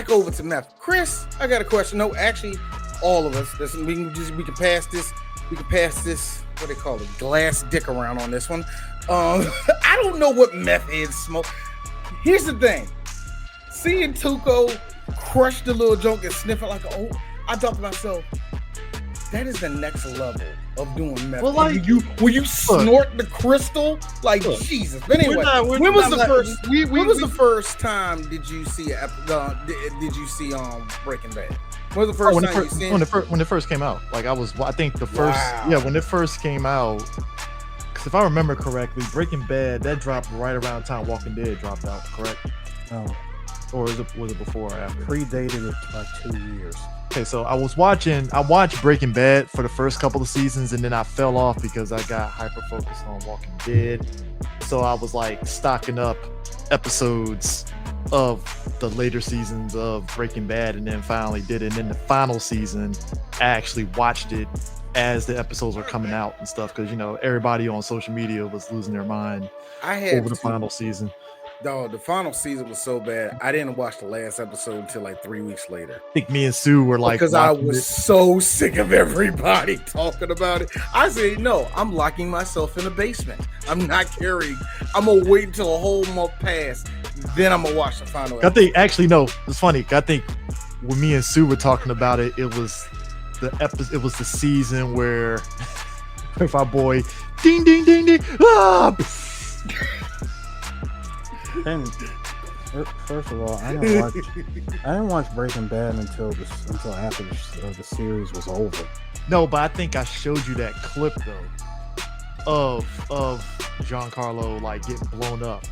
back over to meth. Chris, I got a question. No, actually, all of us. We can pass this. We can pass this. What they call it? Glass dick around on this one. I don't know what meth heads smoke. Here's the thing. Seeing Tuco crush the little joke and sniff it like I thought to myself, that is the next level of doing meth. Well, like, when you snort the crystal, like Jesus. But anyway, when was the first time did you see Breaking Bad? When was the first time you seen it? When it first came out. Like I think the first when it first came out, because if I remember correctly, Breaking Bad that dropped right around the time Walking Dead dropped out, correct? No. Or was it before or after? Predated it by 2 years. Okay, so I watched Breaking Bad for the first couple of seasons, and then I fell off because I got hyper focused on Walking Dead. So I was like stocking up episodes of the later seasons of Breaking Bad, and then finally did it. And then the final season, I actually watched it as the episodes were coming out and stuff, because everybody on social media was losing their mind over the final season. No, the final season was so bad. I didn't watch the last episode until like 3 weeks later. I think me and Sue were like, because I was so sick of everybody talking about it. I said, no, I'm locking myself in the basement. I'm not carrying. I'm gonna wait until a whole month pass, then I'm gonna watch the final episode. I think actually no, it's funny. I think when me and Sue were talking about it, it was the season where if our boy ding ding ding ding And first of all, I didn't watch Breaking Bad until after the series was over. No, but I think I showed you that clip though of Giancarlo like getting blown up.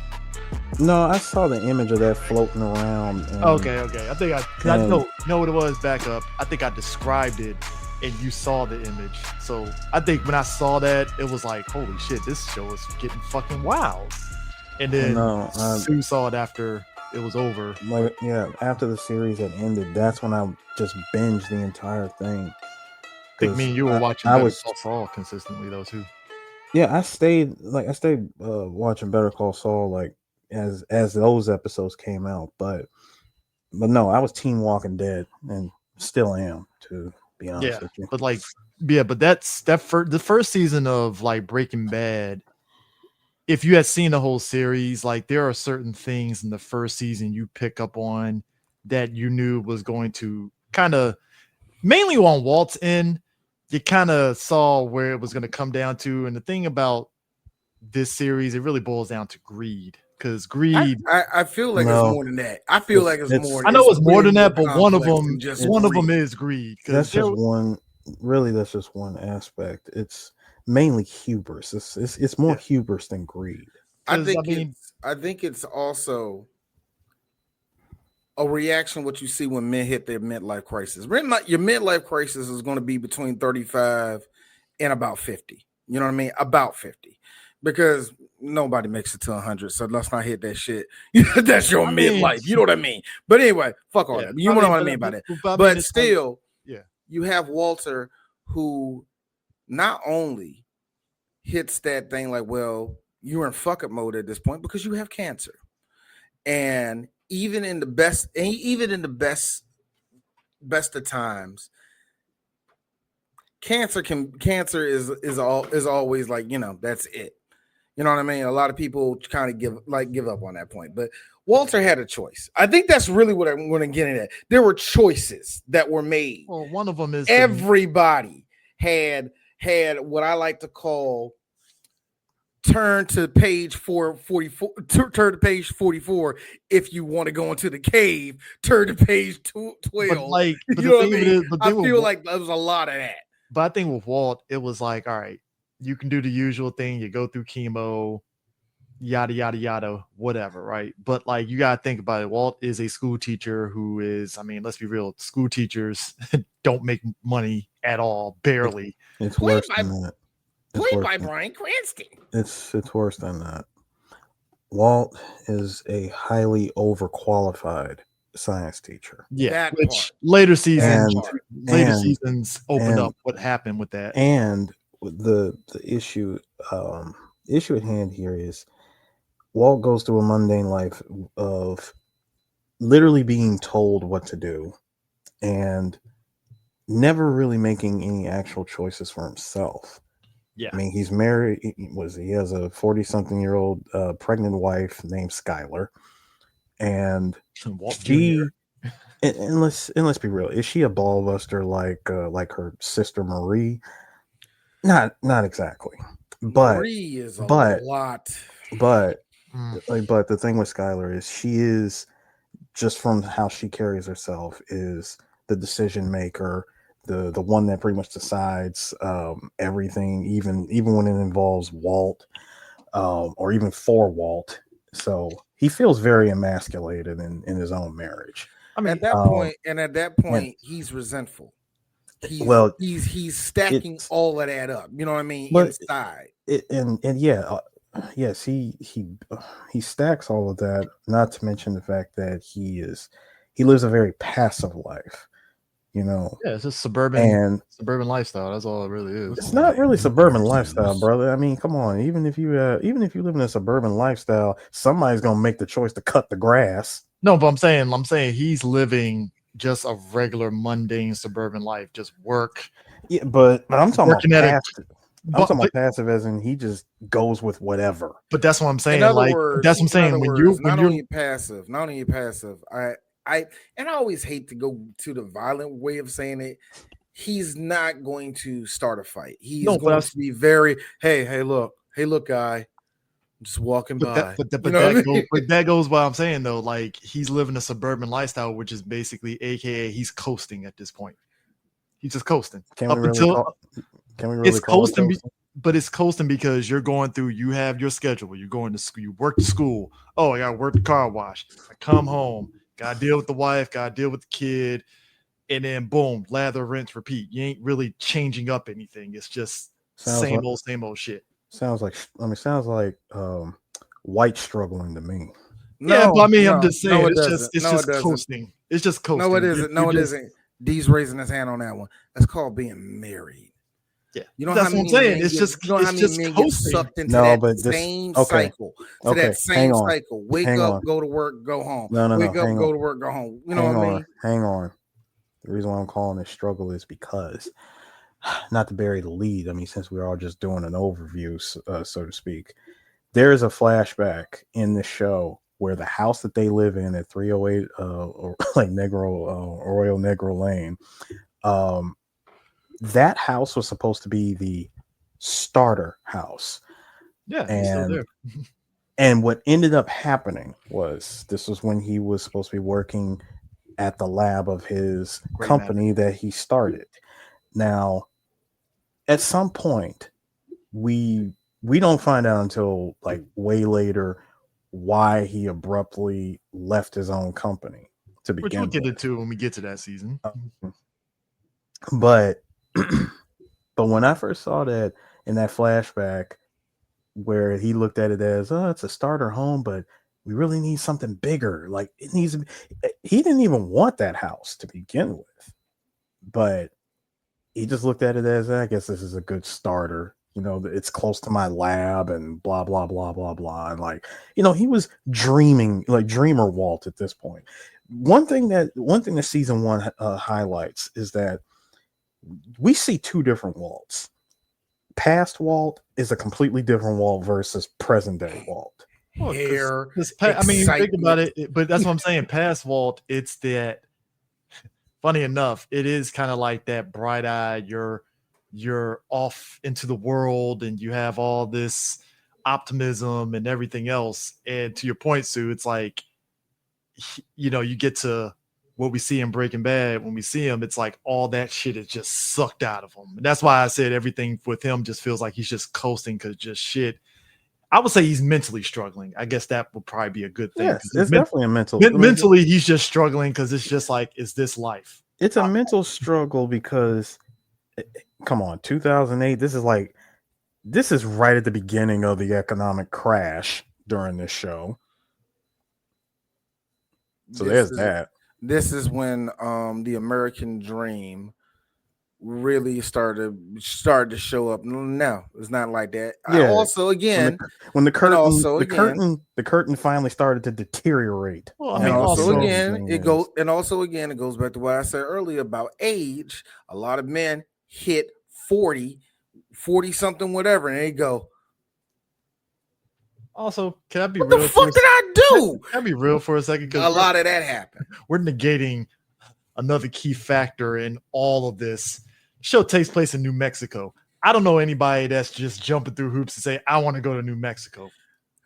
No, I saw the image of that floating around. Okay. I think I know what it was. Back up. I think I described it, and you saw the image. So I think when I saw that, it was like, holy shit, this show is getting fucking wild. And then Sue saw it after it was over. Like, yeah, after the series had ended, that's when I just binged the entire thing. I think me and you were watching Better Call Saul consistently, though, too. Yeah, I stayed watching Better Call Saul like as those episodes came out, but no, I was Team Walking Dead and still am, to be honest with you. But that's the first season of like Breaking Bad. If you had seen the whole series, like there are certain things in the first season you pick up on that you knew was going to kind of, mainly on Walt's end, you kind of saw where it was going to come down to. And the thing about this series, it really boils down to greed. Because greed, I feel like it's more than that. I feel like it's more. I know it's more than that, but one of them is greed. That's just one. Really, that's just one aspect. It's mainly hubris. It's more hubris than greed. I think it's also a reaction what you see when men hit their midlife crisis. Your midlife crisis is going to be between 35 and about 50. You know what I mean? About 50. Because nobody makes it to 100, so let's not hit that shit. That's your midlife. You know what I mean? But anyway, fuck all that. You know what I mean by that. But still, you have Walter who not only hits that thing like, well, you're in fuck up mode at this point because you have cancer. And even in the best of times, cancer is always like, that's it. You know what I mean? A lot of people kind of give up on that point. But Walter had a choice. I think that's really what I'm going to get at. There were choices that were made. Well, one of them is everybody had what I like to call turn to page 444. Turn to page 44 if you want to go into the cave. Turn to page 12. But you know what I mean? I feel like there was a lot of that. But I think with Walt, it was like, all right, you can do the usual thing. You go through chemo, yada, yada, yada, whatever, right? But like, you got to think about it. Walt is a school teacher who is, I mean, let's be real. School teachers don't make money at all, barely. It's worse than that. Played by Bryan Cranston. It's worse than that. Walt is a highly overqualified science teacher. Yeah, which later seasons opened up what happened with that. And the issue at hand here is Walt goes through a mundane life of literally being told what to do and never really making any actual choices for himself. Yeah. I mean, he's married. He has a 40-something-year-old pregnant wife named Skylar, and Walt Jr. she. And let's be real. Is she a ball buster like her sister Marie? Not exactly. But Marie is a but lot. but Mm. but the thing with Skylar is she is, just from how she carries herself, is the decision maker, the one that pretty much decides everything, even when it involves Walt, or even for Walt. So he feels very emasculated in his own marriage. I mean, At that And point, he's resentful. He's well, he's stacking it's all of that up. You know what I mean? but Inside. and yeah, yes, he stacks all of that. Not to mention the fact that he lives a very passive life, you know, yeah, it's just suburban and lifestyle. That's all it really is. it's not really suburban lifestyle, brother. I mean, come on. Even if you live in a suburban lifestyle, somebody's gonna make the choice to cut the grass. No, but I'm saying he's living just a regular mundane suburban life, just work, Yeah, but I'm talking about working at a passive. I'm but talking but, about passive as in he just goes with whatever. but that's what I'm In saying. other Like words, that's what I'm saying. When not you only passive, I and I always hate to go to the violent way of saying it. He's not going to start a fight. He's no, going to be very, hey, look, guy, I'm just walking by. You know what I mean? but that goes what I'm saying though. Like he's living a suburban lifestyle, which is basically AKA he's coasting at this point. He's just coasting Can we up really until call? Can we it's really call it coasting. coasting? But it's coasting because you're going through, you have your schedule. You're going to school, you work to school. Oh, I got to work the car wash. I come home, got to deal with the wife, got to deal with the kid. And then boom, lather, rinse, repeat. You ain't really changing up anything. It's just Sounds like same old shit. sounds like white struggling to me. Yeah, but I No, mean, I'm no, just no, saying, it doesn't. it's No, it just doesn't. coasting. It's just No, it coasting. isn't. You're No, it just, isn't. D's raising his hand on that one. That's called being married. yeah. You know how That's what I'm many saying. men get you know how It's many just men get coasting. sucked into No, that but this same okay. cycle, Okay, hang on. Wake Hang up, on. go to work, go home. No. Wake up, Hang on. go to work, go home. You know Hang what I on. mean? Hang on. The reason why I'm calling this struggle is because, not to bury the lead. I mean, since we're all just doing an overview, so to speak, there is a flashback in the show where the house that they live in at 308, or like Royal Negro Lane, that house was supposed to be the starter house, Yeah, he's still and there. what ended up happening was this was when he was supposed to be working at the lab of his Great man. company that he started. Now, at some point, we don't find out until like way later why he abruptly left his own company to Which we'll begin get with. into when we get to that season. But but when I first saw that in that flashback where he looked at it as, oh, it's a starter home, but we really need something bigger. Like it needs to be, he didn't even want that house to begin with, but he just looked at it as, I guess this is a good starter. You know, it's close to my lab and blah, blah, blah, blah, blah. And like, you know, he was dreaming, like dreamer Walt at this point. One thing that season one highlights is that we see two different Walts. Past Walt is a completely different Walt versus present day Walt. Well, Hair, I mean, think about excitement. it, but that's what I'm saying. Past Walt, it's that. Funny enough, it is kind of like that bright eye. You're off into the world, and you have all this optimism and everything else. And to your point, Sue, it's like, you know, you get to what we see in Breaking Bad. When we see him, it's like all that shit is just sucked out of him. And that's why I said everything with him just feels like he's just coasting because just shit. I would say he's mentally struggling. I guess that would probably be a good thing. Yes, it's definitely a mental. Mentally, he's just struggling because it's just like, is this life? It's a mental struggle because, come on, 2008. This is right at the beginning of the economic crash during this show. So there's that. This is when the American dream really started to show up. No, it's not like that. I Yeah. also again, When the curtain, also again- the curtain finally started to deteriorate. Well, I and mean, also also- again, it goes back to what I said earlier about age. A lot of men hit 40 something, whatever, and they go, Also, can I be "What real? the fuck did I do?" Can I be real for a second? A lot of that happened. We're negating another key factor in all of this. The show takes place in New Mexico. I don't know anybody that's just jumping through hoops and say, I want to go to New Mexico.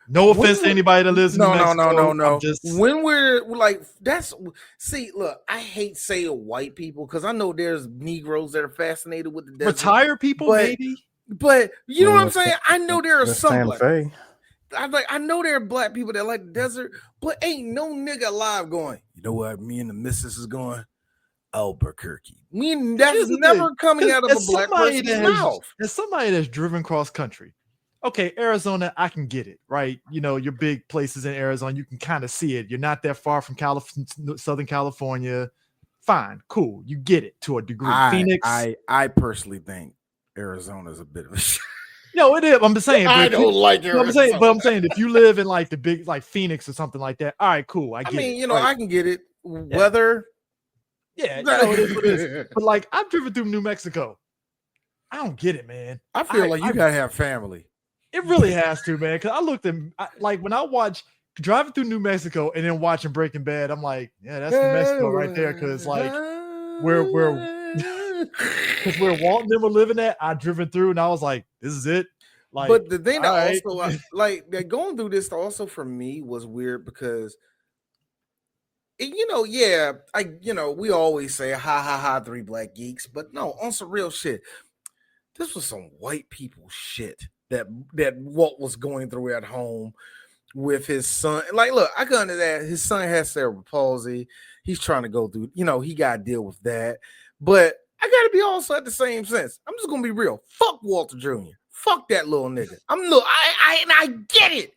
No offense to anybody that lives in New Mexico. No. I'm just, When we're like, look, I hate saying white people because I know there's Negroes that are fascinated with the desert. retired people, maybe. But you know what I'm saying? I know there are some Santa black. Fe. I know there are black people that like the desert, but ain't no nigga alive going, you know what? Me and the missus is going Albuquerque. That's never coming out of a black person's mouth. As somebody that's driven cross country, okay, Arizona, I can get it, right? You know, your big places in Arizona, you can kind of see it. You're not that far from Southern California. Fine, cool. You get it to a degree. Phoenix. I personally think Arizona's a bit of a shit. No, it is. I'm just saying. I don't like Arizona. I'm saying if you live in like the big, like Phoenix or something like that, all right, cool. I mean, you know, I can get it. Weather. Yeah, you know, it is what it is. But like, I've driven through New Mexico. I don't get it, man. I feel like you gotta have family. It really has to, man. Because I looked at like when I watch driving through New Mexico and then watching Breaking Bad, I'm like, yeah, that's New Mexico right there. Because like where Walt and them were living at, I driven through and I was like, this is it. Like, but the thing that also like that going through this also for me was weird because we always say ha ha ha 3 black geeks, but no, on some real shit. This was some white people shit that Walt was going through at home with his son. Like, look, I can understand his son has cerebral palsy. He's trying to go through, he got to deal with that. But I got to be also at the same sense. I'm just going to be real. Fuck Walter Jr. Fuck that little nigga. I get it.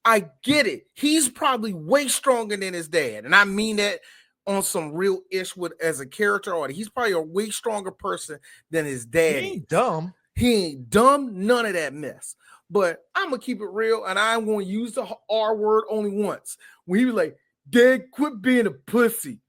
I get it. He's probably way stronger than his dad. And I mean that on some real ish as a character artist. He's probably a way stronger person than his dad. He ain't dumb. He ain't dumb. None of that mess. But I'm going to keep it real. And I'm going to use the R word only once. When he was like, Dad, quit being a pussy.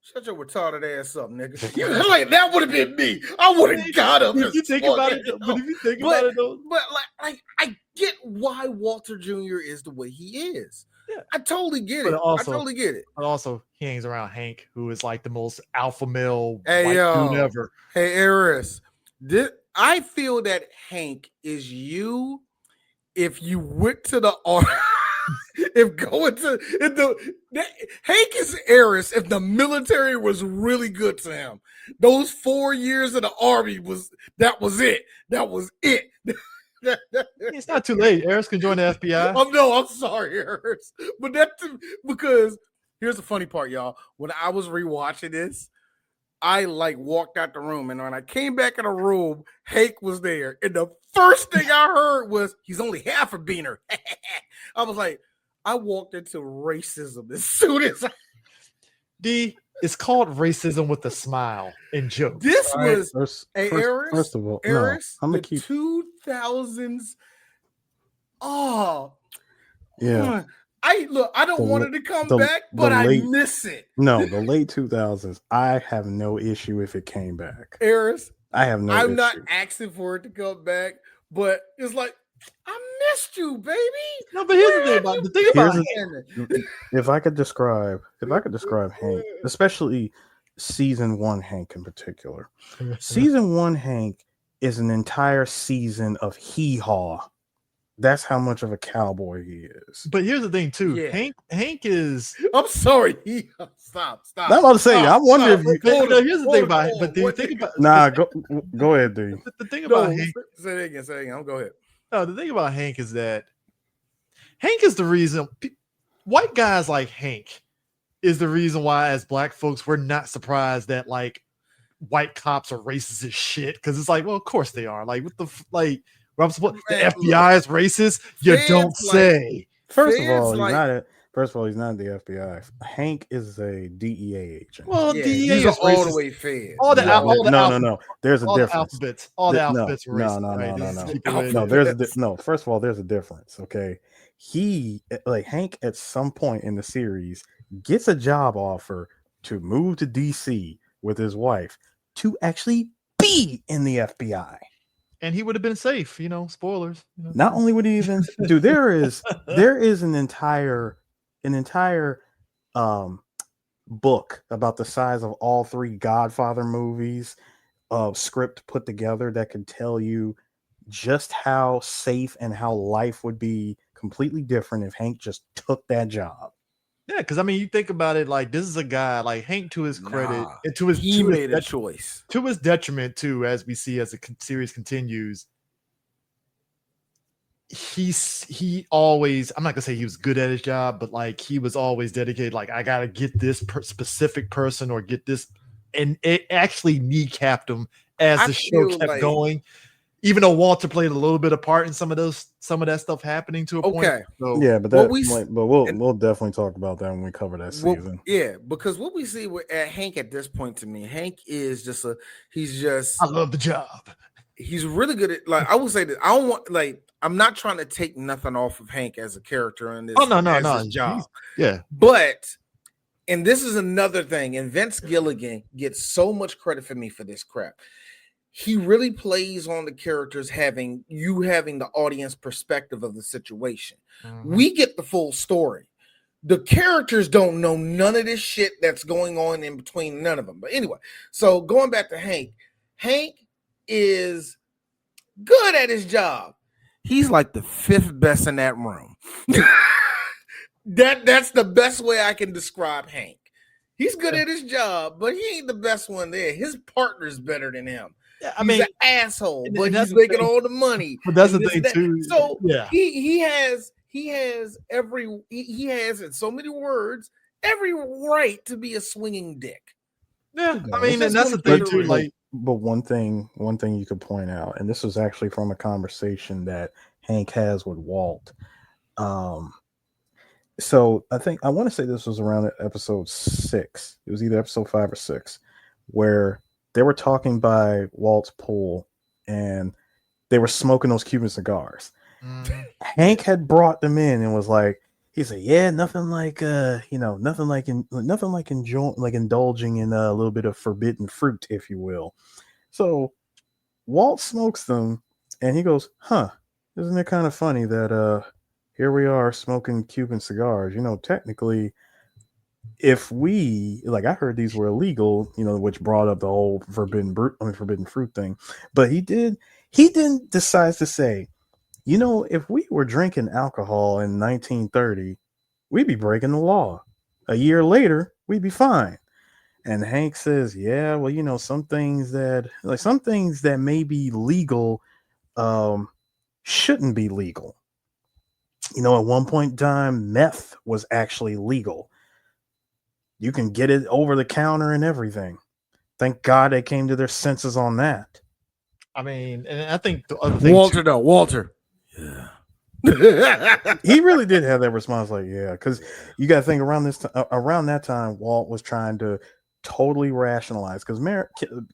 Shut your retarded ass up, nigga. Like, that would have been me. I would have got him. If you think about it, but if you think about it, though. But like I get why Walter Jr. is the way he is. Yeah. I totally get But it. also, I totally get it. But also, he hangs around Hank, who is like the most alpha male Hey, white yo. dude ever. Hey, Eris, I feel that Hank is you if you went to the art. Hank is Eris if the military was really good to him. Those 4 years of the army that was it. That was it. It's not too late. Eris can join the FBI. I'm sorry, Eris. But because here's the funny part, y'all. When I was rewatching this, I like walked out the room, and when I came back in the room, Hank was there. And the first thing I heard was, he's only half a beaner. I was like, I walked into racism as soon as it's called racism with a smile and joke. This All right, was first of all, Eris, I'm gonna the keep 2000s. Oh, yeah. I don't want it to come back, but I miss it. No, the late 2000s. I have no issue if it came back. Eris, I have no issue. I'm not asking for it to come back, but it's like, I missed you, baby. No, but here's the thing about if I could describe Hank, especially season 1 Hank in particular. Season 1 Hank is an entire season of hee-haw. That's how much of a cowboy he is. But here's the thing, too. Yeah. Hank is. I'm sorry. Stop. I'm about to say. I wonder if you. Here's the thing about it. But the thing about. Nah, go ahead, dude. The thing about Hank. Say it again. Go ahead. No, the thing about Hank is that Hank is the reason. White guys like Hank is the reason why, as black folks, we're not surprised that like white cops are racist as shit. Because it's like, well, of course they are. Like, what the the FBI is racist? You don't say. First of all, First of all, he's not the FBI. Hank is a DEA agent. Well, Yeah, DEA he's is all the racist. way fed. All the He's all the way alphabet- No. There's a all the difference. alphabets. All the alphabets are No, racist. no, right? no, This no, is no. keep it Alphabet. No, real. no. First of all, there's a difference. Okay, he like Hank at some point in the series gets a job offer to move to DC with his wife to actually be in the FBI. And he would have been safe. Spoilers. Not only would he even do, there is an entire book about the size of all three Godfather movies of script put together that can tell you just how safe and how life would be completely different if Hank just took that job. Yeah, because you think about it, like this is a guy like Hank, to his credit, Nah, and to his he made a choice. to his detriment too, as we see as the series continues. He always, I'm not gonna say he was good at his job, but like he was always dedicated. Like I gotta get this specific person or get this, and it actually kneecapped him as I the show feel kept like- going. Even though Walter played a little bit of part in some of that stuff happening to a point. Okay. So, Yeah, but What that we we'll definitely talk about that when we cover that season. Yeah, because what we see at Hank at this point, to me, Hank is just I love the job. he's really good at, like, I would say that I don't want, like, I'm not trying to take nothing off of Hank as a character in this. Oh no, his job. Yeah. But, and this is another thing, and Vince Gilligan gets so much credit for me for this crap. He really plays on the characters having the audience perspective of the situation. Mm-hmm. We get the full story. The characters don't know none of this shit that's going on in between none of them. But anyway, so going back to Hank is good at his job. He's like the fifth best in that room. That's the best way I can describe Hank. He's good at his job, but he ain't the best one there. His partner's better than him. Yeah, He's an asshole, but and that's he's the making thing. all the money. But that's and the this thing and that. too. So yeah, he has in so many words every right to be a swinging dick. yeah. Yeah, And it's that's the just thing one too. thing. Like, But one thing you could point out, and this was actually from a conversation that Hank has with Walt. So I want to say this was around episode 6. It was either episode 5 or 6, where they were talking by Walt's pool and they were smoking those Cuban cigars. Hank had brought them in and was like, he said, "Yeah, nothing like indulging in a little bit of forbidden fruit, if you will." So Walt smokes them and he goes, "Huh, isn't it kind of funny that here we are smoking Cuban cigars? Technically, if we, like, I heard these were illegal, which brought up the whole forbidden fruit thing. But he didn't decide to say, if we were drinking alcohol in 1930, we'd be breaking the law. A year later, we'd be fine." And Hank says, "Yeah, well, some things that may be legal shouldn't be legal. At one point in time, meth was actually legal. You can get it over the counter and everything. Thank God they came to their senses on that." And I think the other thing, Walter. Yeah. He really did have that response, like, yeah, because you got to think around that time, Walt was trying to totally rationalize. Because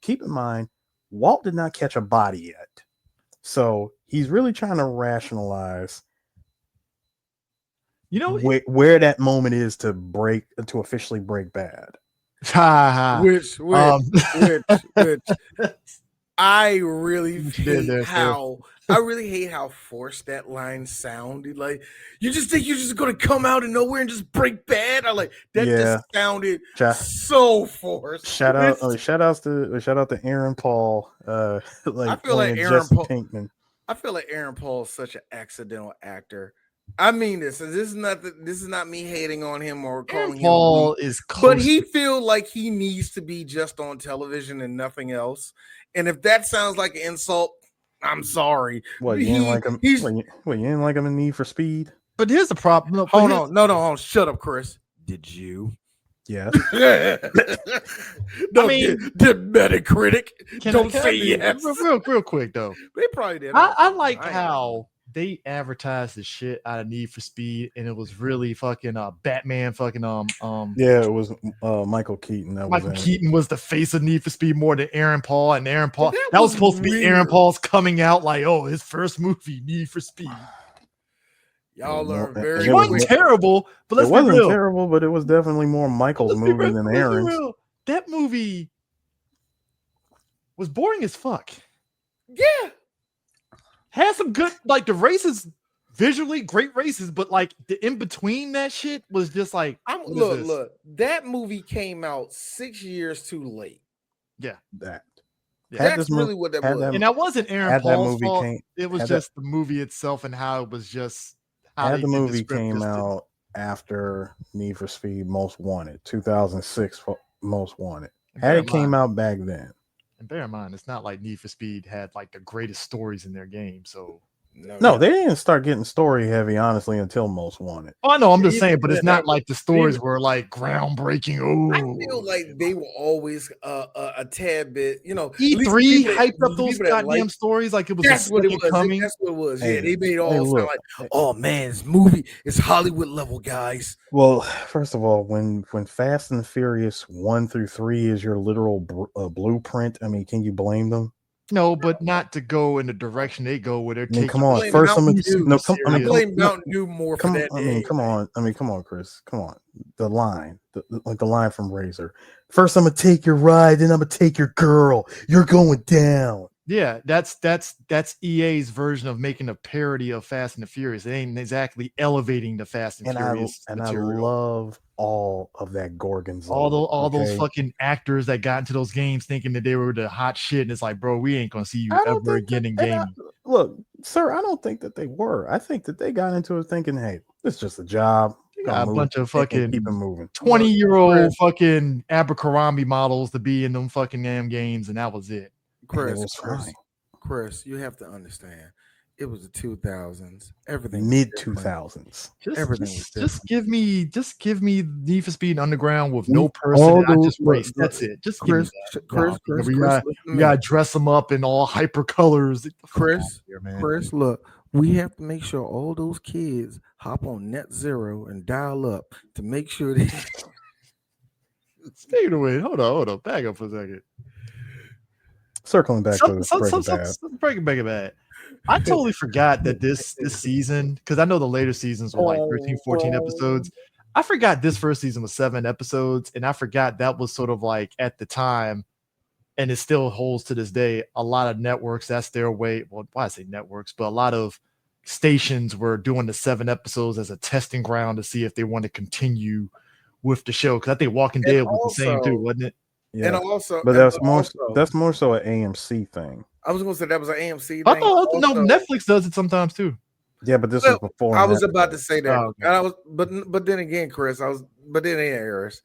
keep in mind, Walt did not catch a body yet, so he's really trying to rationalize, where that moment is to officially break bad. Which I really hate how forced that line sounded. Like, you just think you're just gonna come out of nowhere and just break bad? Just sounded so forced. Shout out to Aaron Paul. I feel like Pinkman. I feel like Aaron Paul is such an accidental actor. I mean this is not me hating on him or calling him Paul weak, is close. but he feel like he needs to be just on television and nothing else. And if that sounds like an insult, I'm sorry. What, you didn't like him? You didn't like him in Need for Speed? But here's the problem. No, hold on. Shut up, Chris. Did you? Yes. Did Metacritic? Don't say yes. Real quick though. They probably did. I like how they advertised the shit out of Need for Speed, and it was really fucking Batman fucking Yeah, it was Michael Keaton that was Michael in it. Keaton was the face of Need for Speed more than Aaron Paul, and Aaron Paul That that was was supposed to be Aaron weird. Paul's coming out like, oh, his first movie, Need for Speed. Y'all No, learn and very It it was wasn't quick. terrible, but It let's be wasn't real. terrible, but it was definitely more Michael's Let's be movie real. than Let's be Aaron's. real. That movie was boring as fuck. Yeah. Had some good, like the races, visually great races, but like the in between that shit was just like, what is this? Look. That movie came out 6 years too late. Yeah. That. Yeah. Had That's this mo- really what that had was. that- And that wasn't Aaron had that Paul's movie fault. came- It was had just the movie itself and how it was just how Had they the did movie script came just didn't- out after Need for Speed Most Wanted, 2006 Most Wanted. And Had bear it in came mind- out back then. And bear in mind, it's not like Need for Speed had like the greatest stories in their game. So No, they didn't start getting story heavy, honestly, until Most Wanted. I know I'm just Even saying, but it's when not that- like the stories were like groundbreaking. Oh, I feel like they were always a tad bit, you know. at E3 least people that- hyped up those people that goddamn like- stories like it was That's the what it second was. coming. That's what it was. Hey, Yeah, they made it all hey, sound look. like, oh man, this movie is Hollywood level, guys. Well, first of all, when Fast and the Furious 1 through 3 is your literal blueprint, I mean, can you blame them? No, but not to go in the direction they go where they're I mean, taking. come on. blame First, Mountain I'm Dew. no, come, I I mean, come, blame no, Mountain Dew more for come, that. I mean, come on. I mean, come on, Chris. Come on. The line, like the line from Razor. First, I'm gonna take your ride, then I'm gonna take your girl. You're going down. Yeah, that's EA's version of making a parody of Fast and the Furious. It ain't exactly elevating the Fast and And Furious I material. love all of that Gorgonzola. all those okay? fucking actors that got into those games thinking that they were the hot shit, and it's like, bro, we ain't gonna see you I don't ever think again in that- and I- gaming. Look, sir, I don't think that they were. I think that they got into it thinking, hey, it's just a job. You Gonna got a move bunch of and fucking keep it moving. 20-year-old Chris. fucking Abercrombie models to be in them fucking damn games, and that was it. And it was fine. Chris, you have to understand. It was the 2000s. Everything was Mid different. 2000s. Everything was Just give me Need for Speed Underground with no All person. And I those- just race. look, That's it. Just give me Chris, that. Chris, No, Chris, we Chris, got- listen to You me. gotta dress them up in all hyper colors. Get the fuck Chris, outta here, man. Chris, look, we have to make sure all those kids hop on net zero and dial up to make sure they Speaking of which, hold on, back up for a second. Circling back to Breaking Bad. Breaking Bad. I totally forgot that this season, because I know the later seasons were like 13, 14 episodes. I forgot this first season was 7 episodes, and I forgot that was sort of like at the time, and it still holds to this day. A lot of networks, that's their way. Well, why I say networks, but a lot of stations were doing the 7 episodes as a testing ground to see if they want to continue with the show. Because I think Walking And Dead was the same also- too, wasn't it? Yeah. and also, But and that's more also- that's more so an AMC thing. I was gonna say that was an AMC I thing. thought no, Also- Netflix does it sometimes too. Yeah, but this Well, was before. I was Netflix. about to say that, Oh, okay. and I was, but then again, Chris, Harris,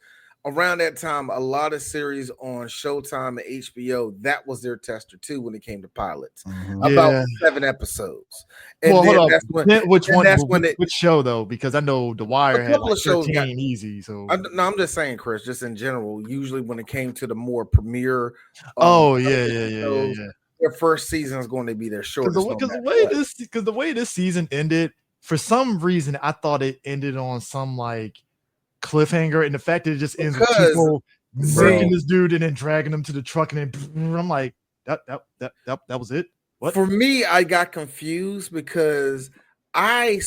around that time, a lot of series on Showtime and HBO, that was their tester too when it came to pilots, Mhm. about Yeah. 7 episodes. And Well, then hold up. that's when Then which and one? that's when it- Which show though? Because I know The Wire A had couple like of shows 13 got- easy. So no, I'm just saying, Chris, just in general, usually when it came to the more premiere, oh television yeah. shows, their first season is going to be their shortest. Because the way this season ended, for some reason, I thought it ended on some like cliffhanger, and the fact that it just ends with Because- people See- murking this dude and then dragging him to the truck, and then I'm like, that was it. What? For me, I got confused because I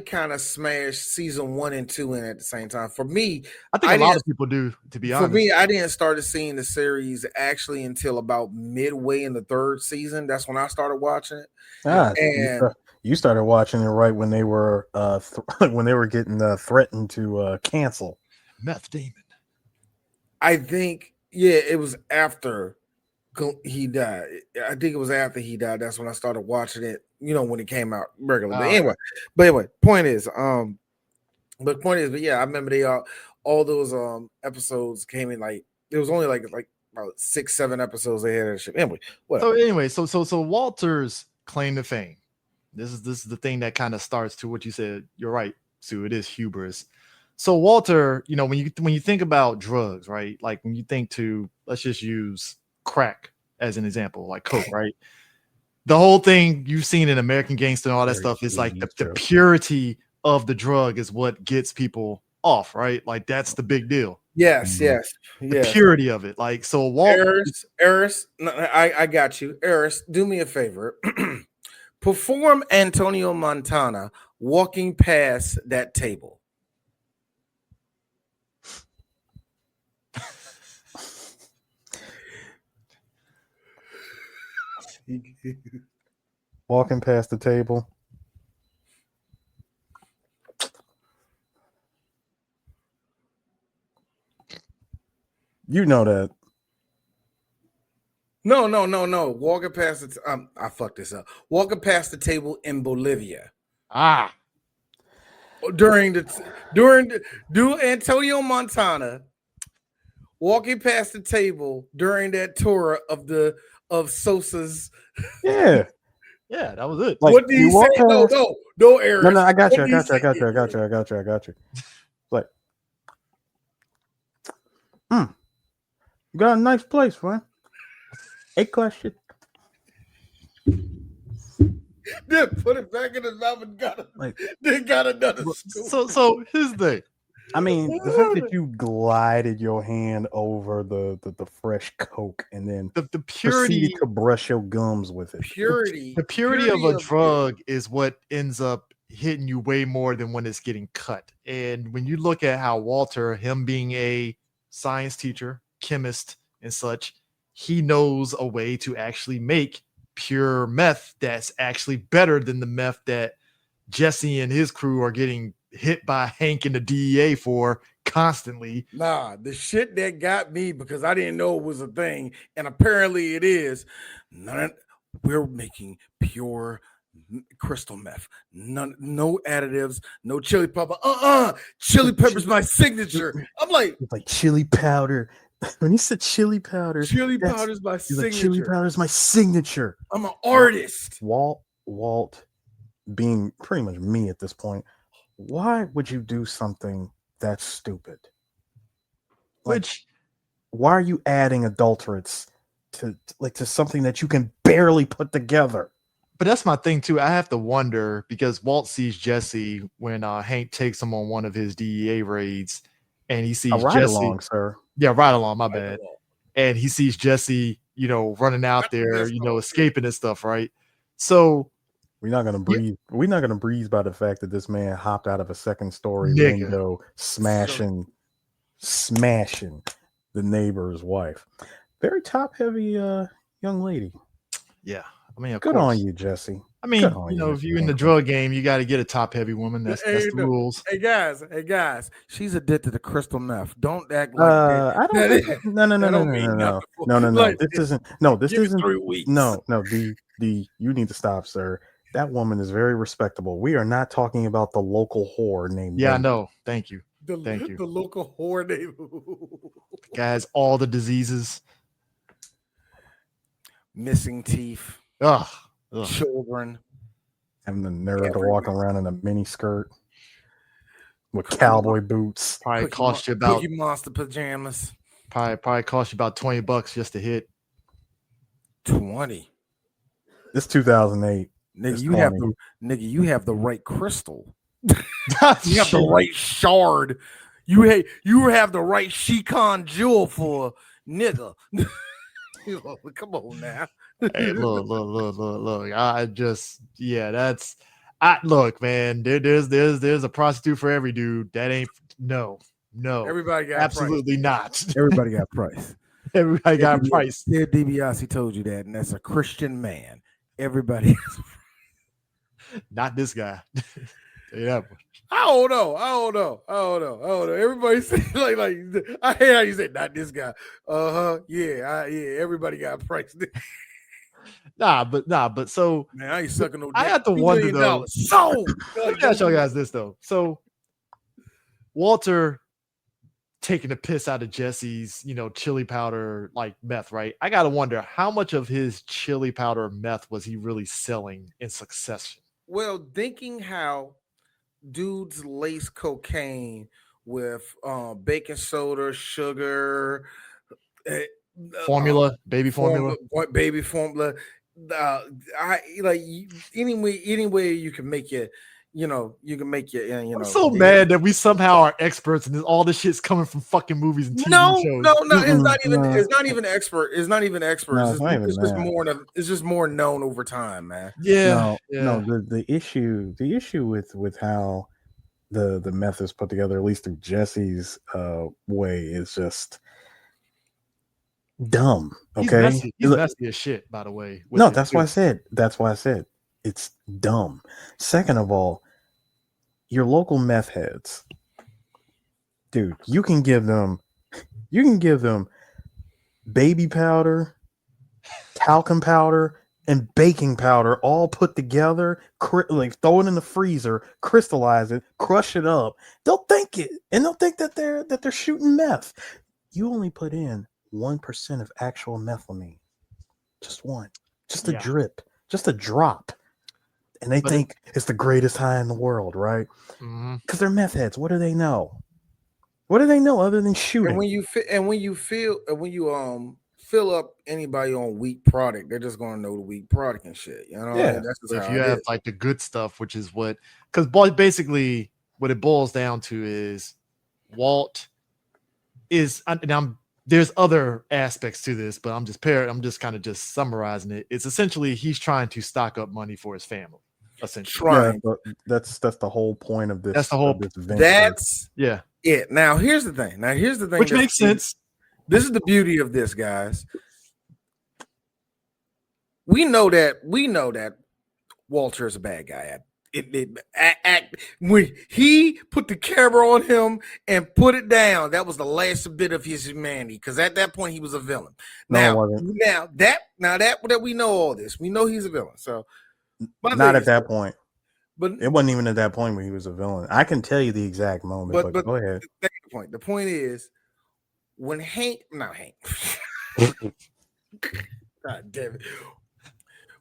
kind of smashed season 1 and 2 in at the same time. For me, I think I a lot didn't- of people do. To be for honest, me, I didn't start seeing the series actually until about midway in the 3rd season. That's when I started watching it. And- You started watching it right when they were when they were getting threatened to cancel. Meth Damon. I think, yeah, it was after he died. I think it was after he died. That's when I started watching it. You know, when it came out regular. But anyway, point is, yeah, I remember all those episodes came in like there was only like about 6-7 episodes they had of shit. Anyway, So Walter's claim to fame. This is the thing that kind of starts to what you said. You're right, Sue. It is hubris. So Walter, you know, when you think about drugs, right? Like when you think let's just use crack as an example, like coke, right? the whole thing you've seen in American Gangster and all that Very stuff is like the true. purity of the drug is what gets people off, right? Like that's the big deal. Yes, Mhm. yes, The yes. purity of it. Like so Walt Eris, no, I got you. Eris, do me a favor. Perform Antonio Montana walking past that table. Walking past the table. You know that. No. Walking past it. I fucked this up. Walking past the table in Bolivia do Antonio Montana walking past the table during that tour of Sosa's. Yeah. Yeah, that was it. Like What did he say? walk past. No, Eris. No, I got What you. I did he got you. I say? got you. I got you. I got you. I got you. Like, you got a nice place, man. A question. Then put it back in his mouth and got another scoop. So here's the thing. I mean, the fact that you glided your hand over the fresh Coke and then The purity proceeded to brush your gums with it. the purity of a drug is what ends up hitting you way more than when it's getting cut. And when you look at how Walter, him being a science teacher, chemist, and such, he knows a way to actually make pure meth that's actually better than the meth that Jesse and his crew are getting hit by Hank and the DEA for constantly. Nah, the shit that got me because I didn't know it was a thing, and apparently it is. We're making pure crystal meth. No additives, no chili pepper. Chili pepper's my signature. I'm like, It's like chili powder. When he said chili powder, chili powder's my he's like, signature. chili powder's my signature. I'm an artist. Walt, being pretty much me at this point, why would you do something that stupid? Which why are you adding adulterates to something that you can barely put together? But that's my thing too. I have to wonder because Walt sees Jesse when Hank takes him on one of his DEA raids, and he sees A ride Jesse. along, sir. Yeah, right along. My bad. And he sees Jesse, running out there, escaping and stuff, right? So we're not gonna breathe. We're not gonna breathe by the fact that this man hopped out of a second-story Nigga. window, smashing the neighbor's wife. Very top-heavy young lady. Yeah, I mean, good on you, Jesse. I mean, if you're in the drug game, you got to get a top-heavy woman. That's the rules. Hey guys, she's addicted to crystal meth. Don't act like I don't. No. This isn't. No, this isn't. 3 weeks. No. You need to stop, sir. That woman is very respectable. We are not talking about the local whore named. Yeah, I know. Thank you. Thank you. The local whore named. Guys, all the diseases. Missing teeth. Ugh. Children. Having the nerve to walk around in a mini skirt with cowboy boots. Probably cost you about Cookie Monster pajamas. Probably cost you about $20 just to hit. 20. It's 2008. Nigga, you have the right crystal. You have the right shard. You have the right Shikon jewel for nigga. Come on now. Hey, look. I just, look, man. There's a prostitute for every dude. That ain't no. Everybody got absolutely price. not. Everybody got price. Everybody got price. Yeah, DiBiase told you that, and that's a Christian man. Everybody. Not this guy. Yeah. I don't know. Everybody say like I hate how you say not this guy. Yeah. Everybody got price. Nah, but so man, I ain't sucking no dick. I have to wonder though. So let me ask you guys this though. So Walter taking the piss out of Jesse's, chili powder like meth, right? I gotta wonder how much of his chili powder meth was he really selling in succession? Well, thinking how dudes lace cocaine with baking soda, sugar, formula, baby formula. I like any way you can make it. You can make it. I'm so mad that we somehow are experts and all this shit's coming from fucking movies and TV No, shows. no, no. It's not even. no. It's not even expert. It's not even expert. No, It's it's just, not even it's just that. more. It's just more known over time, man. Yeah, No. The issue with how the meth is put together, at least through Jesse's way, is just dumb. He's Okay, messy. He's messy as shit, by the way. No, that's why I said. That's why I said it's dumb. Second of all, your local meth heads, dude, you can give them baby powder, talcum powder, and baking powder all put together, like throw it in the freezer, crystallize it, crush it up. They'll think it, and they'll think that they're shooting meth. You only put in 1% of actual methylamine, just one, just a drip, just a drop, and they think it's the greatest high in the world, right? Because they're meth heads. What do they know? What do they know other than shooting? And when you fill up anybody on weak product, they're just gonna know the weak product and shit. You know, yeah. that's just if how you it have is. like the good stuff, which is because basically what it boils down to is Walt is, and there's other aspects to this, but I'm just kind of just summarizing it. It's essentially he's trying to stock up money for his family. Essentially, yeah, but that's the whole point of this. That's the whole. This venture. That's it. Now here's the thing. Which makes sense. This is the beauty of this, guys. We know that Walter is a bad guy. When he put the camera on him and put it down, that was the last bit of his humanity. Because at that point, he was a villain. Now that we know all this, we know he's a villain. So, not at that point. But it wasn't even at that point when he was a villain. I can tell you the exact moment, but go ahead. The point is when God damn it.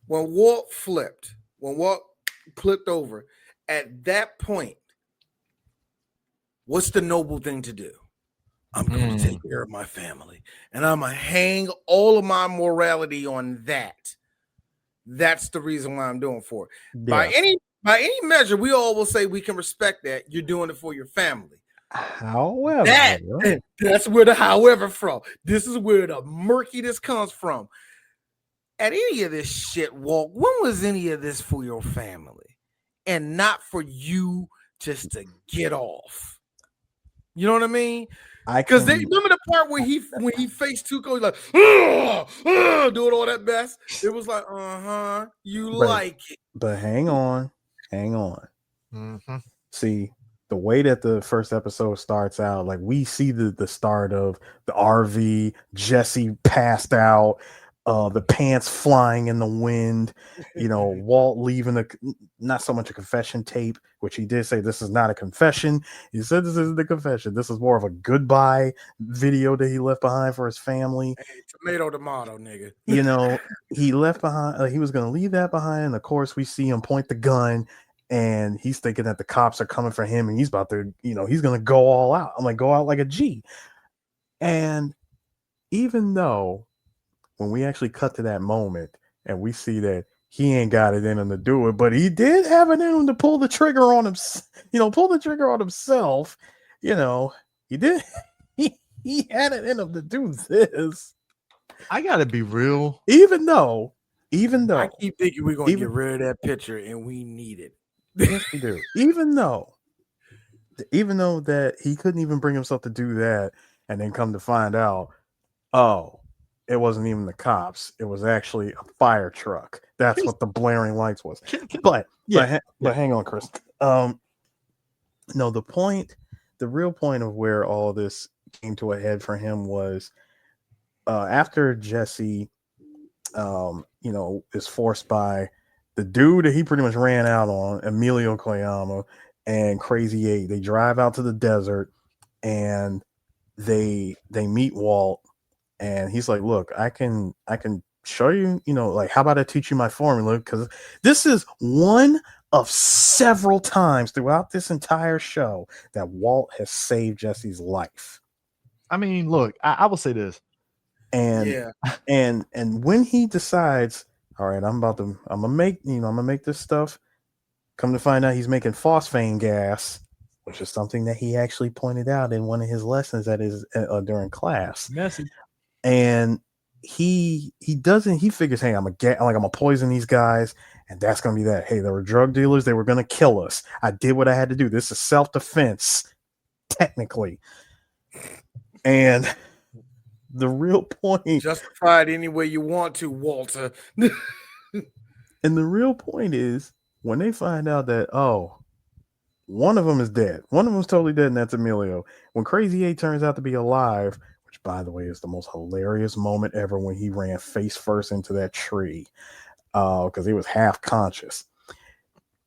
When Walt flipped over, at that point, what's the noble thing to do? I'm going to take care of my family, and I'm going to hang all of my morality on that. That's the reason why I'm doing for it. Yeah. By any measure, we all will say we can respect that. You're doing it for your family. However, that's where the however from. This is where the murkiness comes from. At any of this shit, Walt, when was any of this for your family and not for you just to get off? You know what I mean? Because they remember the part where when he faced Tuco, he's like, doing all that mess. It was like, you like it. But hang on. Mm-hmm. See, the way that the first episode starts out, like we see the start of the RV, Jesse passed out, the pants flying in the wind, Walt leaving not so much a confession tape, which he did say this is not a confession. He said this isn't a confession. This is more of a goodbye video that he left behind for his family. Hey, tomato, nigga. He left behind, he was going to leave that behind. And of course, we see him point the gun and he's thinking that the cops are coming for him and he's about to, he's going to go all out. I'm like, go out like a G. And even though when we actually cut to that moment and we see that he ain't got it in him to do it, but he did have it in him to pull the trigger on him, himself. He did. He had it in him to do this. I gotta be real. Even though I keep thinking we're gonna get rid of that picture and we need it. Yes, we do. Even though that he couldn't even bring himself to do that, and then come to find out, it wasn't even the cops. It was actually a fire truck. That's what the blaring lights was. But hang on, Chris. No, the real point of where all this came to a head for him was after Jesse, is forced by the dude that he pretty much ran out on, Emilio Koyama and Crazy 8. They drive out to the desert and they meet Walt. And he's like, look, I can show you, how about I teach you my formula? Because this is one of several times throughout this entire show that Walt has saved Jesse's life. I mean, look, I will say this. And when he decides, all right, I'm gonna make this stuff. Come to find out, he's making phosphane gas, which is something that he actually pointed out in one of his lessons during class. Message. And he figures, hey, I'm gonna poison these guys, and that's gonna be that. Hey, there were drug dealers, they were gonna kill us. I did what I had to do. This is self-defense, technically. And the real point, justify it any way you want to, Walter. and the real point is when they find out that, oh, one of them is dead. One of them is totally dead, and that's Emilio. When Crazy 8 turns out to be alive, which, by the way, is the most hilarious moment ever when he ran face first into that tree because he was half conscious.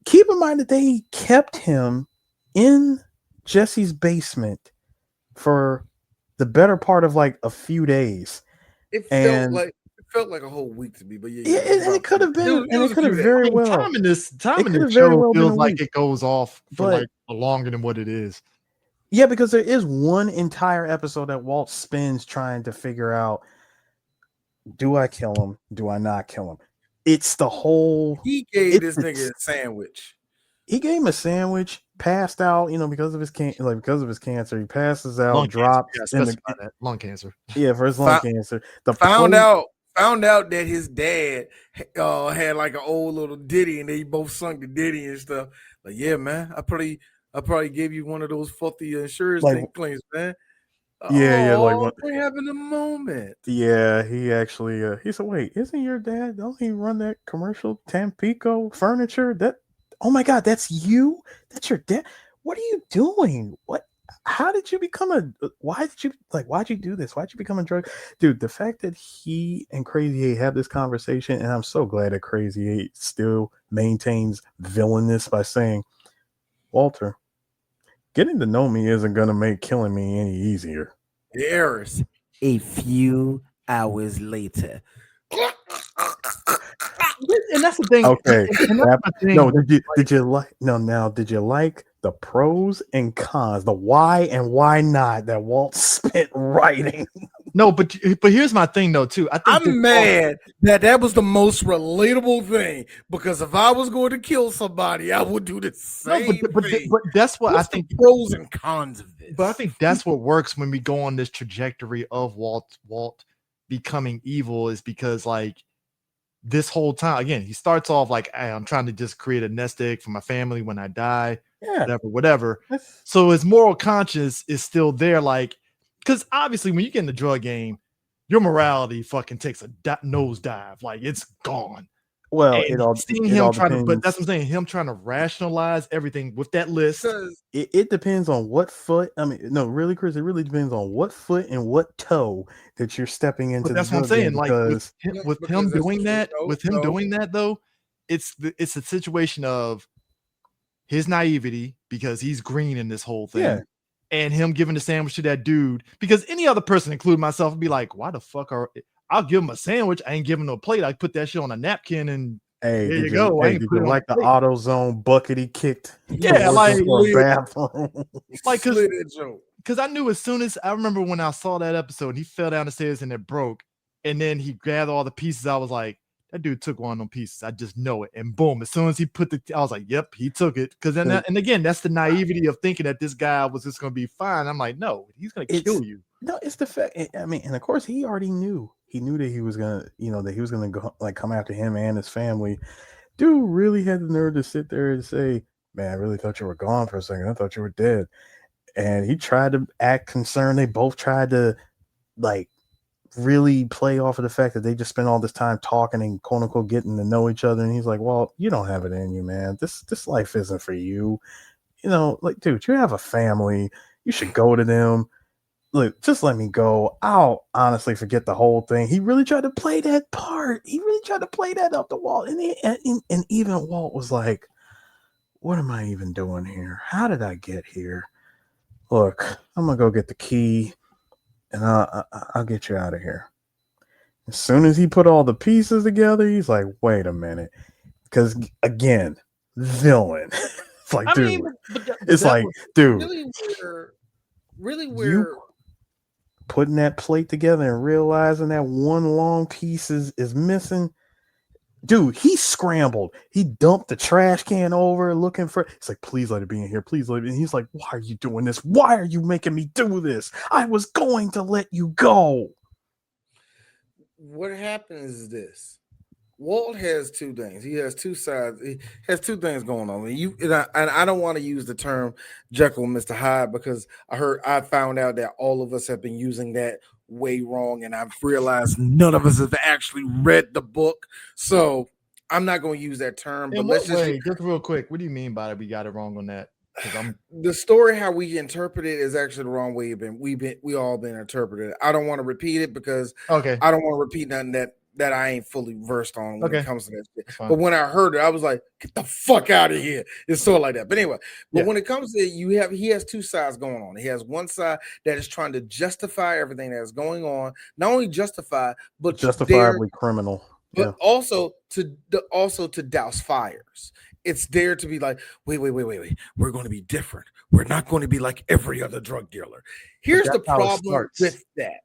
Keep in mind that they kept him in Jesse's basement for the better part of like a few days. It felt like a whole week to me, but yeah, and it could have been, and it could have very well. Time in this very show well feels been a like week. it goes off for But- like longer than what it is. Yeah, because there is one entire episode that Walt spends trying to figure out: do I kill him? Do I not kill him? It's the whole. He gave this nigga a sandwich. He gave him a sandwich, passed out, because of his cancer. He passes out, Lung drops cancer. in Yeah, the that. Lung cancer. yeah, for his lung cancer. Found out that his dad had like an old little ditty, and they both sung the ditty and stuff. Like, yeah, man, I probably gave you one of those filthy insurance claims, man. Yeah, like we're having a moment. Yeah, he actually he said, wait, isn't your dad? Don't he run that commercial Tampico furniture? Oh my God, that's you? That's your dad? What are you doing? What? How did you become why'd you do this? Why'd you become a drug? Dude, the fact that he and Crazy 8 have this conversation, and I'm so glad that Crazy 8 still maintains villainous by saying, Walter, getting to know me isn't going to make killing me any easier. There's a few hours later. And that's the thing. Okay. And that's the thing. No, did you like the pros and cons, the why and why not that Walt spent writing? No, but here's my thing though too. I'm mad that was the most relatable thing, because if I was going to kill somebody, I would do the same thing. But that's what What's I think. the pros and cons of this? But I think that's what works when we go on this trajectory of Walt becoming evil, is because like this whole time, again, he starts off like, hey, I'm trying to just create a nest egg for my family when I die, whatever. So his moral conscience is still there, like, because obviously when you get in the drug game, your morality fucking takes a nosedive, like it's gone. Well, and it all depends. But that's what I'm saying. Him trying to rationalize everything with that list. It depends on what foot. I mean, no, really, Chris. It really depends on what foot and what toe that you're stepping into. But that's what I'm saying. Like with him doing that, though, it's a situation of his naivety, because he's green in this whole thing, and him giving the sandwich to that dude. Because any other person, including myself, would be like, "Why the fuck I'll give him a sandwich. I ain't giving him a plate. I put that shit on a napkin and hey, there you go. Hey, did you like the AutoZone bucket he kicked? Yeah, like bathroom. Like because I knew as soon as I remember when I saw that episode, and he fell down the stairs and it broke, and then he grabbed all the pieces. I was like, that dude took one of them pieces. I just know it. And boom, as soon as he I was like, yep, he took it. Because then, and again, that's the naivety of thinking that this guy was just going to be fine. I'm like, no, he's going to kill you. No, it's the fact. I mean, and of course, he already knew. He knew that he was gonna, that he was gonna go, like, come after him and his family. Dude really had the nerve to sit there and say, "Man, I really thought you were gone for a second. I thought you were dead." And he tried to act concerned. They both tried to, like, really play off of the fact that they just spent all this time talking and quote unquote getting to know each other. And he's like, "Well, you don't have it in you, man. This life isn't for you. Like, dude, you have a family. You should go to them. Look, just let me go. I'll honestly forget the whole thing." He really tried to play that part. He really tried to play that up the wall. And even Walt was like, what am I even doing here? How did I get here? Look, I'm going to go get the key, and I'll get you out of here. As soon as he put all the pieces together, he's like, wait a minute. Because, again, villain. It's like, dude. Really weird. Putting that plate together and realizing that one long piece is missing. Dude, he scrambled. He dumped the trash can over looking for. It's like, please let it be in here. Please let it be. And he's like, why are you doing this? Why are you making me do this? I was going to let you go. What happens is this. Walt has two things. He has two sides. He has two things going on. And I don't want to use the term Jekyll and Mr. Hyde because I found out that all of us have been using that way wrong, and I've realized none of us have actually read the book. So I'm not going to use that term. But let's just real quick. What do you mean by that? We got it wrong on that? The story how we interpret it is actually the wrong way we all been interpreted. I don't want to repeat it because I don't want to repeat nothing that I ain't fully versed on when it comes to that shit. But when I heard it, I was like, get the fuck out of here. It's sort of like that. But anyway, when it comes to it, he has two sides going on. He has one side that is trying to justify everything that's going on, not only justify, but justifiably criminal. But also to douse fires. It's there to be like, wait. We're going to be different. We're not going to be like every other drug dealer. Here's the problem with that.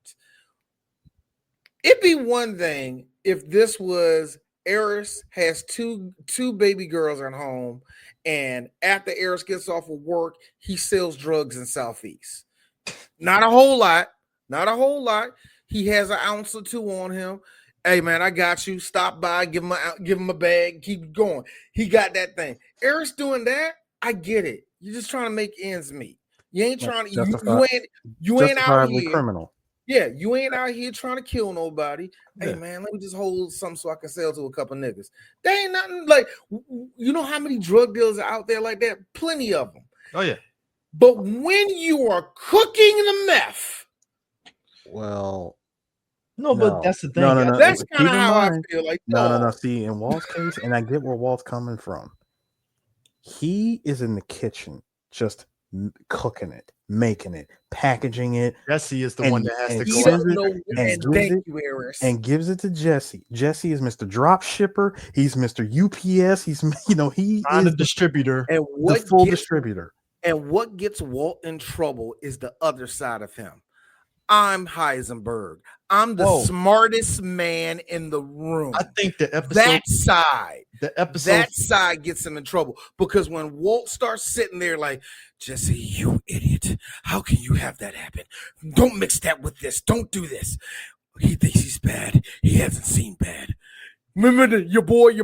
It'd be one thing if this was Eris has two baby girls at home, and after Eris gets off of work, he sells drugs in Southeast. Not a whole lot. He has an ounce or two on him. Hey man, I got you. Stop by, give him a bag, keep going. He got that thing. Eric's doing that. I get it. You're just trying to make ends meet. You ain't trying to. You ain't out here criminal. Yeah, you ain't out here trying to kill nobody. Hey man, let me just hold something so I can sell to a couple niggas. There ain't nothing like. You know how many drug dealers are out there like that? Plenty of them. Oh yeah. But when you are cooking the meth, well. No, but that's the thing. No. That's kind of how I feel. Like no. See, in Walt's case, and I get where Walt's coming from. He is in the kitchen, just cooking it, making it, packaging it. Jesse is the one that has to go and gives it to Jesse. Jesse is Mr. Drop Shipper. He's Mr. UPS. He's he is the distributor, and the full distributor. And what gets Walt in trouble is the other side of him. I'm Heisenberg. I'm the smartest man in the room. I think that side gets him in trouble because when Walt starts sitting there like, Jesse, you idiot. How can you have that happen? Don't mix that with this. Don't do this. He thinks he's bad. He hasn't seen bad. Remember your boy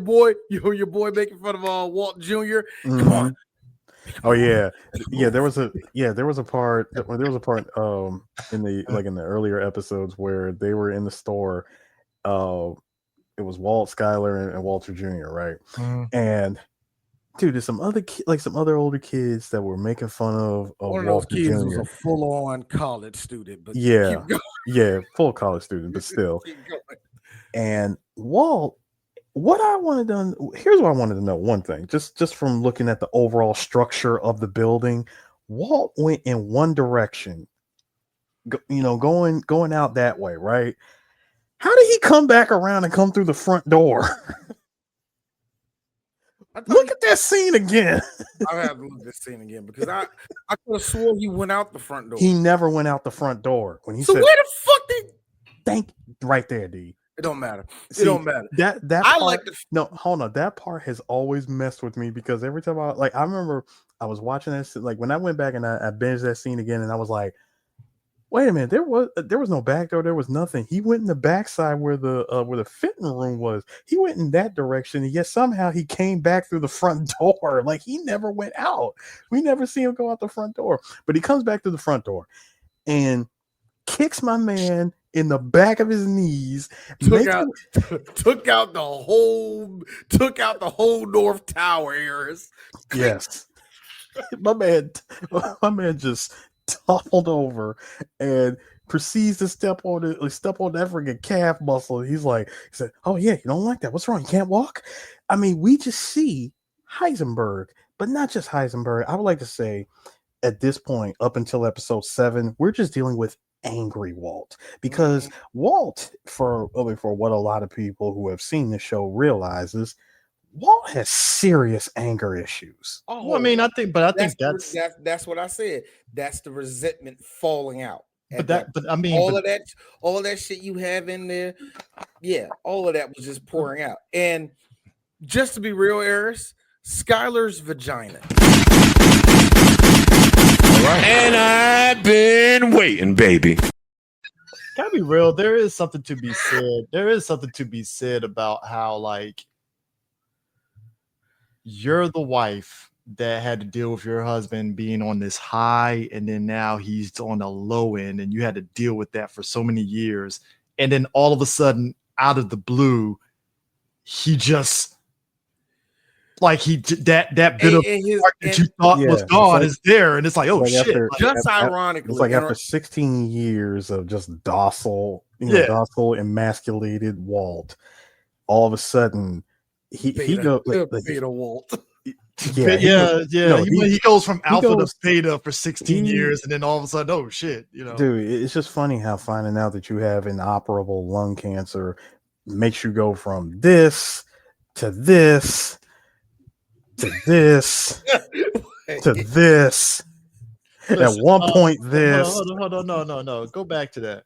making fun of Walt Jr. Mm-hmm. Come on. Oh yeah. There was a part in the earlier episodes where they were in the store. It was Walt, Skyler, and Walter Jr. Right, and dude, there's some other older kids that were making fun of one of Walter those kids Jr. was a full-on college student, but full college student, but still. And Walt. Here's what I wanted to know. One thing, just from looking at the overall structure of the building, Walt went in one direction, going out that way, right? How did he come back around and come through the front door? Look at that scene again. I have to look at this scene again because I could have swore he went out the front door. He never went out the front door when he said. So where the fuck did? Right there, D. It don't matter. It don't matter. That part, hold on. That part has always messed with me because every time I remember I was watching this, like when I went back and I binged that scene again, and I was like, wait a minute, there was no back door, there was nothing. He went in the backside where the fitting room was. He went in that direction, and yet somehow he came back through the front door. Like he never went out. We never see him go out the front door, but he comes back to the front door and kicks my man in the back of his knees, took out the whole North Tower, Harris. Yes. my man just toppled over and proceeds to step on that freaking calf muscle. He said, oh yeah, you don't like that. What's wrong? You can't walk? I mean, we just see Heisenberg, but not just Heisenberg. I would like to say at this point, up until episode 7, we're just dealing with angry Walt, because Walt, for what a lot of people who have seen the show realizes, Walt has serious anger issues. Oh, well, I mean, I think that's what I said. That's the resentment falling out. But I mean, all of that shit you have in there, yeah, all of that was just pouring out. And Just to be real, Eris, Skylar's vagina. And I've been waiting, baby. Gotta be real. There is something to be said. There is something to be said about how, like, you're the wife that had to deal with your husband being on this high, and then now he's on the low end, and you had to deal with that for so many years. And then all of a sudden, out of the blue, he just that bit of spark that you thought was gone is there, and it's like, oh shit! Just ironically, it's like after 16 years of just docile, docile, emasculated Walt, all of a sudden he goes beta Walt. He goes from alpha to beta for 16 years, and then all of a sudden, oh shit, dude, it's just funny how finding out that you have inoperable lung cancer makes you go from this to this to this to this. Listen, at one point, this. Hold on, no. Go back to that.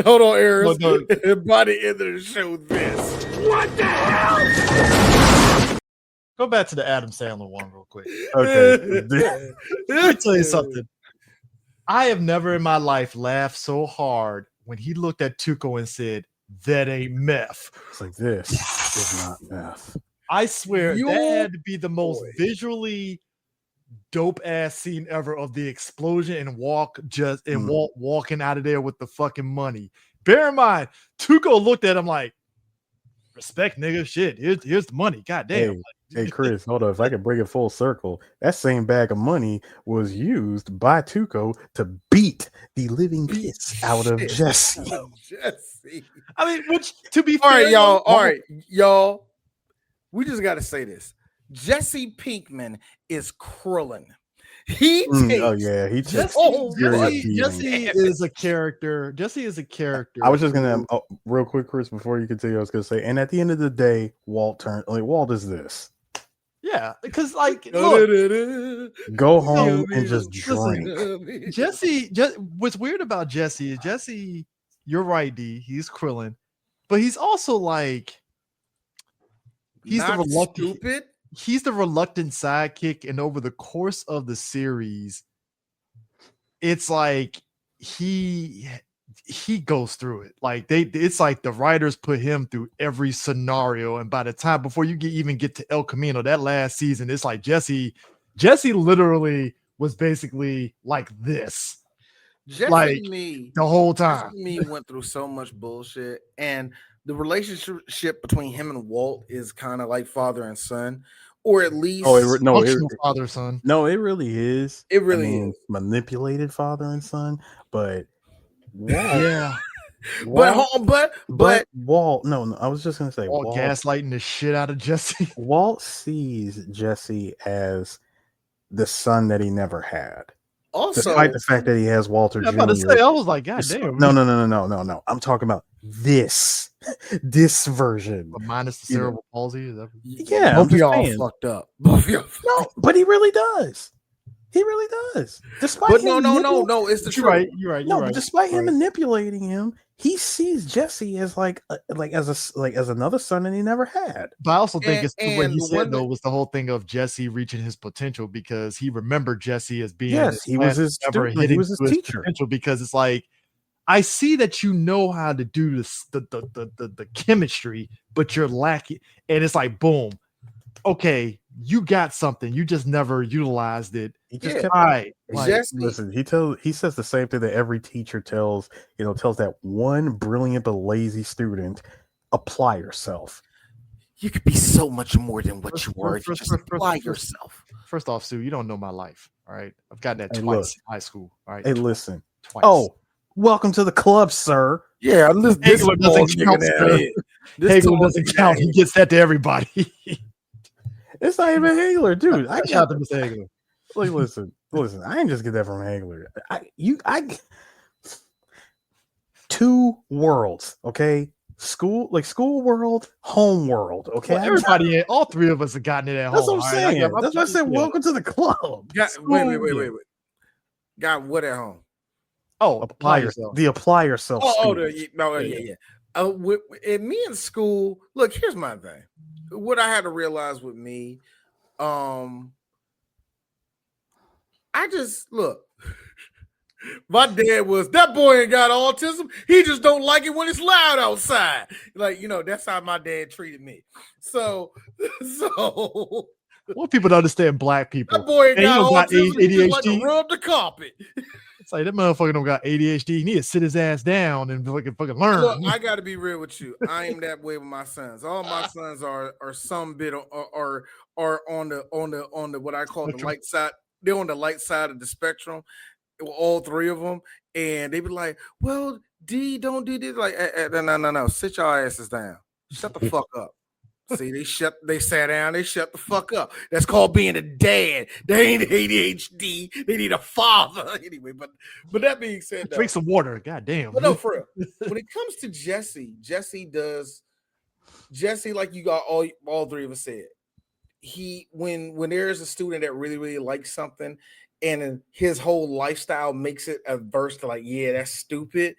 Hold on, Eris. By the end of the show, this. What the hell? Go back to the Adam Sandler one real quick. Okay. Let me tell you something. I have never in my life laughed so hard when he looked at Tuco and said, "That ain't meth." It's like, this is not meth. I swear that had to be the most visually dope ass scene ever of the explosion and Walt walking out of there with the fucking money. Bear in mind, Tuco looked at him like, respect, nigga. Shit, here's the money. God damn. Hey, Chris, hold on. If I could bring it full circle, that same bag of money was used by Tuco to beat the living piss out of Jesse. I mean, which, to be fair, all right, y'all. We just got to say this. Jesse Pinkman is Krillin. He takes Jesse is a character. Jesse is a character. I was just gonna real quick, Chris, before you continue, I was gonna say, and at the end of the day, Walt is this. Yeah, because look, go home and just drink. Jesse, what's weird about Jesse is Jesse, you're right, D. He's Krillin, but he's also like he's the reluctant sidekick, and over the course of the series, it's like he goes through it. Like it's like the writers put him through every scenario, and by the time before you even get to El Camino, that last season, it's like Jesse literally was basically like this. The whole time. Me went through so much bullshit, and the relationship between him and Walt is kind of like father and son, or at least father son. No, it really is. It really is manipulated father and son, but yeah. But Walt. No, I was just gonna say Walt gaslighting the shit out of Jesse. Walt sees Jesse as the son that he never had. Also, despite the fact that he has Walter Jr. I was like, God damn. No. I'm talking about this version. But minus the cerebral palsy. Yeah, both of y'all fucked up. Both of y'all. No, but he really does. He really does. Despite no. It's the truth. You're right. No, despite him manipulating him, he sees Jesse as as another son that he never had. But I also think it's what he said though was the whole thing of Jesse reaching his potential, because he remembered Jesse as being he was his teacher. Potential, because it's like, I see that you know how to do this, the chemistry, but you're lacking, and it's like, boom, okay, you got something, you just never utilized it. He just listen. He says the same thing that every teacher tells that one brilliant but lazy student: apply yourself. You could be so much more than what you were. Just apply yourself. First off, Sue, you don't know my life. All right, I've gotten that twice in high school. All right. Hey, listen. Twice. Oh, welcome to the club, sir. Yeah, Hagler doesn't count. Hagler doesn't count. He gets that to everybody. It's not even Hagler, dude. I got them to Hagler. Like, listen. I didn't just get that from Hagler. Two worlds, okay? School world, home world, okay? Well, everybody, all three of us have gotten it at home. That's what I'm saying. That's why I said, welcome to the club. Wait. Got what at home? Oh, apply yourself. The apply yourself. Yeah. Me in school, look, here's my thing. what I had to realize with me, I just look. My dad was that boy ain't got autism. He just don't like it when it's loud outside. Like, that's how my dad treated me. So What people don't understand black people. that boy ain't And he got don't got autism. He just like to ADHD. rub the carpet. It's like that motherfucker don't got ADHD. He need to sit his ass down and fucking learn. Look, I got to be real with you. I am that way with my sons. All my sons are some bit are on the what I call the light side. They're on the light side of the spectrum. All three of them, and they be like, "Well, D, don't do this." Like, no, sit your asses down. Shut the fuck up. See, they sat down, they shut the fuck up. That's called being a dad. They ain't ADHD. They need a father. Anyway, but that being said, drink some water. God damn. But no, for real. When it comes to Jesse, like you got all three of us said, when there's a student that really, really likes something and his whole lifestyle makes it adverse to like, yeah, that's stupid.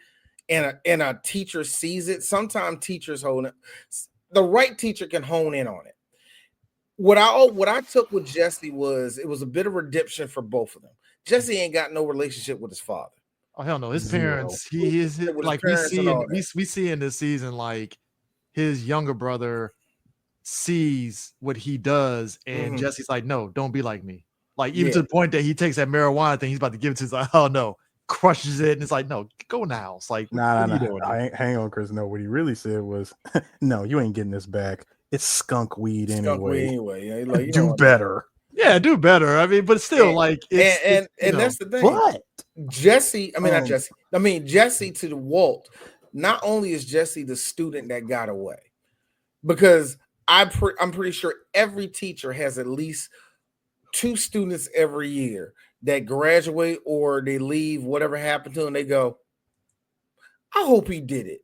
And a teacher sees it. Sometimes teachers hold it. The right teacher can hone in on it. What I took with Jesse it was a bit of redemption for both of them. Jesse ain't got no relationship with his father. Oh hell no, his Zero. parents. He is like we see in this season, like his younger brother sees what he does, and Jesse's like, no, don't be like me. Like even to the point that he takes that marijuana thing, he's about to give it to his like, oh no, crushes it, and it's like, no, go in the house. Like, nah. Hang on, Chris. No, what he really said was, no, you ain't getting this back. It's skunk weed anyway. Yeah, like, do better. Yeah, do better. I mean, but still, like, it's that's the thing. What? Jesse to the Walt. Not only is Jesse the student that got away, because I'm pretty sure every teacher has at least 2 students every year that graduate or they leave, whatever happened to them, they go, I hope he did it.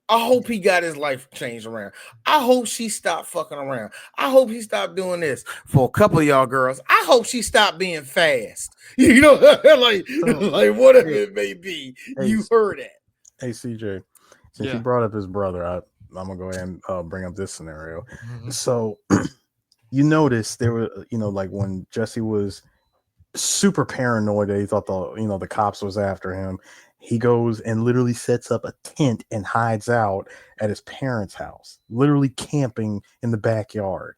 I hope he got his life changed around. I hope she stopped fucking around. I hope he stopped doing this. For a couple of y'all girls, I hope she stopped being fast. Like whatever it may be. You heard that. Hey, CJ, since you brought up his brother, I'm going to go ahead and bring up this scenario. Mm-hmm. So you notice there were, like when Jesse was super paranoid that he thought the cops was after him, he goes and literally sets up a tent and hides out at his parents' house, literally camping in the backyard.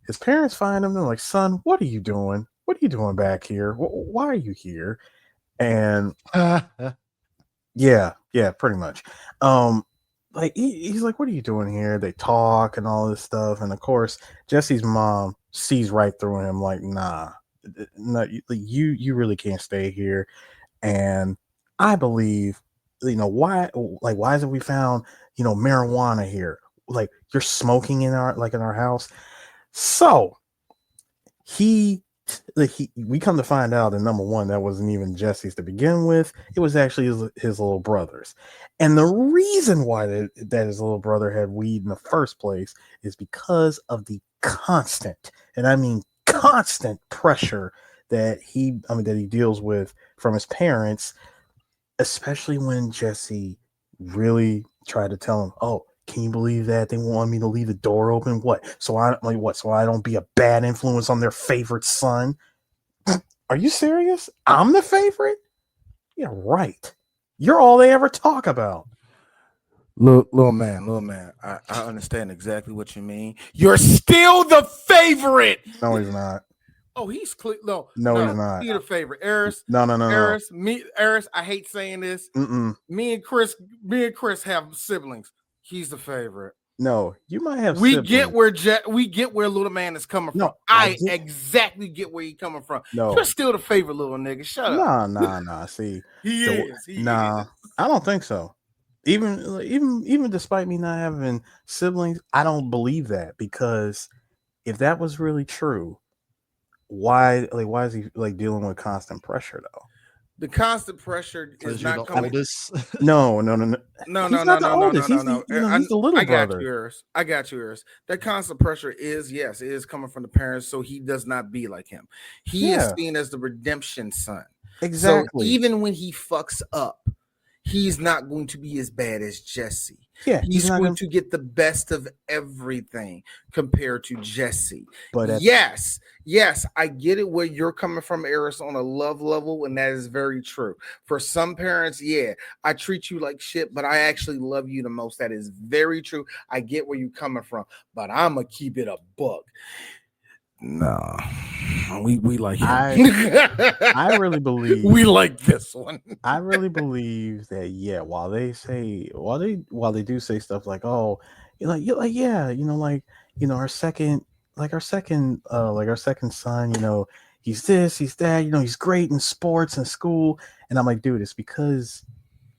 His parents find him. They're like, son, what are you doing? What are you doing back here? Why are you here? And yeah, pretty much. Like he's like, what are you doing here? They talk and all this stuff. And of course, Jesse's mom sees right through him, like, nah, you really can't stay here. And I believe, why is it we found, marijuana here? Like, you're smoking in our house. So we come to find out that number one, that wasn't even Jesse's to begin with. It was actually his little brother's. And the reason why that his little brother had weed in the first place is because of the constant, and I mean constant pressure that he deals with from his parents, especially when Jesse really tried to tell him, oh, can you believe that they want me to leave the door open? So I don't be a bad influence on their favorite son? Are you serious? I'm the favorite? Yeah, right. You're all they ever talk about. Little man, I understand exactly what you mean. You're still the favorite. No, he's not. Oh, he's clear. No, he's not. He's the favorite. Eris. No. Eris, I hate saying this. Me and Chris have siblings. He's the favorite. No, you might have. We siblings. get where little man is coming from. I exactly get where he's coming from. No, you're still the favorite, little nigga. Shut up. Nah. See, he is. I don't think so. Even despite me not having siblings, I don't believe that, because if that was really true, why is he dealing with constant pressure though? The constant pressure is not coming. No. He's not the oldest. He's the little brother. I got you, Eris. That constant pressure is coming from the parents, so he does not be like him. He is seen as the redemption son. Exactly. So even when he fucks up, he's not going to be as bad as Jesse. Yeah, He's not going gonna, to get the best of everything compared to Jesse. but Yes, I get it where you're coming from, Eris, on a love level, and that is very true. For some parents, yeah, I treat you like shit, but I actually love you the most. That is very true. I get where you're coming from, but I'm gonna keep it a buck. Nah, we like him. I really believe we like this one. I really believe that, yeah, while they do say stuff like, oh, you're like, yeah, our second son, he's this, he's that, he's great in sports and school. And I'm like, dude, it's because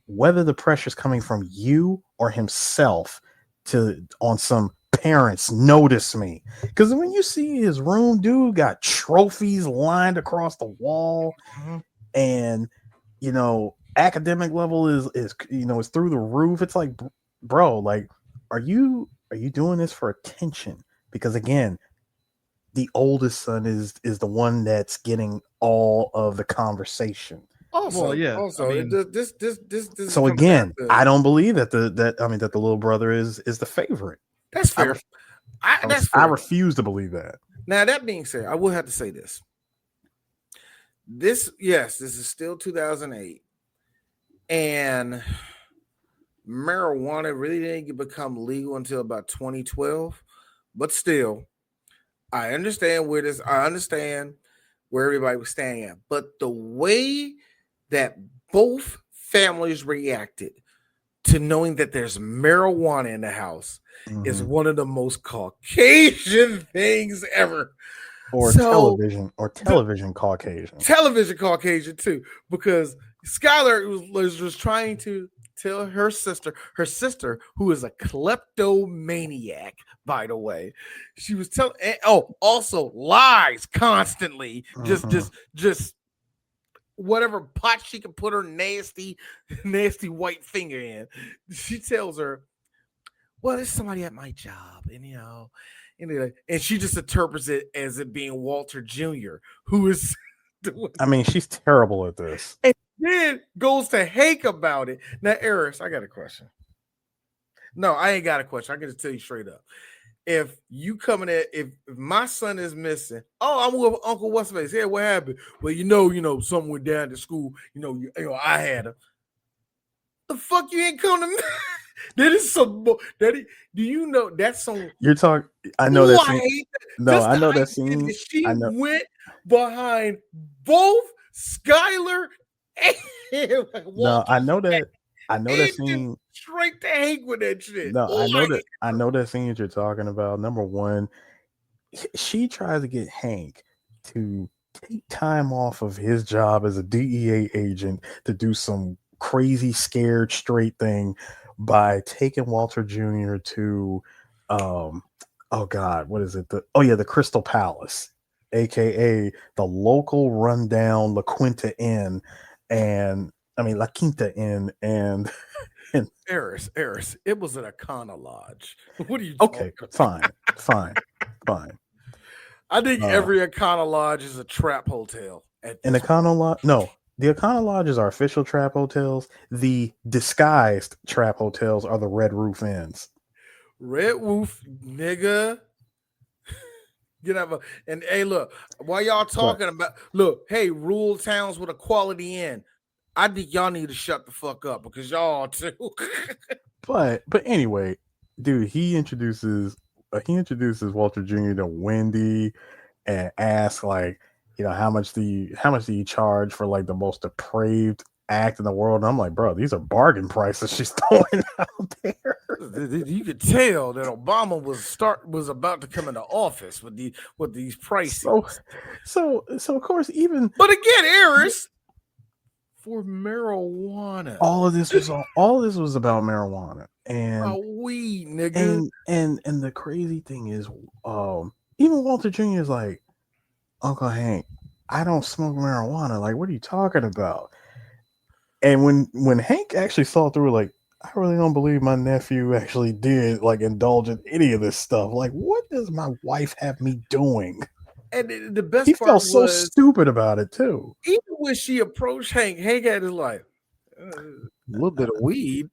whether the pressure's coming from you or himself on some parents notice me. Because when you see his room, dude got trophies lined across the wall, and academic level is through the roof. It's like, bro, like, are you doing this for attention? Because again, the oldest son is the one that's getting all of the conversation. Also, this so again, I don't believe that the little brother is the favorite. That's fair. I refuse to believe that. Now, that being said, I will have to say this. This is still 2008, and marijuana really didn't become legal until about 2012. But still, I understand where everybody was standing at. But the way that both families reacted to knowing that there's marijuana in the house is one of the most Caucasian things ever. Or television Caucasian. Television Caucasian too, because Skylar was trying to tell her sister, who is a kleptomaniac, by the way. She was telling, also lies constantly, just whatever pot she can put her nasty white finger in. She tells her, well, there's somebody at my job, and she just interprets it as it being Walter Jr., who is doing. I mean, she's terrible at this. And then goes to Hank about it. Now, Eris, I got a question. No, I ain't got a question. I can just tell you straight up. If you coming at, if my son is missing, I'm with Uncle What's Face. Yeah, what happened? Well, something went down to school. I had him. The fuck you ain't come to me? That is some. Do you know that's some? You're talking. I know that scene. No, I know that scene. She went behind both Skylar and no, I know that. I know that scene. Straight to Hank with that shit. No, I know that scene that you're talking about. Number one, she tries to get Hank to take time off of his job as a DEA agent to do some crazy scared straight thing by taking Walter Jr. to what is it? The Crystal Palace, aka the local rundown La Quinta Inn, La Quinta Inn, and Eris, it was an Econo Lodge. What are you okay, fine. I think every Econo Lodge is a trap hotel. An Econo Lodge? No, the Econo Lodges are official trap hotels. The disguised trap hotels are the Red Roof Inns. Red Roof, nigga. Get up and hey, look, while y'all talking about, hey, rural towns with a quality inn. I think y'all need to shut the fuck up because y'all too. but anyway, dude, he introduces Walter Jr. to Wendy and asks how much do you charge for like the most depraved act in the world? And I'm like, bro, these are bargain prices she's throwing out there. You could tell that Obama was about to come into office with these prices. So of course, but again, Eris. For marijuana. All of this was about marijuana and weed, nigga. And the crazy thing is, even Walter Jr. is like, Uncle Hank, I don't smoke marijuana. Like, what are you talking about? And when Hank actually saw through, like, I really don't believe my nephew actually did like indulge in any of this stuff. Like, what does my wife have me doing? And the best he part felt so stupid about it too. Even when she approached Hank had his life. little bit of weed.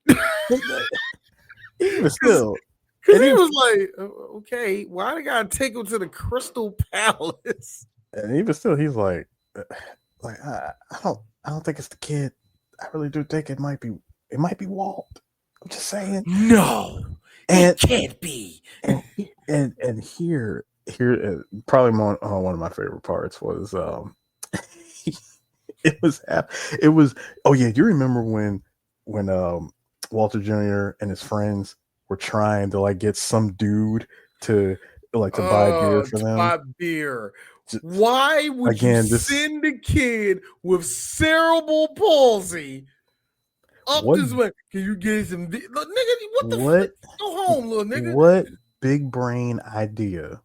Even still, Because And he he- was like, okay, why they gotta take him to the Crystal Palace? and even still, he's like I don't think it's the kid. I really do think it might be Walt. I'm just saying. No, And it can't be. and here probably one of my favorite parts was it was oh yeah, do you remember when Walter Jr. and his friends were trying to like get some dude to buy beer for To them? buy beer. Just- Why would again, you this- send a kid with cerebral palsy up What- this way? Can you get some beer? Look, nigga, what the What- fuck? Go home, little nigga. What big brain idea?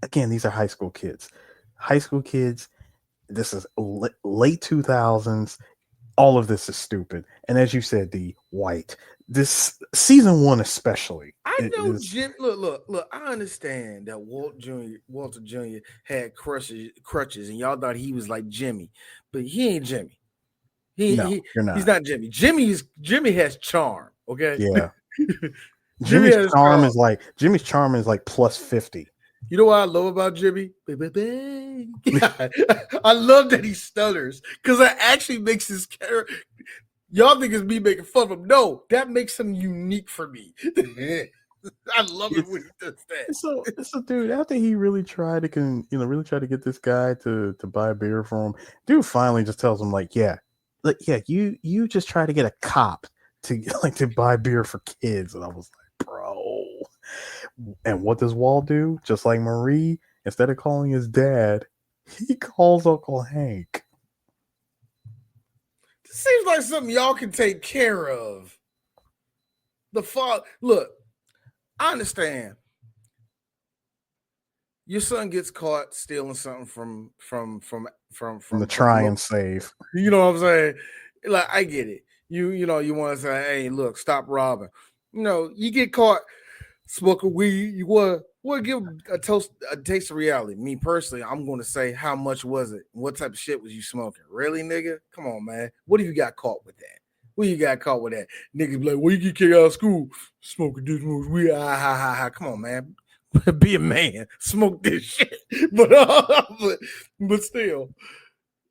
Again, these are high school kids. This is late 2000s. All of this is stupid. And as you said, the white. This season 1 especially. I know Jim. Look. I understand that Walter Jr. had crutches, and y'all thought he was like Jimmy, but he ain't Jimmy. You're not. He's not Jimmy. Jimmy has charm. Okay. Yeah. Jimmy Jimmy's has charm is like plus 50. You know what I love about Jimmy? I love that he stutters because that actually makes his character. Y'all think it's me making fun of him? No, that makes him unique for me. I love it when he does that. So dude, after he really tried to get this guy to buy a beer for him, dude finally just tells him you just try to get a cop to buy beer for kids. And I was like, bro. And what does Walt do? Just like Marie, instead of calling his dad, he calls Uncle Hank. This seems like something y'all can take care of. Look, I understand. Your son gets caught stealing something from the try and save. You know what I'm saying? Like, I get it. You want to say, hey, look, stop robbing. You get caught smoking weed. You want to give a taste of reality. Me personally, I'm going to say, how much was it? What type of shit was you smoking? Really, nigga? Come on, man. What if you got caught with that? What you got caught with that? Niggas be like, well, you get kicked out of school smoking this much weed. Come on, man. Be a man. Smoke this shit. But still,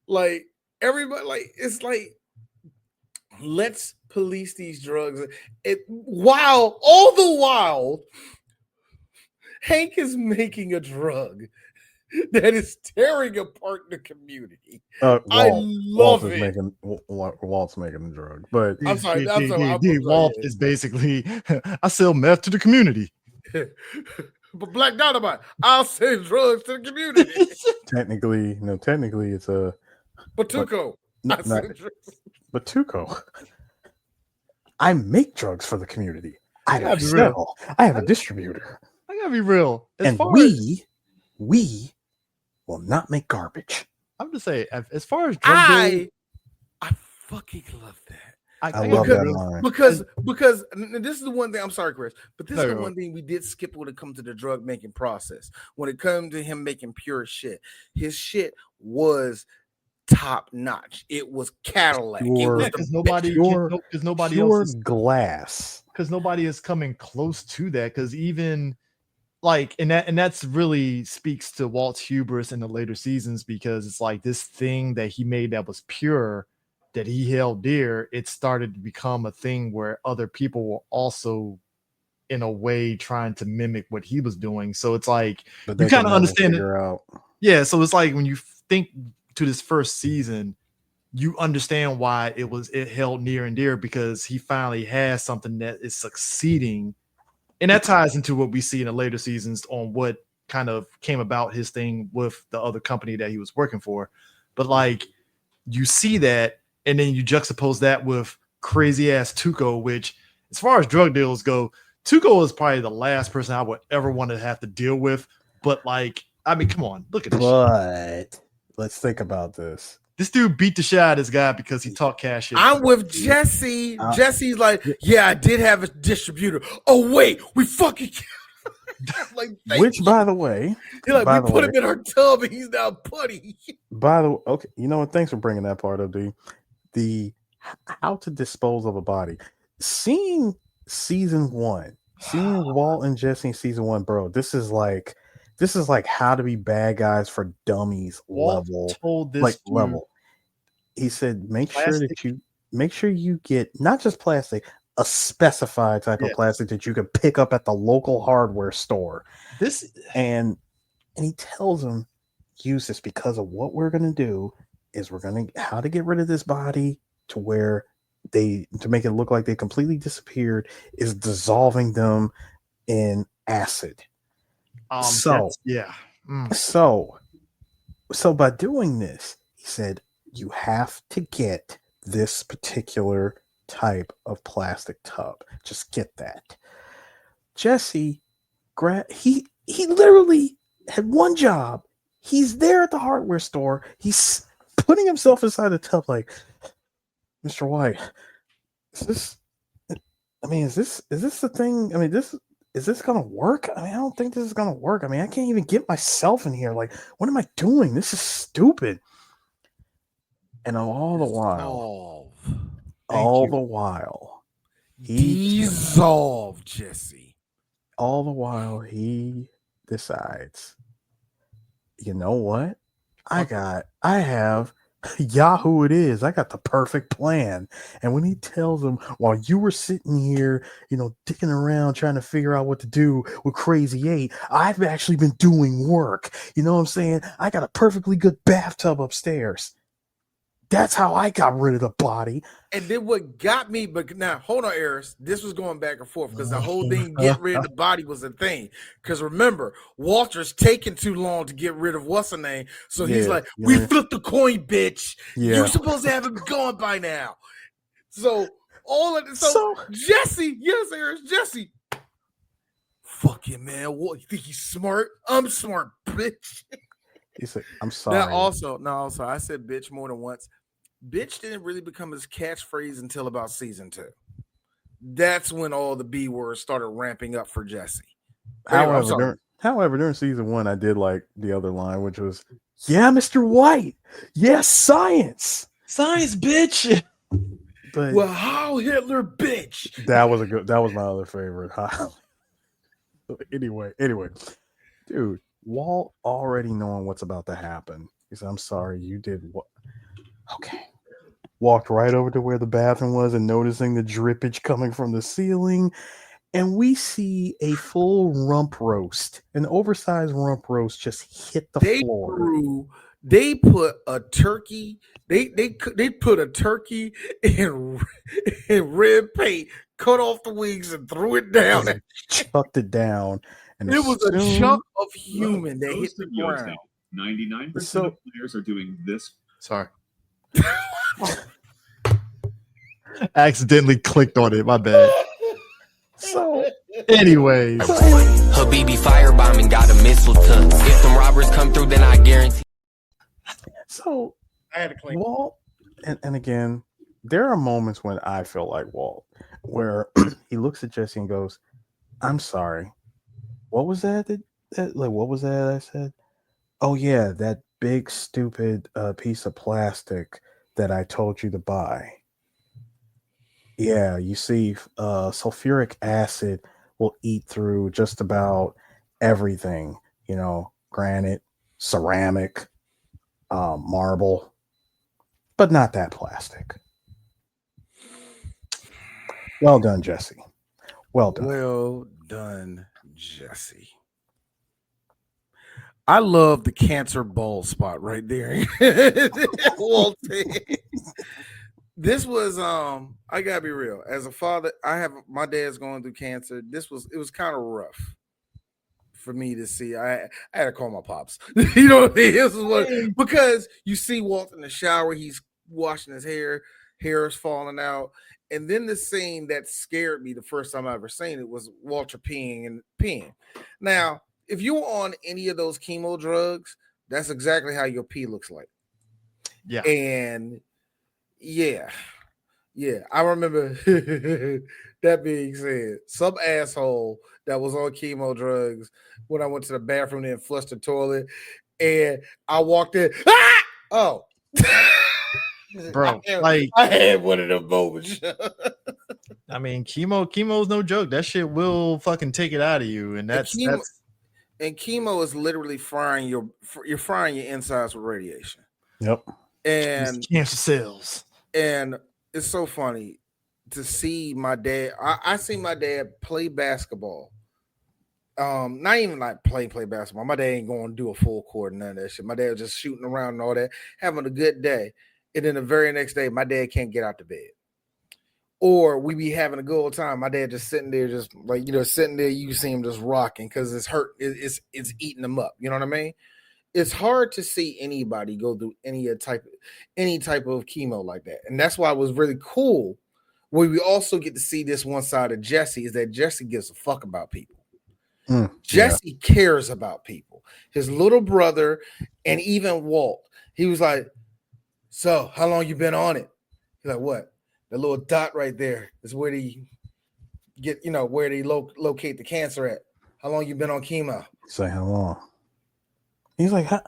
like, everybody, like, it's like, let's police these drugs. All the while, Hank is making a drug that is tearing apart the community. I love it. Walt's making the drug, but I'm sorry. Walt is basically, I sell meth to the community. But Black Dynamite, I'll sell drugs to the community. technically, it's a Batuco. Batuco. I make drugs for the community. I don't sell. I have a distributor. I gotta be real. We will not make garbage. I'm just saying, as far as drug dealing, I fucking love that. I love that line. Because this is the one thing, I'm sorry, Chris, but this is the one thing we did skip when it comes to the drug making process. When it comes to him making pure shit, his shit was top notch. It was Cadillac. Because nobody else glass. Because nobody is coming close to that. Because even like, and that's really speaks to Walt's hubris in the later seasons, because it's like this thing that he made that was pure, that he held dear, it started to become a thing where other people were also in a way trying to mimic what he was doing. So it's like, you kind of understand it. Yeah. So it's like when you think to this first season, you understand why it held near and dear, because he finally has something that is succeeding. And that ties into what we see in the later seasons on what kind of came about his thing with the other company that he was working for. But like, you see that, and then you juxtapose that with crazy ass Tuco, which, as far as drug deals go, Tuco is probably the last person I would ever want to have to deal with. But like, I mean, come on, look at this. But let's think about this. This dude beat the shit out of this guy because he talked cash shit. I'm with Jesse. Jesse's like, yeah, I did have a distributor. Oh wait, we fucking like, by the way, we put him in our tub and he's now putty. By the way, okay, you know what? Thanks for bringing that part up, dude. The how to dispose of a body. Seeing season 1, seeing Walt and Jesse in season 1, bro, this is like how to be bad guys for dummies Walt level. told this Like dude, level. He said, make plastic. sure you get not just plastic, a specified type of Yes. plastic that you can pick up at the local hardware store. This And he tells him, use this, because of what we're gonna do is we're gonna how to get rid of this body to where to make it look like they completely disappeared is dissolving them in acid. So yeah. so by doing this, he said, you have to get this particular type of plastic tub. Just get that. Jesse, he literally had one job. He's there at the hardware store. He's putting himself inside the tub like, Mr. White, is this the thing? I mean, is this gonna work? I mean, I don't think this is gonna work. I mean, I can't even get myself in here. Like, what am I doing? This is stupid. And all the while, Dissolve, Jesse. all the while he decides, you know what? I have Yahoo it is. I got the perfect plan. And when he tells him, while you were sitting here, dicking around trying to figure out what to do with Crazy 8, I've actually been doing work. You know what I'm saying? I got a perfectly good bathtub upstairs. That's how I got rid of the body. And then what got me, but now hold on, Eris. This was going back and forth because the whole thing, get rid of the body, was a thing. Because remember, Walter's taking too long to get rid of what's her name. So he's like, we flipped the coin, bitch. Yeah. You're supposed to have him gone by now. So Jesse, yes, Eris, Jesse. Fuck him, man. What, you think he's smart? I'm smart, bitch. He said, I'm sorry. Now also, I said bitch more than once. Bitch didn't really become his catchphrase until about season 2. That's when all the B words started ramping up for Jesse. However, during season 1, I did like the other line, which was, yeah, Mr. White. Yes, science. Science, bitch. But well, how Hitler, bitch. That was my other favorite. Anyway, dude, Walt already knowing what's about to happen. He said, I'm sorry, you did what? Okay. Walked right over to where the bathroom was and noticing the drippage coming from the ceiling. And we see a full rump roast, an oversized rump roast just hit the floor. They put a turkey. They put a turkey in red paint, cut off the wings, and threw it down. And chucked it down. And it was a chunk of human that hit the ground. 99% of players are doing this. Sorry. Accidentally clicked on it. My bad. So, anyways. Habibi firebombing got a missile to. If some robbers come through, then I guarantee. So, I had to clean Walt, and again, there are moments when I feel like Walt, where he looks at Jesse and goes, I'm sorry. What was that? What was that I said? Oh, yeah, that big, stupid piece of plastic that I told you to buy. Yeah, you see, sulfuric acid will eat through just about everything, granite, ceramic, marble, but not that plastic. Well done, Jesse. Well done. Well done, Jesse. I love the cancer ball spot right there. This was I gotta be real. As a father, my dad's going through cancer. It was kind of rough for me to see. I had to call my pops. You know what I mean? This is because you see Walt in the shower, he's washing his hair is falling out. And then the scene that scared me the first time I ever seen it was Walter peeing. Now, if you're on any of those chemo drugs, that's exactly how your pee looks like. Yeah. And yeah. I remember that being said. Some asshole that was on chemo drugs when I went to the bathroom and flushed the toilet, and I walked in. Ah! Oh. bro. Like, I had one of them moments. I mean, chemo's no joke. That shit will fucking take it out of you, and that's and chemo is literally frying you're frying your insides with radiation. Yep. And cancer cells. And it's so funny to see my dad. I see my dad play basketball. Not even like play basketball. My dad ain't going to do a full court and none of that shit. My dad was just shooting around and all that, having a good day. And then the very next day, my dad can't get out the bed. Or we be having a good old time. My dad just sitting there, just like, sitting there, you see him just rocking because it's hurt, it's eating him up. You know what I mean? It's hard to see anybody go through any type of chemo like that. And that's why it was really cool. Where we also get to see this one side of Jesse is that Jesse gives a fuck about people. Jesse cares about people. His little brother and even Walt, he was like, so how long you been on it? He's like, what? The little dot right there is where they get, where they locate the cancer at. How long you been on chemo? Say how long? He's like, I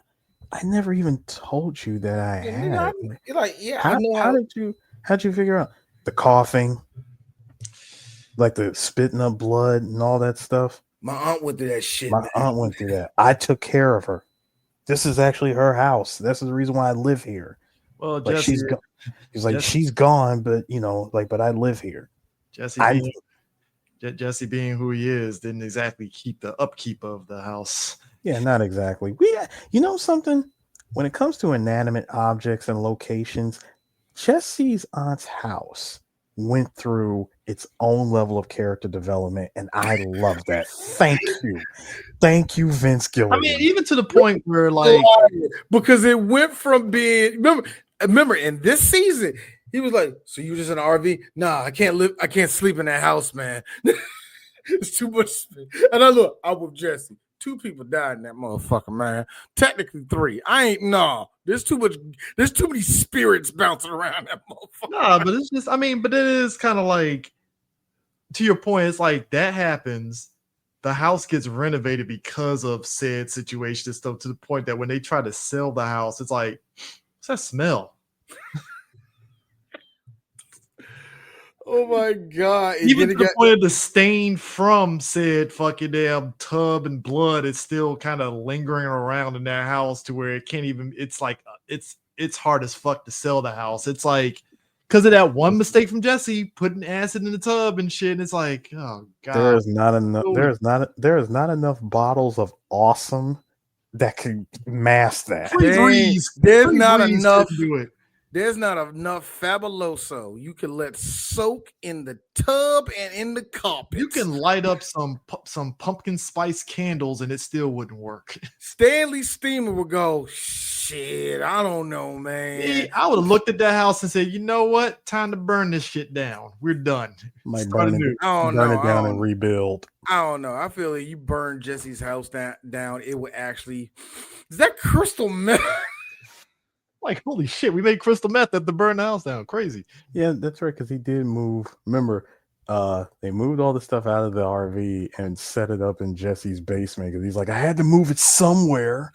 never even told you that I had. You're like, yeah. How'd you figure out the coughing, like the spitting up blood and all that stuff? My aunt went through that shit. My aunt went through that. I took care of her. This is actually her house. This is the reason why I live here. Well, like Jesse, he's like, she's gone, but but I live here. Jesse being who he is didn't exactly keep the upkeep of the house. Yeah, not exactly. Something? When it comes to inanimate objects and locations, Jesse's aunt's house went through its own level of character development, and I love that. Thank you, Vince Gilligan. I mean, even to the point where, like, because it went from being remember in this season, he was like, so you just in an RV? Nah, I can't sleep in that house, man. It's too much. And I with Jesse. 2 people died in that motherfucker, man. Technically 3. There's too many spirits bouncing around that motherfucker. Nah, but it's just, but it is kind of like, to your point, it's like that happens. The house gets renovated because of said situation and stuff, to the point that when they try to sell the house, it's like, what's that smell? Oh my God. Even to the point of the stain from said fucking damn tub and blood is still kind of lingering around in that house, to where it can't even, it's like, it's hard as fuck to sell the house. It's like, because of that one mistake from Jesse putting acid in the tub and shit. And it's like, oh God. There is not enough bottles of awesome that can mask that. There's not enough to do it. There's not enough Fabuloso you can let soak in the tub and in the carpet. You can light up some pumpkin spice candles and it still wouldn't work. Stanley Steamer would go, shit, I don't know, man. I would have looked at that house and said, you know what? Time to burn this shit down. We're done. Might burn it down and rebuild. I don't know. I feel like you burn Jesse's house down, it would actually. Is that crystal meth? Like, holy shit, we made crystal meth at the burn house down. Crazy. Yeah, that's right, because he did move. Remember, they moved all the stuff out of the RV and set it up in Jesse's basement, because he's like, I had to move it somewhere.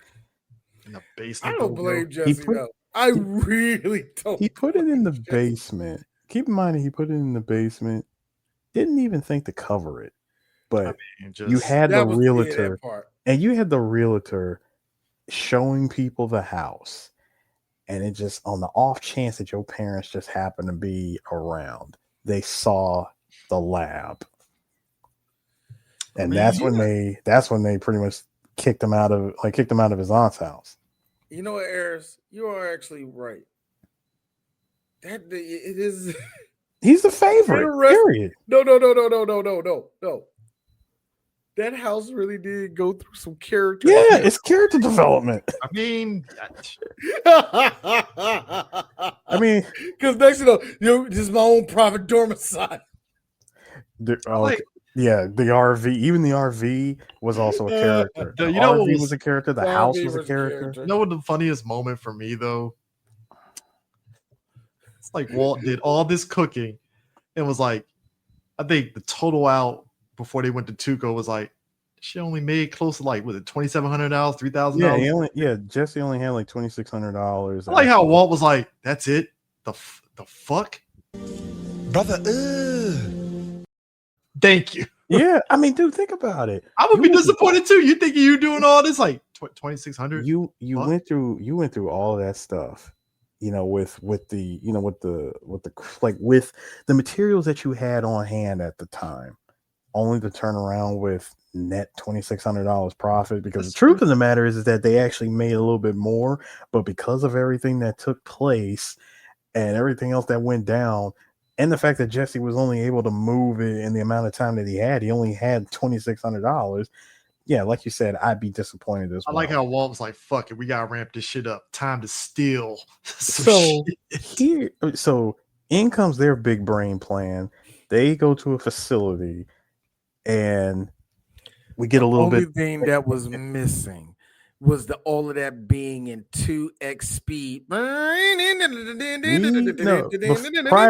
In the basement. I don't blame Jesse, though. I really don't. He put it in the basement. Keep in mind, he put it in the basement. Didn't even think to cover it. But you had the realtor, and you had the realtor showing people the house. And it just, on the off chance that your parents just happen to be around, they saw the lab, and that's when they pretty much kicked him out of his aunt's house. You know what, Ayers? You are actually right. It is. He's the favorite. Period. No. That house really did go through some character. Yeah, it's character development. I mean, because next this is my own private domicile. The RV, even the RV was also a character. The RV was a character. The house was a character. You know what the funniest moment for me though? It's like Walt did all this cooking and was like, I think the total out before they went to Tuco was like, she only made close to like, was it $2,700, $3,000? Yeah, Jesse only had like $2,600. I like how Walt was like, that's it. The fuck, Brother, thank you. Yeah, I mean, dude, think about it. I would be disappointed too. You thinking you doing all this like 2,600? You Fuck. went through all of that stuff, with the with the materials that you had on hand at the time, only to turn around with net $2,600 profit. Because the truth of the matter is that they actually made a little bit more, but because of everything that took place and everything else that went down, and the fact that Jesse was only able to move it in the amount of time that he only had $2,600. Yeah, like you said, I'd be disappointed as I well. like how Walt was like, "Fuck it, we gotta ramp this shit up. Time to steal." So in comes their big brain plan. They go to a facility, and we get a little Only bit. thing that was missing was all of that being in 2x speed. Prior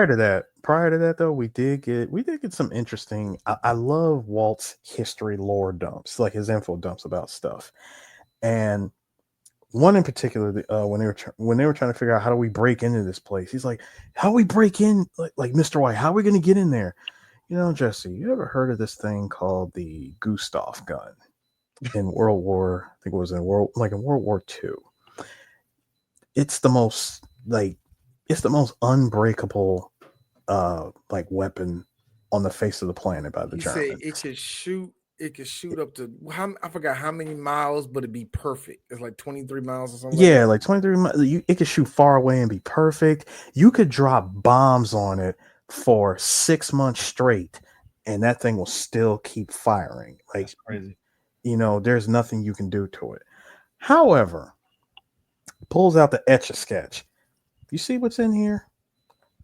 to that though, we did get some interesting. I love Walt's history lore dumps, like his info dumps about stuff, and one in particular, when they were trying to figure out how do we break into this place, he's like, "How we break in, like Mr. White? How are we going to get in there?" Jesse, you ever heard of this thing called the Gustav gun in World War? I think it was in World War II. It's the most unbreakable weapon on the face of the planet by the Germans. It could shoot up to I forgot how many miles, but it'd be perfect. It's like 23 miles or something. Yeah, like 23 miles. It could shoot far away and be perfect. You could drop bombs on it for 6 months straight, and that thing will still keep firing. Like, that's crazy. There's nothing you can do to it. However, pulls out the Etch-a-Sketch. You see what's in here?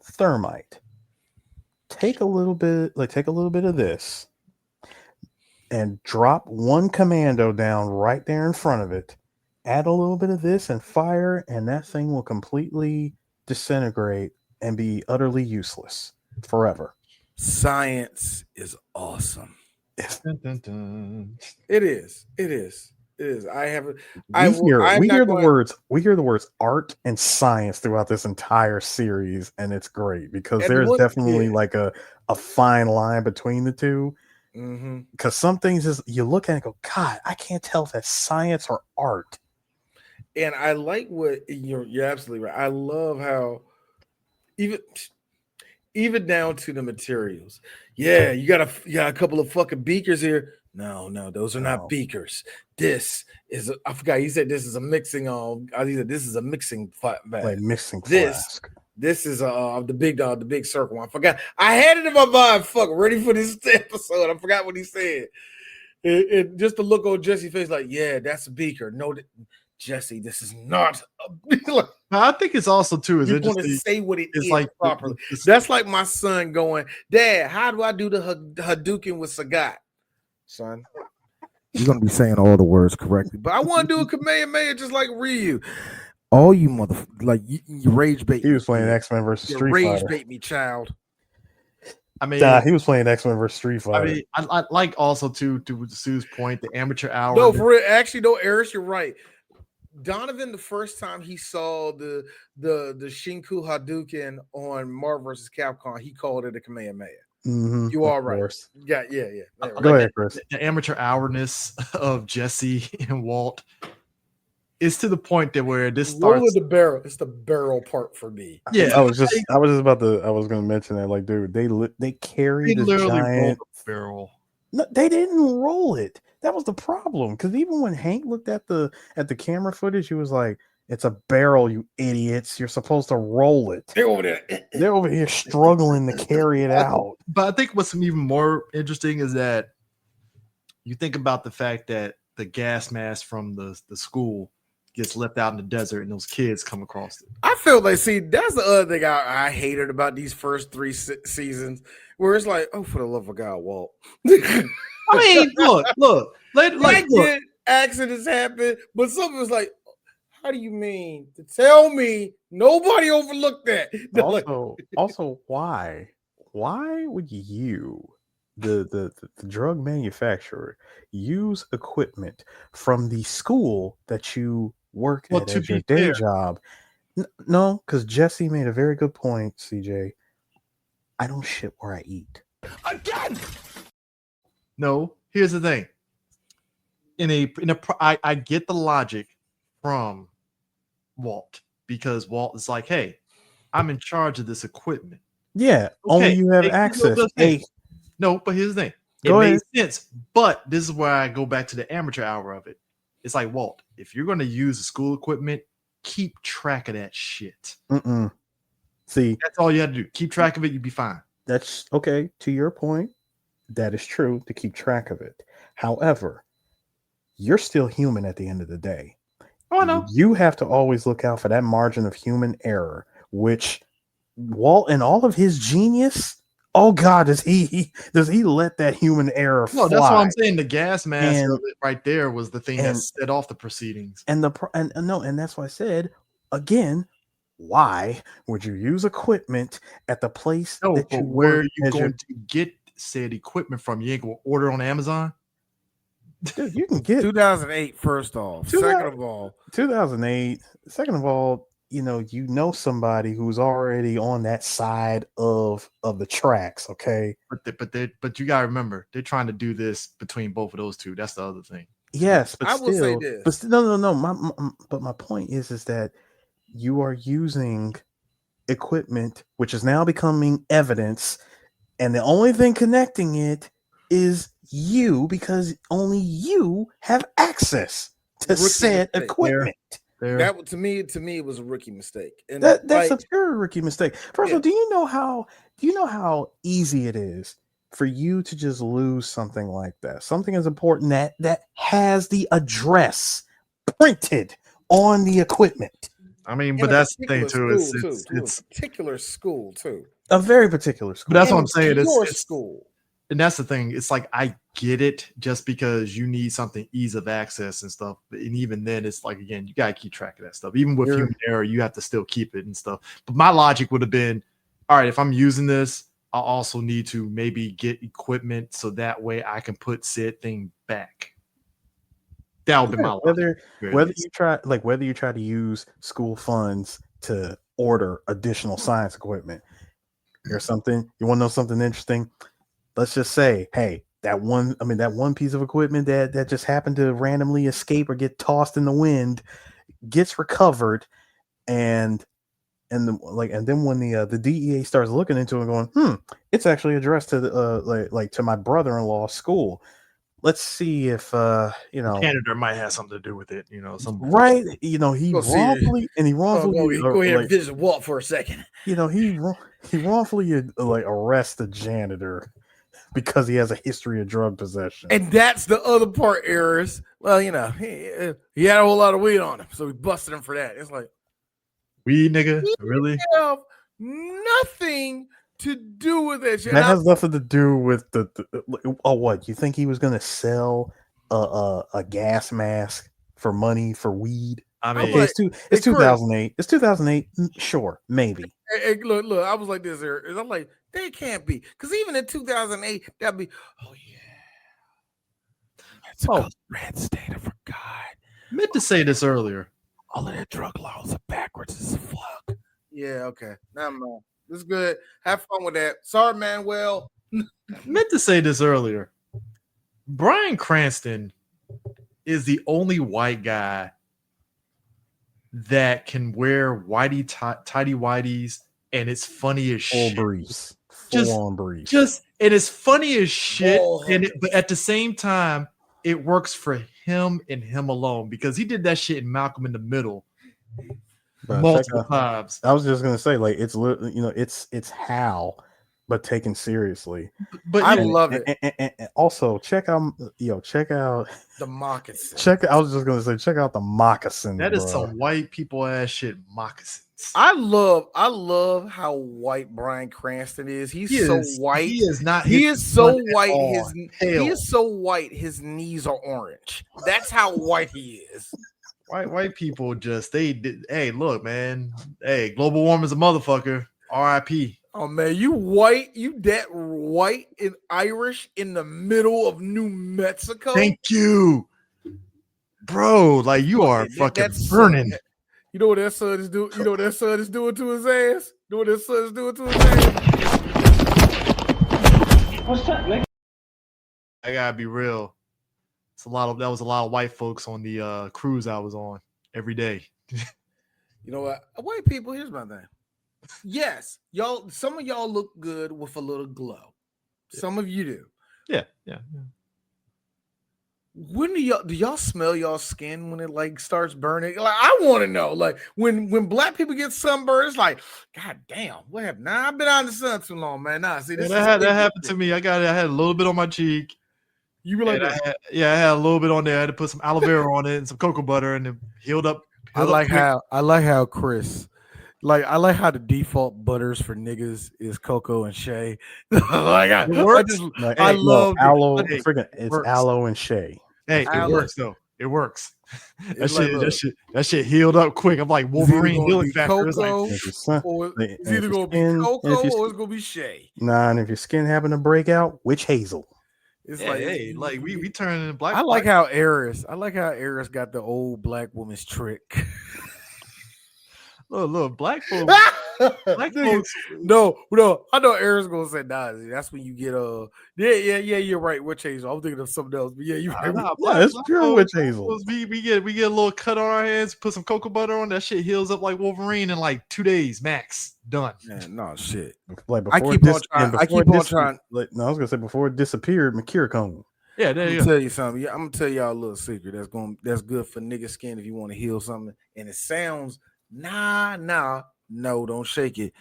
Thermite. Take a little bit of this and drop one commando down right there in front of it. Add a little bit of this and fire, and that thing will completely disintegrate and be utterly useless forever. Science is awesome. Dun, dun, dun. It is. We hear the words art and science throughout this entire series, and it's great because there's definitely like a fine line between the two. Because some things you look at it and go, God, I can't tell if that's science or art. And I like what you're absolutely right. I love how even down to the materials. Yeah, you got a couple of fucking beakers here. No, those are not beakers. This is I forgot. He said this is a mixing. He said this is a mixing bag. Like mixing flask. This is the big circle one. I forgot. I had it in my mind. Fuck, ready for this episode. I forgot what he said. It just to look on Jesse's face, like, yeah, that's a beaker. No, Jesse, this is not a beaker. I think it's also too is you interesting. Want to say what it is like properly. That's like my son going, Dad, how do I do the Hadouken with Sagat? Son, you're gonna be saying all the words correctly, but I want to do a Kamehameha just like Ryu. All you you rage bait. He was playing X-Men versus Street Fighter. Rage bait me, child. I mean, he was playing X-Men versus Street Fighter. I mean, I like also to Sue's point, the amateur hour. No, for real. Actually, no, Eris, you're right. Donovan, the first time he saw the Shinku Hadouken on Marvel vs. Capcom, he called it a Kamehameha. Mm-hmm, you are right. Course. Yeah. Go ahead, Chris. The amateur hourness of Jesse and Walt is to the point that where this starts the barrel. It's the barrel part for me. Yeah, I was going to mention that. Like, dude, they carried this giant barrel. No, they didn't roll it. That was the problem. Because even when Hank looked at the camera footage, he was like, "It's a barrel, you idiots! You're supposed to roll it." They're over there. They're over here struggling to carry it out. But I think what's even more interesting is that you think about the fact that the gas mask from the school gets left out in the desert and those kids come across it. I feel like, that's the other thing I hated about these first 3 seasons, where it's like, oh, for the love of God, Walt. I mean, look. Accidents happen, but something was like, how do you mean to tell me nobody overlooked that? Also, why would you, the drug manufacturer, use equipment from the school that you work at as your day job No, because Jesse made a very good point, CJ. I don't shit where I eat. Again! No, here's the thing. I get the logic from Walt, because Walt is like, hey, I'm in charge of this equipment. Yeah, only you have hey, access. No, but here's the thing. It Go made ahead. sense, but this is where I go back to the amateur hour of it. It's like, Walt, if you're going to use the school equipment, keep track of that shit. See, that's all you have to do. Keep track of it. You'd be fine. That's okay. To your point, that is true, to keep track of it. However, you're still human at the end of the day. Oh, I know. You have to always look out for that margin of human error, which Walt, in all of his genius, oh God, does he let that human error fly? No, that's what I'm saying. The gas mask of it right there was the thing that set off the proceedings. And that's why I said again, why would you use equipment at the place that you where are you going to get said equipment from? You ain't gonna order on Amazon? Dude, you can get 2008 first off. Second of all, 2008. Second of all, you know somebody who's already on that side of the tracks. Okay, but you gotta remember, they're trying to do this between both of those two. That's the other thing. Yes, but I still, will say this. But no. But my point is that you are using equipment which is now becoming evidence, and the only thing connecting it is you, because only you have access to said equipment. That to me it was a rookie mistake. And that's a pure rookie mistake. First of all, do you know how easy it is for you to just lose something like that? Something as important that has the address printed on the equipment. I mean, but that's the thing too. It's a particular school too. A very particular school. But that's what I'm saying. It's school. And that's the thing. It's like, I get it, just because you need something ease of access and stuff. And even then, it's like, again, you gotta keep track of that stuff. Even with human error, you have to still keep it and stuff. But my logic would have been, all right, if I'm using this, I'll also need to maybe get equipment so that way I can put said thing back. That would be my logic. Whether you try to use school funds to order additional science equipment. Here's something you want to know something interesting. Let's just say, hey, that one piece of equipment that just happened to randomly escape or get tossed in the wind gets recovered, and then when the DEA starts looking into it and going, it's actually addressed to the to my brother-in-law's school. Let's see if Canada might have something to do with it, right? He wrongfully go ahead and visit Walt for a second. He wrongfully arrests the janitor because he has a history of drug possession. And that's the other part, Eris. Well, he had a whole lot of weed on him, so we busted him for that. It's like, weed, nigga? Really? Have nothing to do with it. That has nothing to do with what? You think he was going to sell a gas mask for money for weed? I mean, okay, it's 2008. It's 2008. Sure, maybe. Hey, look, I was like this, Eris. I'm like, they can't be, because even in 2008, that'd be, it's a red state. I forgot. I meant to say this earlier. All of their drug laws are backwards as fuck. Yeah, okay. No, this is good. Have fun with that. Sorry, Manuel. Meant to say this earlier. Bryan Cranston is the only white guy that can wear tidy whities, and it's funny as shit. Full on breeze. And it's funny as shit. But at the same time, it works for him and him alone, because he did that shit in Malcolm in the Middle multiple times. I was just gonna say, it's Hal, but taken seriously. But I love it. And also check out the moccasin. I was just gonna say, check out the moccasin. That is some white people ass shit. Moccasins. I love how white Bryan Cranston is. He's so white. He is not. He is so white. He is so white. His knees are orange. That's how white he is. White people hey, look, man. Hey, global warming's a motherfucker. R.I.P. Oh man, you white, you that white and Irish in the middle of New Mexico. Thank you, bro. Like, you are fucking burning. You know what that son is doing? You know what that son is doing to his ass? You know what that son is doing to his ass? What's up, nigga? I gotta be real. That was a lot of white folks on the cruise I was on every day. You know what? White people, here's my thing. Yes, y'all, some of y'all look good with a little glow. Some of you do. Yeah. When do y'all smell y'all skin when it like starts burning? Like, I want to know. Like when black people get sunburned, it's like, God damn, what happened? Nah, I've been out in the sun too long, man. Nah, see, this that happened to me. I had a little bit on my cheek. You were like, I had a little bit on there. I had to put some aloe vera on it and some cocoa butter, and it healed up. I like how Chris, I like how the default butters for niggas is cocoa and shea. It works. I love aloe. Hey, It's works. aloe and shea. Hey, it Aloe. works though. It works. It's That shit healed up quick. I'm like Wolverine healing factor. It's like, cocoa, If your sun- or and it's if either your gonna be skin- cocoa and if your or it's gonna be shea. Nah, and if your skin happen to break out, witch hazel. It's yeah, hey, like we turn in black. I like how Eris got the old black woman's trick. Look, black folks. Black folks. No, I know Eris gonna say nah. That's when you get yeah. You're right. Witch hazel. I'm thinking of something else, but yeah, you're right. Yeah, it's pure witch hazel. We get a little cut on our hands, put some cocoa butter on that shit, heals up like Wolverine in like 2 days max. Done. Man, no shit. Like I before keep this, on trying. and I before keep on this- trying. Like, no, I was gonna say before it disappeared, McCure cone. Yeah, there I'm you gonna go. tell you something. Yeah, I'm gonna tell y'all a little secret that's good for nigga skin if you want to heal something. And it sounds no, don't shake it.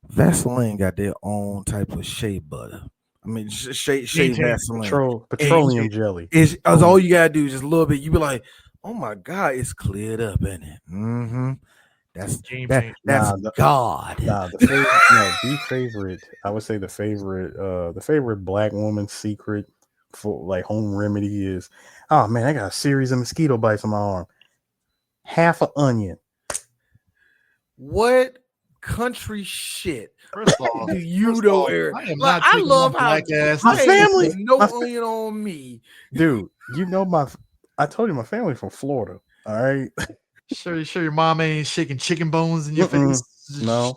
Vaseline got their own type of shea butter. I mean, shea Vaseline. Petroleum jelly. It's all you gotta do is just a little bit. You be like, oh my god, it's cleared up, isn't it? Mm-hmm. That's Game that, changer. that's God. The favorite. I would say the favorite black woman's secret for like home remedy is, oh man, I got a series of mosquito bites on my arm. Half an onion. What country shit First off, do you know, Eric? I love how My family, no onion on me, dude. You know I told you my family from Florida. All right. Sure your mom ain't shaking chicken bones in your face. No,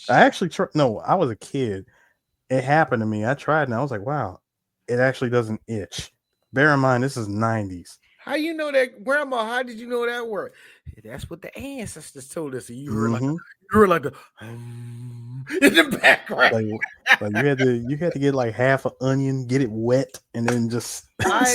I actually no. I was a kid. It happened to me. I tried and I was like, wow, it actually doesn't itch. Bear in mind, this is 90s. How you know that, Grandma? How did you know that word? That's what the ancestors told us. And you heard like the in the background. Like you had to get like half an onion, get it wet, and then just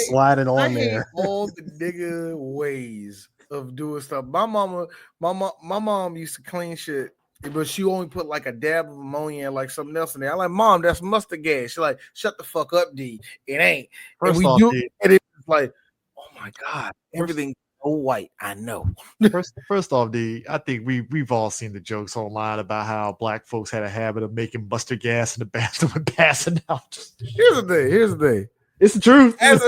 slide it on there. All the nigga ways of doing stuff. My mom used to clean shit, but she only put like a dab of ammonia and like something else in there. I'm like, Mom, that's mustard gas. She's like, shut the fuck up, D. It ain't. First and off, do D, and it's like, oh my god, everything's so white. I know. First off, D, I think we've all seen the jokes online about how black folks had a habit of making mustard gas in the bathroom and passing out. Here's the thing. It's the truth. As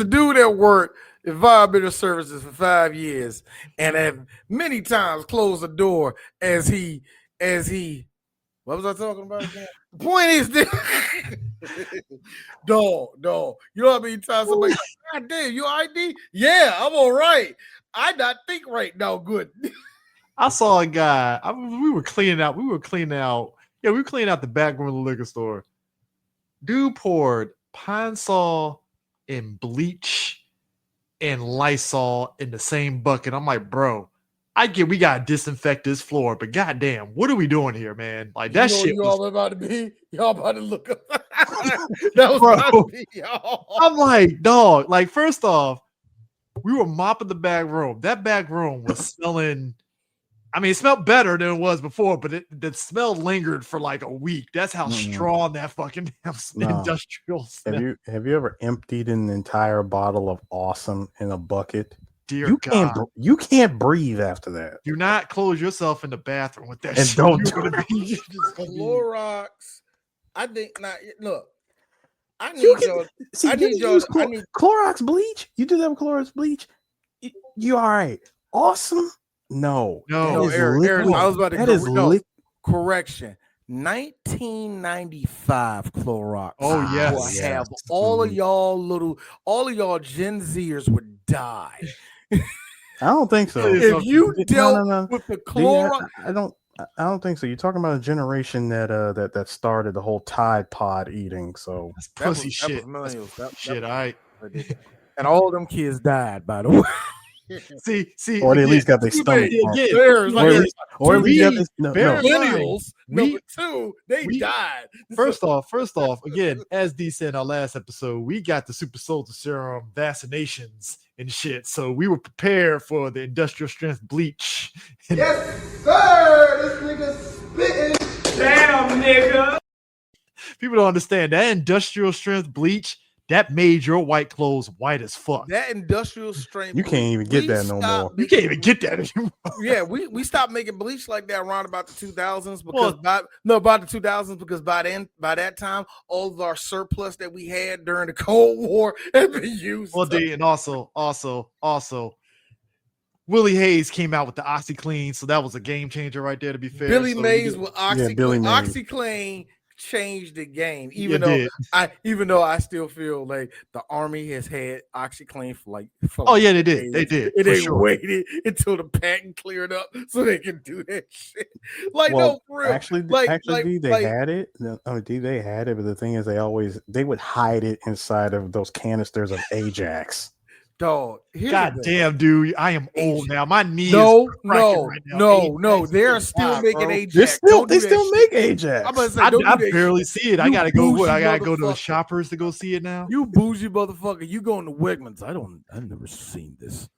a dude that worked environmental services for 5 years and have many times closed the door as he what was I talking about again? The point is this dog. You know how many times somebody God damn, you ID? Yeah, I'm all right. I not think right now. Good. I saw a guy. We were cleaning out the back room of the liquor store. Dude poured Pine Sol and bleach and Lysol in the same bucket. I'm like, bro, I get we gotta disinfect this floor, but goddamn, what are we doing here, man? Like that shit. Y'all about to be. Y'all about to look up. That was about to be, y'all. I'm like, dog. Like, first off, we were mopping the back room. That back room was smelling. I mean, it smelled better than it was before, but the smell lingered for like a week. That's how strong that fucking industrial smell. Have you ever emptied an entire bottle of Awesome in a bucket? Dear God. You can't breathe after that. Do not close yourself in the bathroom with that And shit. don't You're do gonna be Clorox. I think not. Look, I need You can- y'all. See, I you need can y'all. use I need. Clorox bleach. You do that with Clorox bleach. You all right? Awesome. No, No, that is Eric, liquid. I was about to That is correction. 1995 Clorox. Oh, yes. will have all of y'all Gen Zers would die. I don't think so. If you dealt No. with the D, chloride, I don't think so. You're talking about a generation that started the whole Tide Pod eating. So That's that was pussy shit. That's millennials. pussy shit. All right. And all of them kids died, by the way. See, or they at again, least got their stomach. again, There's Or at least, got we- this. No, bear no. in mind, millennials. Number two, they died. First off, again, as D said in our last episode, we got the super soldier serum vaccinations and shit. So we were prepared for the industrial strength bleach. Yes, sir. This nigga spitting. Damn, nigga. People don't understand that industrial strength bleach that made your white clothes white as fuck. That industrial strength. You can't even get that no more. You can't even get that anymore. Yeah, we stopped making bleach like that around about the 2000s because by the 2000s because by that time all of our surplus that we had during the Cold War had been used. Well, and also, Willie Hayes came out with the OxyClean, so that was a game changer right there. To be fair, Billy so Mays with OxyClean. Billy Mays. OxyClean changed the game. It Even though I still feel like the Army has had OxyClean for Oh yeah, they days. did. They did. And for they sure. waited until the patent cleared up so they can do that shit. Like Well, no, for real. Actually, Like, they had it. They had it, but the thing is, they would hide it inside of those canisters of Ajax. Dog. God damn, dude, I am old now. My knee is No. right now. No. They're still making Bro. Ajax. They still make Ajax. I'm about to say, I don't do that barely shit. see it. I You gotta go. bougie I gotta go to the motherfucker. shoppers to go see it now. You bougie motherfucker. You going to Wegmans. I've never seen this.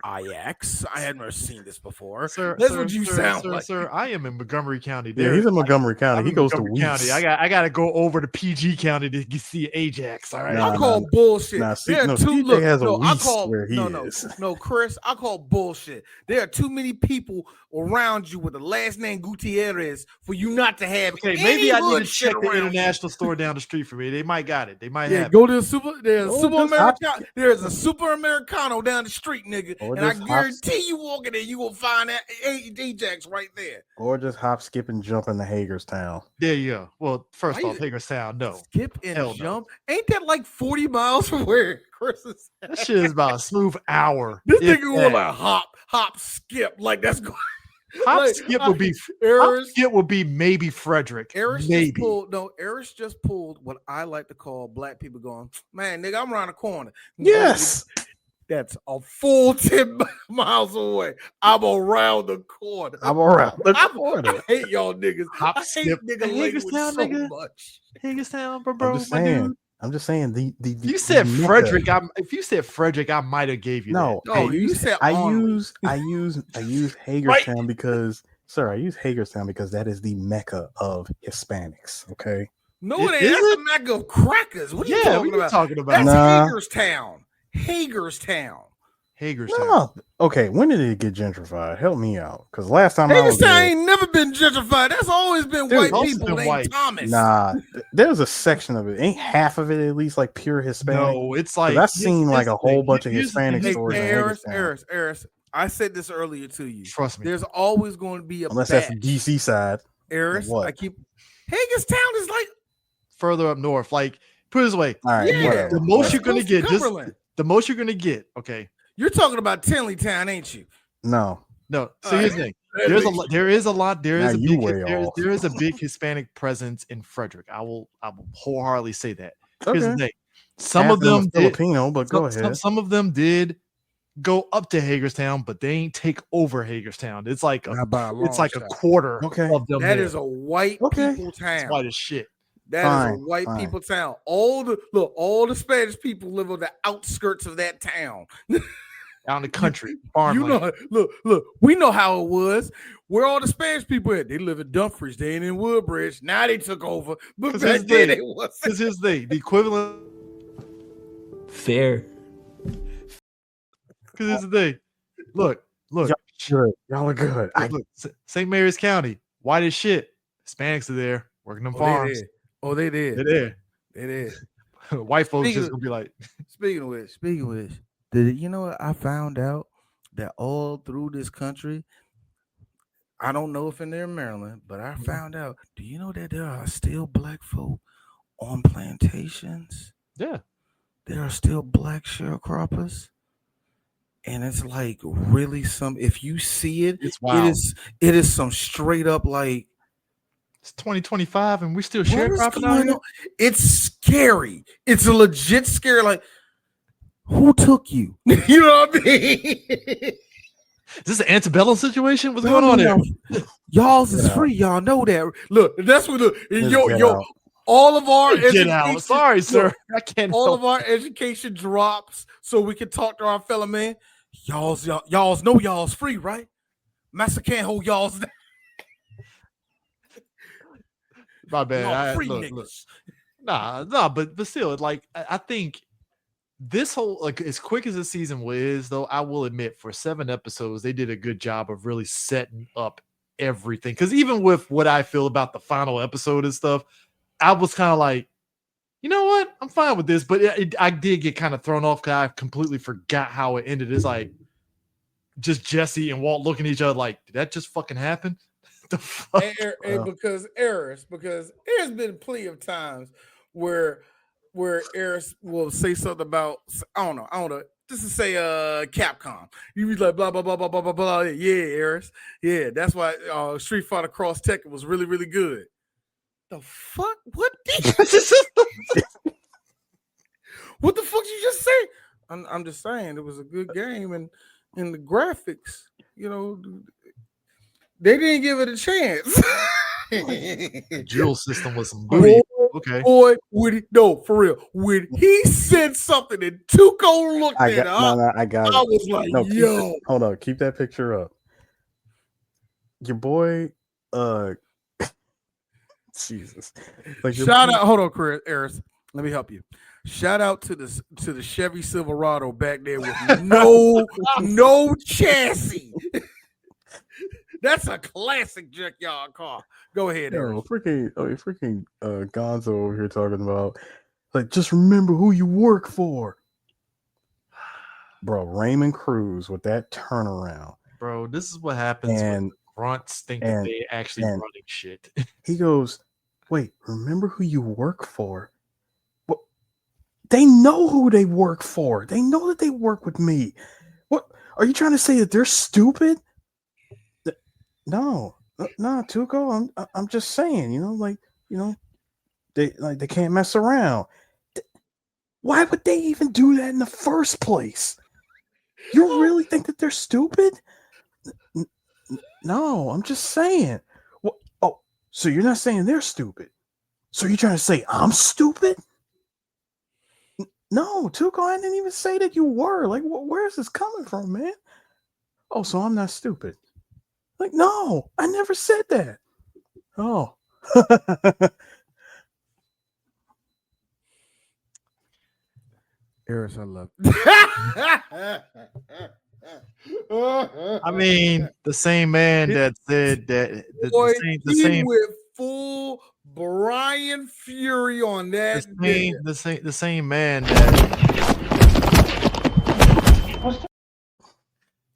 Ajax. I had never seen this before. That's what you sound like. Sir. I am in Montgomery County. Yeah, he's in Montgomery County. He goes to Montgomery Weiss. County. I gotta go over to PG County to see Ajax. All right. Nah, I call bullshit. CJ look, has a no, I Weiss call where he no, is. no, Chris. I call bullshit. There are too many people around you with the last name Gutierrez for you not to have. Okay, any maybe I need hood to shit check the around you. international store down the street for me. They might got it. They might Yeah, have. go to the super. There's a Or super just hop- Americano. There's a super Americano down the street, nigga, Or and I just hop- guarantee you walking there, you will find that Ajax right there. Or just hop, skip, and jump into Hagerstown. There you go. Well, first Why off, Hagerstown, no. Skip and Hell no. jump. Ain't that like 40 miles from where Chris is? That shit is about a smooth hour. This if nigga will that. like hop, skip. Like that's going. Hop like, skip would be Eris. Skip would be maybe Frederick. Eris maybe. just pulled. No, Eris just pulled what I like to call black people going. Man, nigga, I'm around the corner. Yes. That's a full 10 miles away. I'm around the corner. I'm around the corner. I hate y'all niggas. Hop, I hate skip, nigga language Hagerstown, so nigga. much. Hagerstown, bro. I'm just my saying. dude. I'm just saying. If you said Mecca. Frederick, if you said Frederick, I might have gave you No, No, I you use, said I Arnold. use Hagerstown because, sir, I use Hagerstown because that is the mecca of Hispanics. Okay. No, Is it ain't. That's it? a mecca of crackers. What are you Yeah, talking what you about? talking about? That's Nah. Hagerstown. Hagerstown. Hagerstown. No. Okay. When did it get gentrified? Help me out. Because last time I was Hagerstown there, ain't never been gentrified. That's always been Dude, white always people been named white. Thomas. nah, there's a section of it. Ain't half of it at least like pure Hispanic? No, it's like I've seen like a whole bunch of here's the Hispanic thing. stores in Hagerstown. Eris, I said this earlier to you. Trust me. There's always going to be a Unless batch. that's the DC side. Eris, What? I keep Hagerstown is like Further up north, like put it this way, All right. Yeah. Whatever. the most whatever. you're gonna close to get, just Cumberland. the most you're gonna get. Okay, You're talking about Tinleytown, ain't you? No. no. So here's the thing. There is a lot. There Now is a you big. way off. There is a big Hispanic presence in Frederick. I will wholeheartedly say that. Here's the Okay. thing. Some Half of them did. Filipino, but go ahead. Some of them did go up to Hagerstown, but they ain't take over Hagerstown. It's like Not by a long it's like a shot. quarter Okay. of them. That there. is a white Okay. people It's town. white as shit. That is Fine, a white fine. people town. All the Spanish people live on the outskirts of that town. Out in the country, You farmland. know, look, we know how it was. Where all the Spanish people at? They live in Dumfries. They ain't in Woodbridge. Now they took over, but 'Cause back here's the then thing. it was. This is the equivalent. Fair. Because here's the thing. Look. Good. Y'all are good. Look, St. Mary's County, white as shit. Hispanics are there working them Oh, farms. they did. They're there. They did. White folks Speaking just of- gonna be like, Speaking of which, did you know what I found out that all through this country, I don't know if in there in Maryland, but I found out. Do you know that there are still black folk on plantations? yeah, There are still black sharecroppers and it's like really some. If you see it, It's wild. it is some straight up like. It's 2025 and we still What is sharecropping out going here. on? It's scary. It's a legit scary. Like, who took you? You know what I mean? Is this an antebellum situation? What's going on here? Y'all's is free. Y'all know that. Look, that's what. Look, Get yo, out. all of our Get education. out. Sorry, sir. I can't. All help of our education drops so we can talk to our fellow man. Y'all's know y'all's free, right? Master can't hold y'all's down. My bad. Y'all free Look. niggas. Nah, but still, like I think this whole, like, as quick as the season was, though, I will admit for 7 episodes they did a good job of really setting up everything. Because even with what I feel about the final episode and stuff, I was kind of like, you know what, I'm fine with this. But I did get kind of thrown off because I completely forgot how it ended. It's like just Jesse and Walt looking at each other like, did that just fucking happen? The fuck? Because there's been plenty of times where Eris will say something about, I don't know. Just to say Capcom. You be like blah blah blah blah blah blah blah. Yeah, Eris. Yeah, that's why Street Fighter Cross Tekken was really, really good. The fuck? What what the fuck you just say? I'm just saying it was a good game, and the graphics, you know, they didn't give it a chance. The dual system was some Boy, booty. Okay. Boy, for real. When he said something and Tuco looked at it, I got it. I was like, yo. Hold on, keep that picture up. Your boy, Jesus. Like Shout out, hold on, Chris Eris. Let me help you. Shout out to the Chevy Silverado back there with no chassis. That's a classic junkyard car. Go ahead, Eris. freaking Gonzo over here talking about, like, just remember who you work for. Bro, Raymond Cruz with that turnaround. Bro, this is what happens when grunts think that they actually running shit. He goes, wait, remember who you work for? What? They know who they work for. They know that they work with me. What? Are you trying to say that they're stupid? No, Tuco. I'm just saying, they can't mess around. Why would they even do that in the first place? You really think that they're stupid? No, I'm just saying. Oh, so you're not saying they're stupid? So you're trying to say I'm stupid? No, Tuco, I didn't even say that you were. Like, where is this coming from, man? Oh, so I'm not stupid. Like, no, I never said that. Oh. Eris, I love I mean, the same man that said that the same with full Brian Fury on that. The same man that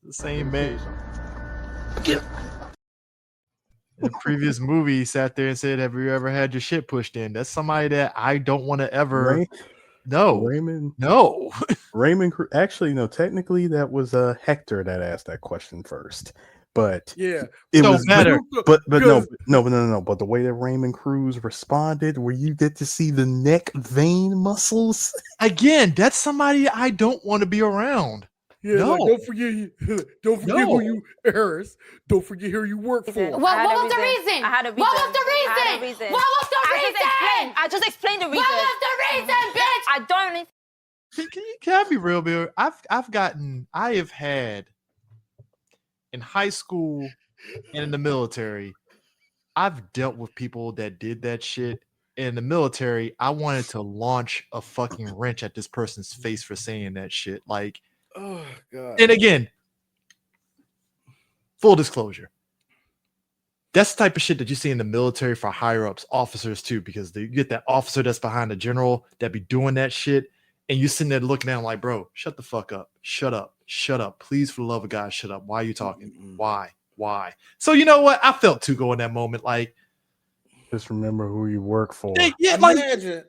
the same man. In the previous movie, he sat there and said, "Have you ever had your shit pushed in?" That's somebody that I don't want to ever. Raymond. Actually, no. Technically, that was Hector that asked that question first. But yeah, it was matter. But no. But the way that Raymond Cruz responded, where you get to see the neck vein muscles again, that's somebody I don't want to be around. Yeah, no. Like, don't forget who you, Eris. Don't forget who you work for. What was the reason? I had a reason. What was the reason? What was the reason? I just explained the reason. What was the reason, bitch? I don't. Can I be real, Bill? I have had in high school and in the military, I've dealt with people that did that shit. In the military, I wanted to launch a fucking wrench at this person's face for saying that shit. Like, oh God. And again, full disclosure, that's the type of shit that you see in the military for higher ups, officers too, because you get that officer that's behind the general that be doing that shit, and you sitting there looking at him like, bro, shut the fuck up, shut up, please, for the love of God, shut up. Why are you talking? Why? So you know what? I felt Tuco in that moment, like, just remember who you work for. Yeah, imagine.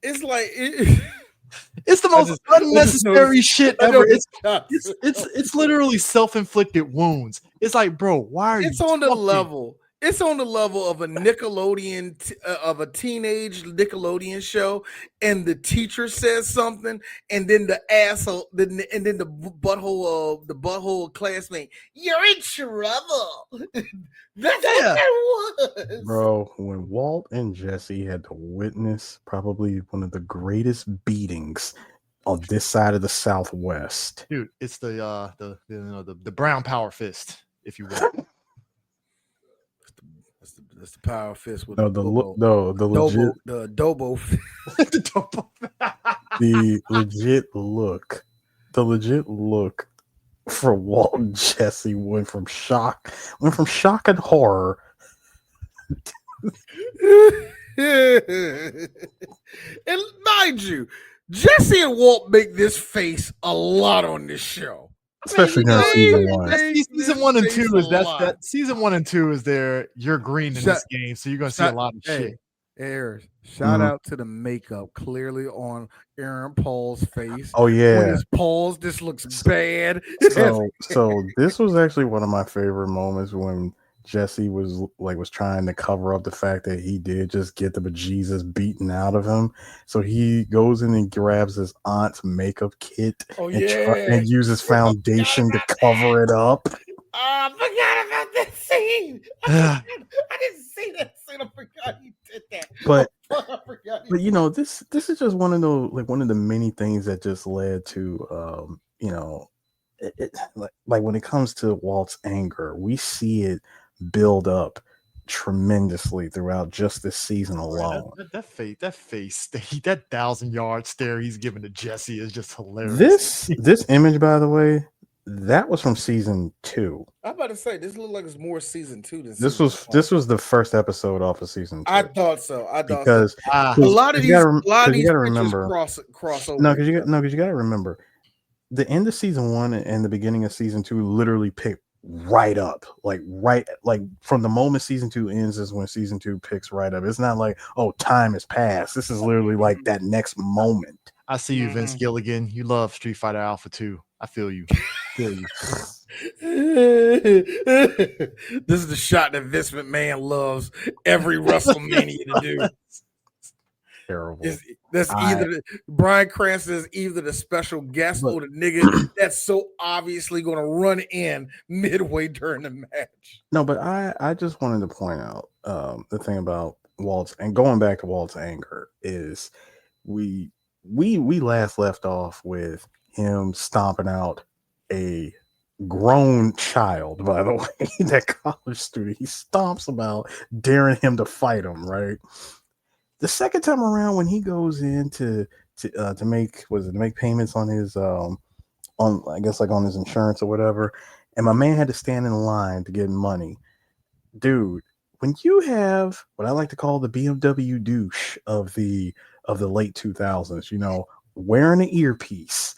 It's like It's the most unnecessary shit ever. It's It's literally self-inflicted wounds. It's like, bro, why are you on the talking? level. It's on the level of a Nickelodeon, of a teenage Nickelodeon show, and the teacher says something, and then the asshole, and then the butthole classmate, you're in trouble. That's what that was, bro. When Walt and Jesse had to witness probably one of the greatest beatings on this side of the Southwest, Dude. It's the brown power fist, if you will. That's the power fist with the legit, the adobo fist. the legit look for Walt and Jesse went from shock and horror. And mind you, Jesse and Walt make this face a lot on this show. Especially during season one. Season 1 and 2 is that season 1 and 2 is there. You're green in this game, so you're gonna see a lot of shit. Harris, shout out to the makeup clearly on Aaron Paul's face. Oh yeah, when his paws, this looks bad. So this was actually one of my favorite moments when Jesse was trying to cover up the fact that he did just get the bejesus beaten out of him. So he goes in and grabs his aunt's makeup kit and uses foundation to cover it up. I forgot about that scene. I didn't see that scene. I forgot he did that. But you know, this is just one of the many things that just led to like when it comes to Walt's anger, we see it build up tremendously throughout just this season alone. That face, that 1,000-yard stare he's giving to Jesse is just hilarious. This image, by the way, that was from season 2. I'm about to say this looked like it's more season 2 than this was the first episode off of season 2. I thought so. Because a lot of these remember cross over. No, because you got to remember the end of season 1 and the beginning of season 2 literally pick right up, like from the moment season 2 ends is when season 2 picks right up. It's not like, oh, time has passed. This is literally like that next moment. I see you, Vince Gilligan. You love Street Fighter Alpha 2. I feel you. This is the shot that Vince McMahon loves every WrestleMania to do. Terrible. Bryan Cranston is either the special guest or the nigga that's so obviously going to run in midway during the match. No, but I just wanted to point out the thing about Walt's, and going back to Walt's anger, is we last left off with him stomping out a grown child, by the way, that college student. He stomps him out, daring him to fight him, right? The second time around, when he goes in to make payments on his on his insurance or whatever, and my man had to stand in line to get money. Dude, when you have what I like to call the BMW douche of the late 2000s, you know, wearing an earpiece,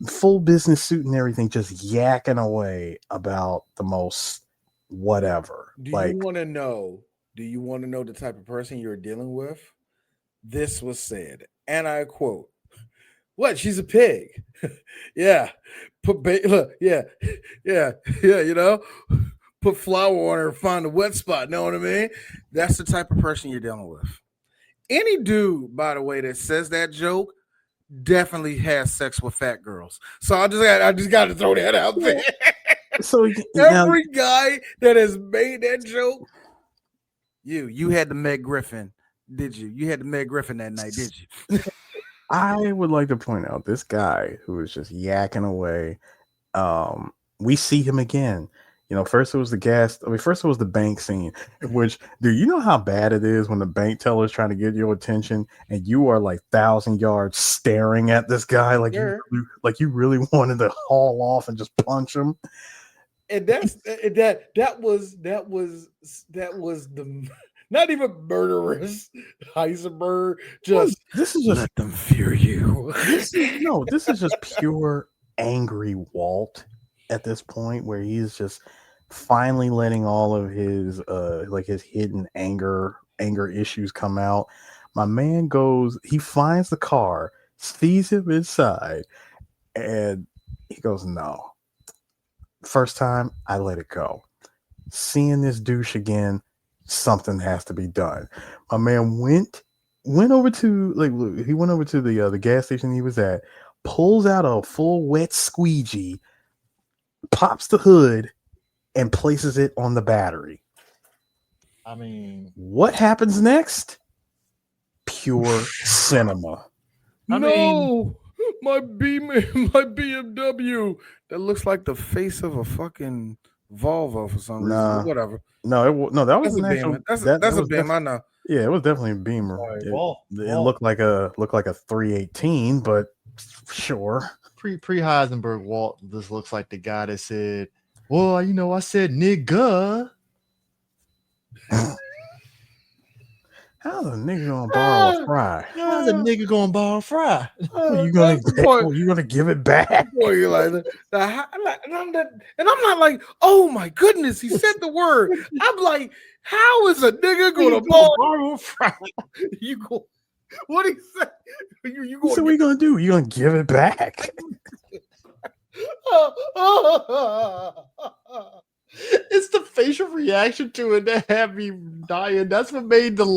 full business suit and everything, just yakking away about the most whatever. Do you want to know the type of person you're dealing with? This was said, and I quote, "What? She's a pig." Yeah. You know, put flour on her, find a wet spot. Know what I mean? That's the type of person you're dealing with. Any dude, by the way, that says that joke definitely has sex with fat girls. So I just got to throw that out there. So every guy that has made that joke, you had the Meg Griffin, did you? You had the Meg Griffin that night, did you? I would like to point out this guy who is just yakking away. We see him again. You know, first it was the bank scene, which, dude, you know how bad it is when the bank teller is trying to get your attention and you are like 1,000 yards staring at this guy like you really wanted to haul off and just punch him. And that was the not even murderous Heisenberg. This is just let them fear you. This is just pure angry Walt at this point, where he's just finally letting all of his his hidden anger issues come out. My man he finds the car, sees him inside, and he goes, "No." First time, I let it go. Seeing this douche again, something has to be done. My man went over to the gas station he was at, pulls out a full wet squeegee, pops the hood, and places it on the battery. I mean, what happens next? Pure cinema. I No, my BMW. That looks like the face of a fucking Volvo for some reason. But whatever. No, that was That's a Beamer. That's a Beamer. I know. Yeah, it was definitely a Beamer. Right, It Walt. looked like a 318, but sure. Pre Heisenberg Walt, this looks like the guy that said, "Well, I said nigga." How's a nigga gonna borrow a fry? How's a nigga gonna borrow a fry? You gonna give it back? Boy, you're like, and I'm not like, oh my goodness, he said the word. I'm like, how is a nigga gonna borrow a fry? You go, what he said? You So what you gonna do? You gonna give it back? It's the facial reaction to it that had me dying. That's what made the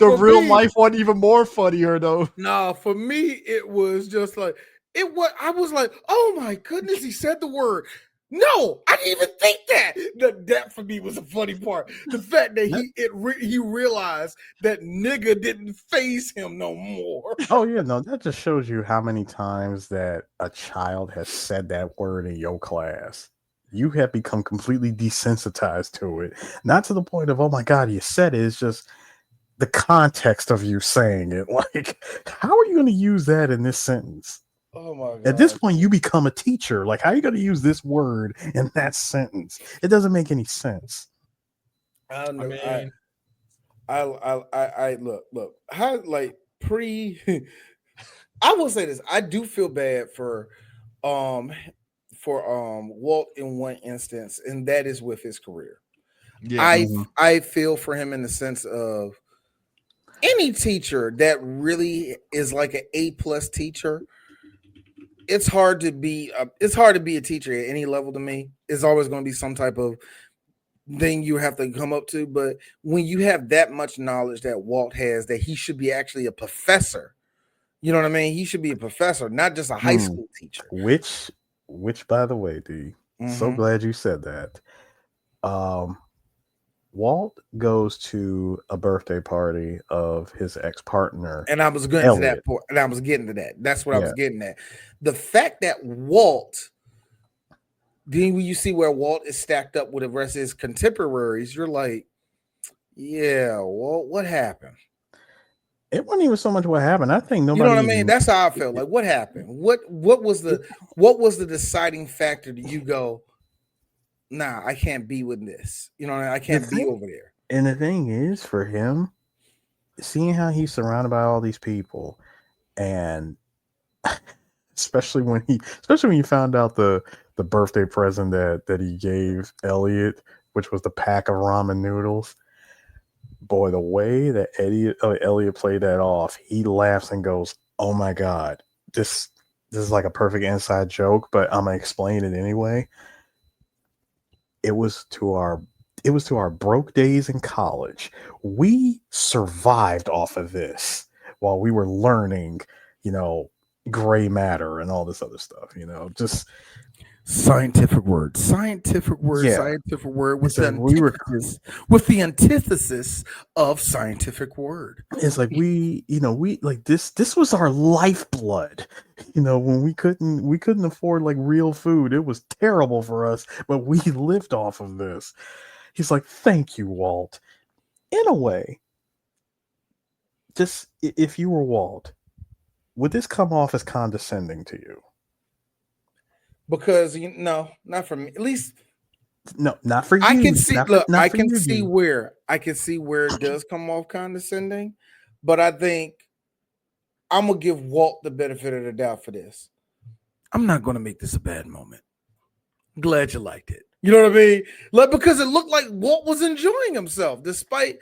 real life one even more funnier, though. No, for me, it was just like I was like, oh my goodness, he said the word. No, I didn't even think that. That for me was a funny part. The fact that he realized that nigga didn't faze him no more. Oh yeah, no, that just shows you how many times that a child has said that word in your class. You have become completely desensitized to it. Not to the point of, oh my God, you said it. It's just the context of you saying it. Like, how are you going to use that in this sentence? Oh my God. At this point, you become a teacher. Like, how are you going to use this word in that sentence? It doesn't make any sense. I don't know. I look. How I will say this. I do feel bad for Walt in one instance, and that is with his career. Yeah. I feel for him in the sense of any teacher that really is like an A+ teacher. It's hard to be a teacher at any level to me. It's always going to be some type of thing you have to come up to. But when you have that much knowledge that Walt has, that he should be actually a professor. You know what I mean? He should be a professor, not just a high school teacher. Which, by the way, D, so glad you said that. Walt goes to a birthday party of his ex-partner, and I was getting to that point. And I was getting to that. That's what I was getting at. The fact that Walt, then when you see where Walt is stacked up with the rest of his contemporaries, you're like, yeah, Walt, what happened? It wasn't even so much what happened. I think nobody. You know what I mean? That's how I felt. Like, what happened? What was the deciding factor that you go, nah, I can't be with this. You know, I can't be over there. And the thing is, for him, seeing how he's surrounded by all these people, and especially when you found out the birthday present that he gave Elliot, which was the pack of ramen noodles. Boy, the way that Elliot played that off, he laughs and goes, "Oh my God, this is like a perfect inside joke, but I'm gonna explain it anyway." It was to our broke days in college. We survived off of this while we were learning, gray matter and all this other stuff. Just scientific word with the antithesis of scientific word. It's like we like this was our lifeblood. When we couldn't afford like real food, it was terrible for us, but we lived off of this. He's like, thank you, Walt. In a way, just if you were Walt, would this come off as condescending to you? Because not for me. At least no, not for you. I can see. I can see where it does come off condescending, but I think I'm gonna give Walt the benefit of the doubt for this. I'm not gonna make this a bad moment. I'm glad you liked it. You know what I mean? Like, because it looked like Walt was enjoying himself, despite.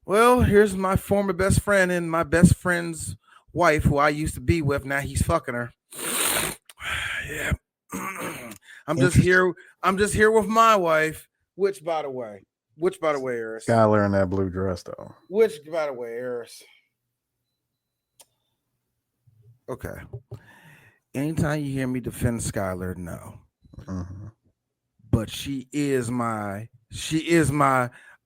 Well, here's my former best friend and my best friend's wife who I used to be with. Now he's fucking her. Yeah. I'm just here with my wife, which by the way, Eris. Skylar in that blue dress though. Which by the way, Eris. Okay. Anytime you hear me defend Skylar, no. Mm-hmm. But she is my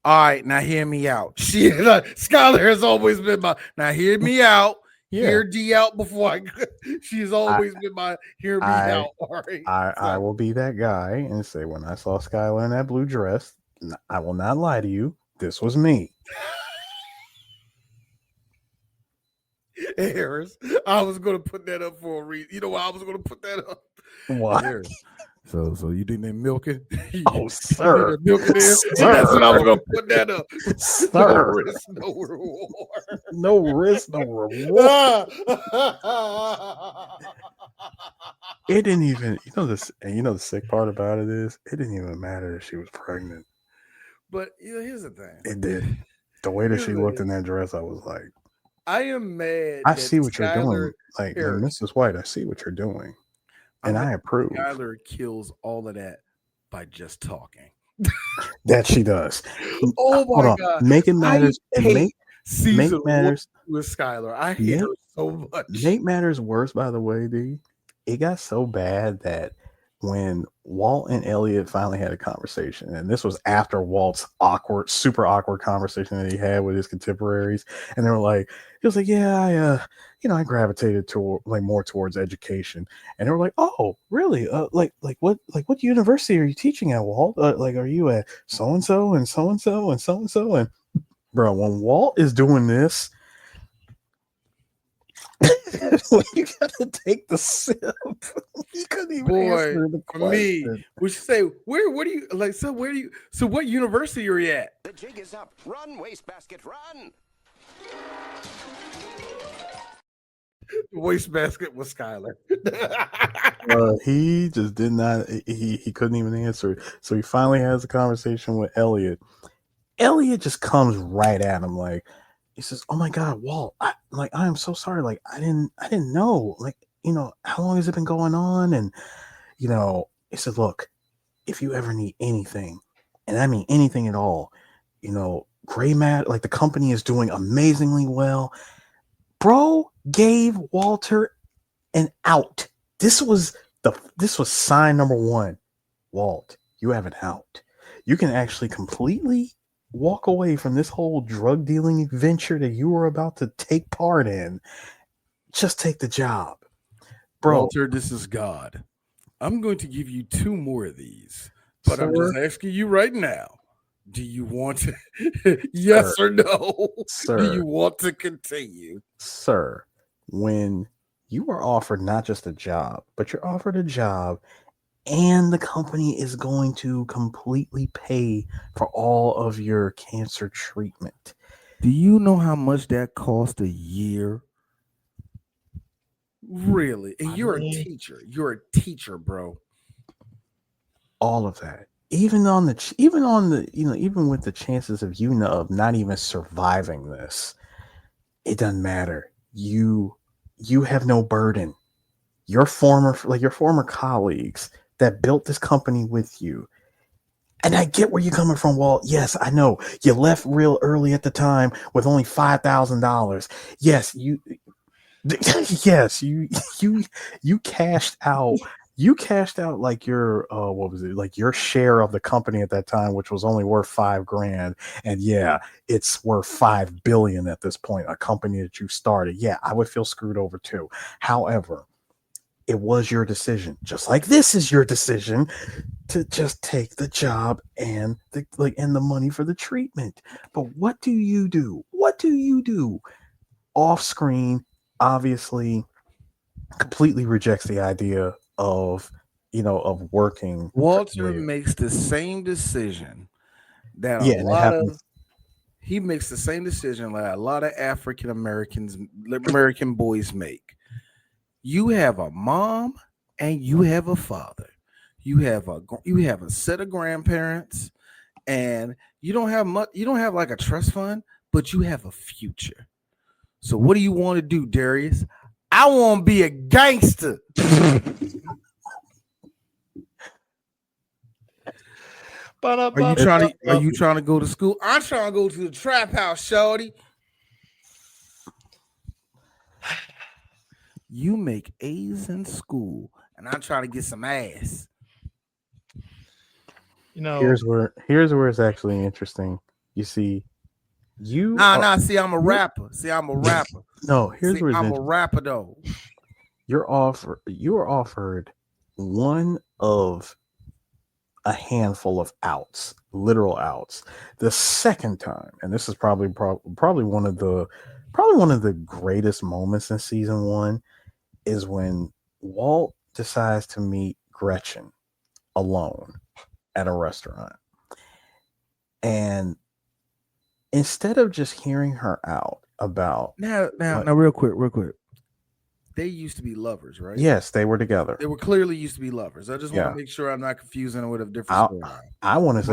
all right, now hear me out. Skylar has always been my now hear me out. Yeah. Hear D out before I she's always been my hear me out. All right. I will be that guy and say when I saw Skylar in that blue dress, I will not lie to you. This was me. Harris, I was gonna put that up for a reason. You know why I was gonna put that up? What? Harris. So you think they're milking? Oh, sir. Milking there? Sir. That's what I was gonna put that up. Sir. No risk, no reward. No risk, no reward. It didn't even, the sick part about it is it didn't even matter if she was pregnant. But here's the thing. It did. The way that she looked in that dress, I was like, I am mad. I see what you're doing. Like Mrs. White, I see what you're doing. And I approve. Skylar kills all of that by just talking. That she does. Oh my God. Make it matters. Make matters with Skylar. I hate her so much. Make matters worse, by the way, D. It got so bad that when Walt and Elliot finally had a conversation, and this was after Walt's super awkward conversation that he had with his contemporaries, and they were like, he was like, yeah, I gravitated toward more towards education, and they were like, oh, really? Like what university are you teaching at, Walt? Like, are you at so and so and so and so and so and so? And bro, when Walt is doing this, you gotta take the sip. You couldn't even answer the question. Me, we should say, what do you like? So what university are you at? The jig is up. Run, wastebasket, run. The wastebasket was Skylar. He just did not. He couldn't even answer it. So he finally has a conversation with Elliot. Elliot just comes right at him like. He says, "Oh my God, Walt! I am so sorry. Like, I didn't know. Like, how long has it been going on?" And he said, "Look, if you ever need anything, and I mean anything at all, Gray Matt, like the company is doing amazingly well." Bro gave Walter an out. This was sign number one. Walt, you have an out. You can actually completely walk away from this whole drug dealing adventure that you were about to take part in. Just take the job, bro. Walter, this is God. I'm going to give you 2 more of these, but sir, I'm just asking you right now. Do you want to? Yes or no? Sir, do you want to continue? Sir, when you are offered not just a job, but you're offered a job and the company is going to completely pay for all of your cancer treatment. Do you know how much that costs a year? Really? And you're a teacher. You're a teacher, bro. All of that. Even with the chances of of not even surviving this, it doesn't matter. You have no burden. Your former colleagues that built this company with you. And I get where you're coming from, Walt. Yes, I know. You left real early at the time with only $5,000. Yes, you cashed out. You cashed out like your like your share of the company at that time, which was only worth $5,000. And yeah, it's worth $5 billion at this point, a company that you started. Yeah, I would feel screwed over too. However, it was your decision, just like this is your decision to just take the job and the money for the treatment. But what do you do? What do you do? Off screen, obviously, completely rejects the idea of working. Walter makes the same decision that he makes the same decision that a lot of African American boys make. You have a mom and you have a father. You have a set of grandparents, and you don't have much. You don't have like a trust fund, but you have a future. So what do you want to do, Darius? I want to be a gangster. Are you trying to go to school? I'm trying to go to the trap house, shorty. You make A's in school, and I'm trying to get some ass. You know, here's where it's actually interesting. You see, See, I'm a rapper. See, I'm a rapper. No, here's where I'm a rapper though. You are offered one of a handful of outs, literal outs. The second time, and this is probably one of the greatest moments in season 1, is when Walt decides to meet Gretchen alone at a restaurant. And instead of just hearing her out about now, real quick. They used to be lovers, right? Yes, they were together. They were clearly used to be lovers. I just want to make sure I'm not confusing it with a different storyline. I want to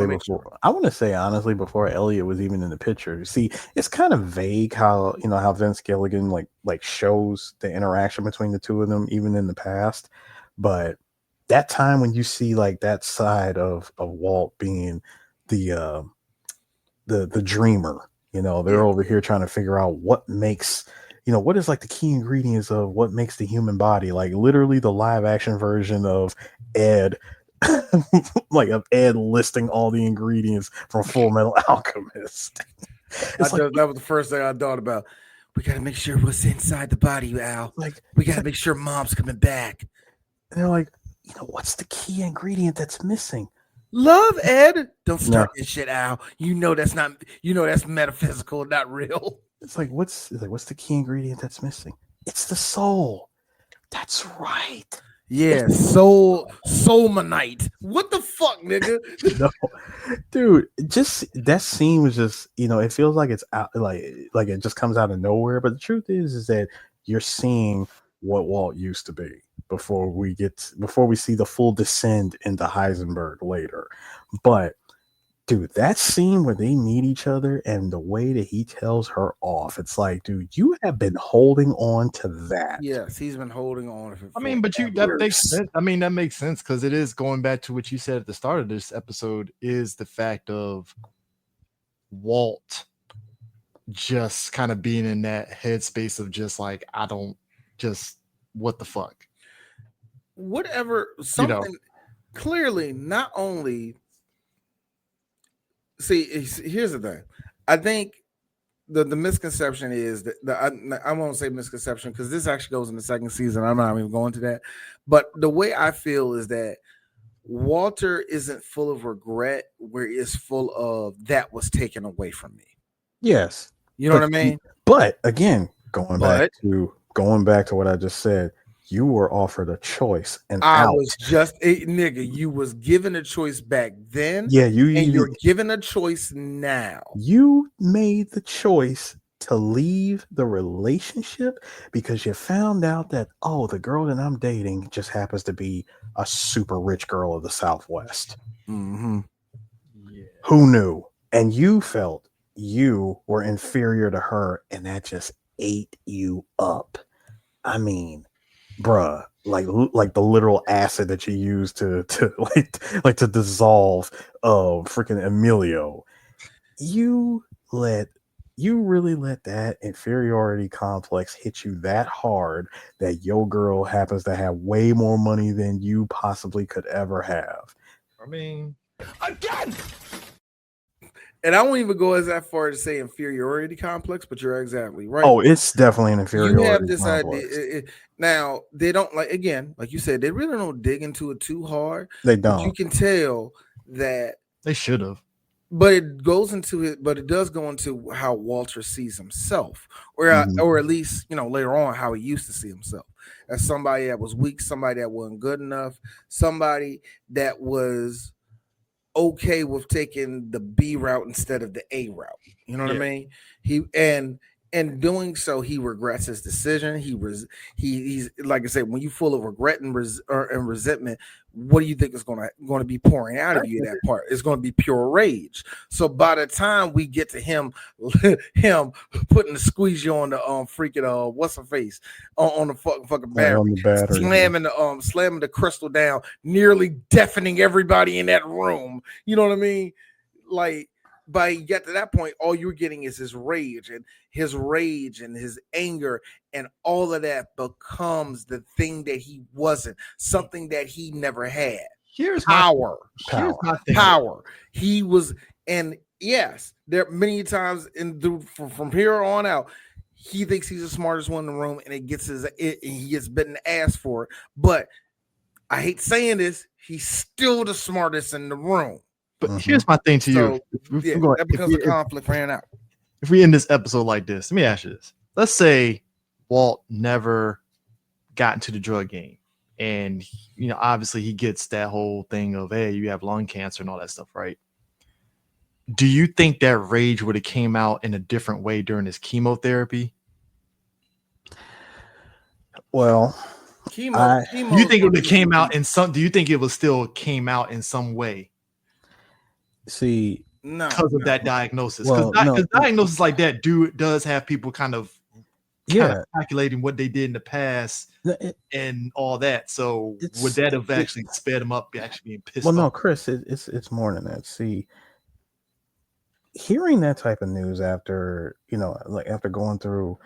say honestly, before Elliot was even in the picture. See, it's kind of vague how Vince Gilligan like shows the interaction between the two of them even in the past, but that time when you see like that side of Walt being the dreamer, they're over here trying to figure out what makes. What is like the key ingredients of what makes the human body, like literally the live action version of Ed, like of Ed listing all the ingredients from Full Metal Alchemist. That was the first thing I thought about. We got to make sure what's inside the body, Al. Like we got to make sure Mom's coming back. And they're like, what's the key ingredient that's missing? Love, Ed. Don't start this shit, Al. That's metaphysical, not real. It's like, what's the key ingredient that's missing? It's the soul. That's right. Yeah, soulmanite. What the fuck, nigga? No, dude, just that scene was just, it feels like it's out, like it just comes out of nowhere. But the truth is that you're seeing what Walt used to be before we see the full descent into Heisenberg later. But dude, that scene where they meet each other and the way that he tells her off, it's like, dude, you have been holding on to that. Yes, he's been holding on. But that makes sense. That makes sense because it is going back to what you said at the start of this episode is the fact of Walt just kind of being in that headspace of just like, what the fuck? Whatever, something clearly not only. See, here's the thing. I think the misconception is that I won't say misconception because this actually goes in the second season. I'm not even going to that. But the way I feel is that Walter isn't full of regret where it's full of that was taken away from me. Yes. You know what I mean? But again, going back to what I just said, you were offered a choice, and I was just a nigga. You was given a choice back then. Yeah, you're given a choice now. You made the choice to leave the relationship because you found out that the girl that I'm dating just happens to be a super rich girl of the Southwest. Mm-hmm. Yeah. Who knew? And you felt you were inferior to her, and that just ate you up. I mean, bruh, like the literal acid that you use to dissolve freaking Emilio. You really let that inferiority complex hit you that hard that your girl happens to have way more money than you possibly could ever have. I mean, again. And I won't even go as that far to say inferiority complex, but you're exactly right. Oh, it's definitely an inferiority complex. You have this idea. Now, they don't like you said, they really don't dig into it too hard. They don't. You can tell that they should have. But it does go into how Walter sees himself, or at least, later on how he used to see himself as somebody that was weak, somebody that wasn't good enough, somebody that was okay with taking the B route instead of the A route. You know what I mean? in doing so, he regrets his decision. He's like I said, when you full of regret and resentment, what do you think is going to be pouring out of you? That part is going to be pure rage. So by the time we get to him putting the squeegee on the freaking what's her face on the fucking battery, slamming the crystal down, nearly deafening everybody in that room. You know what I mean? Like, by you get to that point, all you're getting is his rage and his anger, and all of that becomes the thing that he wasn't, something that he never had. Here's power. my thing. Power. He was, and yes, there many times from here on out, he thinks he's the smartest one in the room, and he gets bitten the ass for it. But I hate saying this, he's still the smartest in the room. But here's my thing to you. That becomes a conflict for him out. If we end this episode like this, let me ask you this. Let's say Walt never got into the drug game. And, obviously he gets that whole thing of, hey, you have lung cancer and all that stuff, right? Do you think that rage would have came out in a different way during his chemotherapy? Well, do you think it would have came out in some? Do you think it was still came out in some way? See, because of that diagnosis. Because diagnosis like that does have people kind of calculating what they did in the past and all that. So would that have actually sped him up, actually being pissed off? Well, no, Chris, it's more than that. See, hearing that type of news after after going through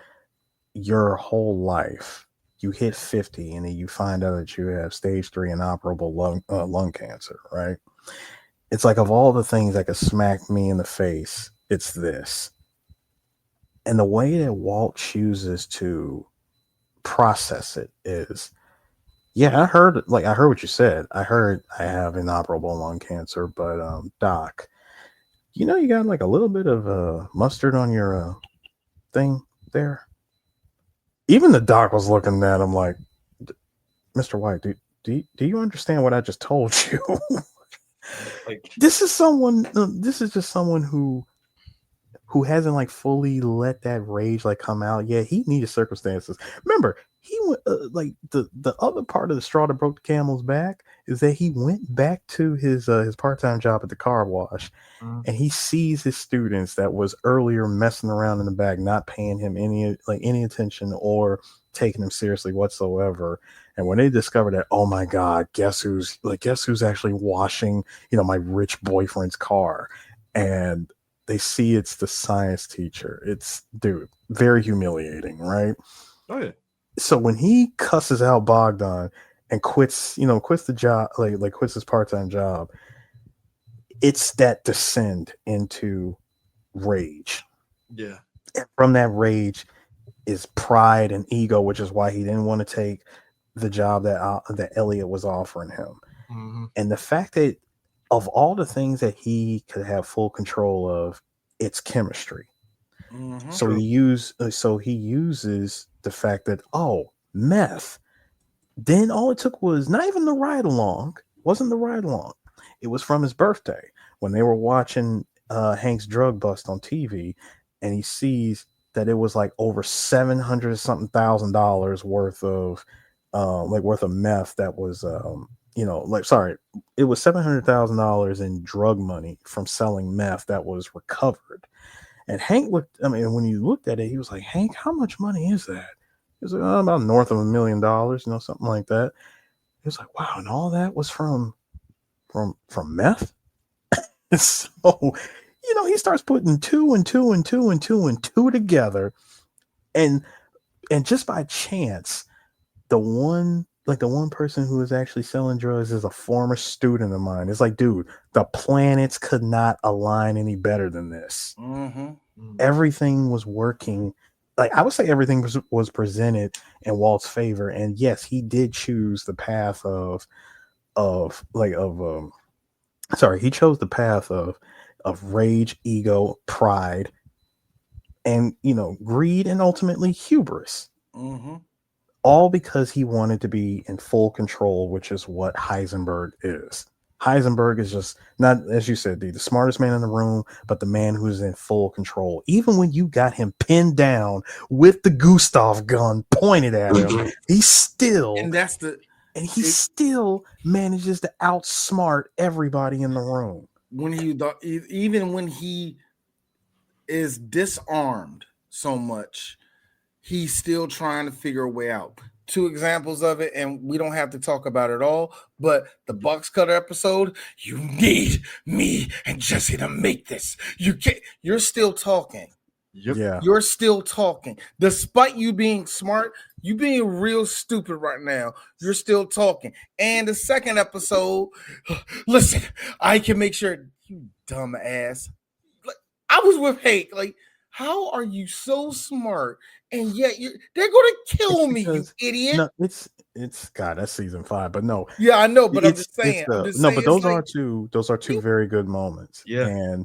your whole life, you hit 50 and then you find out that you have stage 3 inoperable lung cancer, right? It's like, of all the things that could smack me in the face, it's this. And the way that Walt chooses to process it is, I heard what you said. I heard I have inoperable lung cancer, but doc, you got like a little bit of mustard on your thing there. Even the doc was looking at him like, Mr. White, do you understand what I just told you? This is just someone who hasn't like fully let that rage like come out. Yeah, he needed circumstances. Remember, he went like the other part of the straw that broke the camel's back is that he went back to his part-time job at the car wash, and he sees his students that was earlier messing around in the back, not paying him any attention or taking him seriously whatsoever. And when they discover that, oh my God, guess who's actually washing, my rich boyfriend's car, and they see it's the science teacher. It's, dude, very humiliating, right? Oh yeah. So when he cusses out Bogdan and quits the job, like quits his part-time job, it's that descent into rage. Yeah. And from that rage is pride and ego, which is why he didn't want to take the job that Elliot was offering him. Mm-hmm. And the fact that of all the things that he could have full control of, it's chemistry. Mm-hmm. So he uses the fact that, meth. Then all it took was not even the ride along. Wasn't the ride along. It was from his birthday when they were watching Hank's drug bust on TV, and he sees that it was like over $700 something thousand worth of meth that was it was $700,000 in drug money from selling meth that was recovered. And Hank when you looked at it, he was like, Hank, how much money is that? He was like, about north of $1 million, something like that. He was like, wow, and all that was from meth. So, he starts putting two and two and two and two and two together, and just by chance, the one person who is actually selling drugs is a former student of mine. It's like, dude, the planets could not align any better than this. Mm-hmm. Everything was working. Like, I would say everything was presented in Walt's favor. And yes, he did choose the path he chose the path of rage, ego, pride, and, greed, and ultimately hubris. Mm-hmm. All because he wanted to be in full control, which is what Heisenberg is. Heisenberg is just not, as you said, the smartest man in the room, but the man who's in full control. Even when you got him pinned down with the Gustav gun pointed at him, he still manages to outsmart everybody in the room. Even when he is disarmed so much, he's still trying to figure a way out. 2 examples of it, and we don't have to talk about it all, but the box cutter episode, you need me and Jesse to make this. You can't, you're still talking. Yep. Yeah. You're still talking. Despite you being smart, you being real stupid right now, you're still talking. And the second episode, listen, I can make sure, you dumb ass. I was with Hank, like, how are you so smart? And yet they're gonna kill me, you idiot. No, it's God, that's season 5, but no. Yeah, I know, but I'm just saying. But those are two very good moments. Yeah.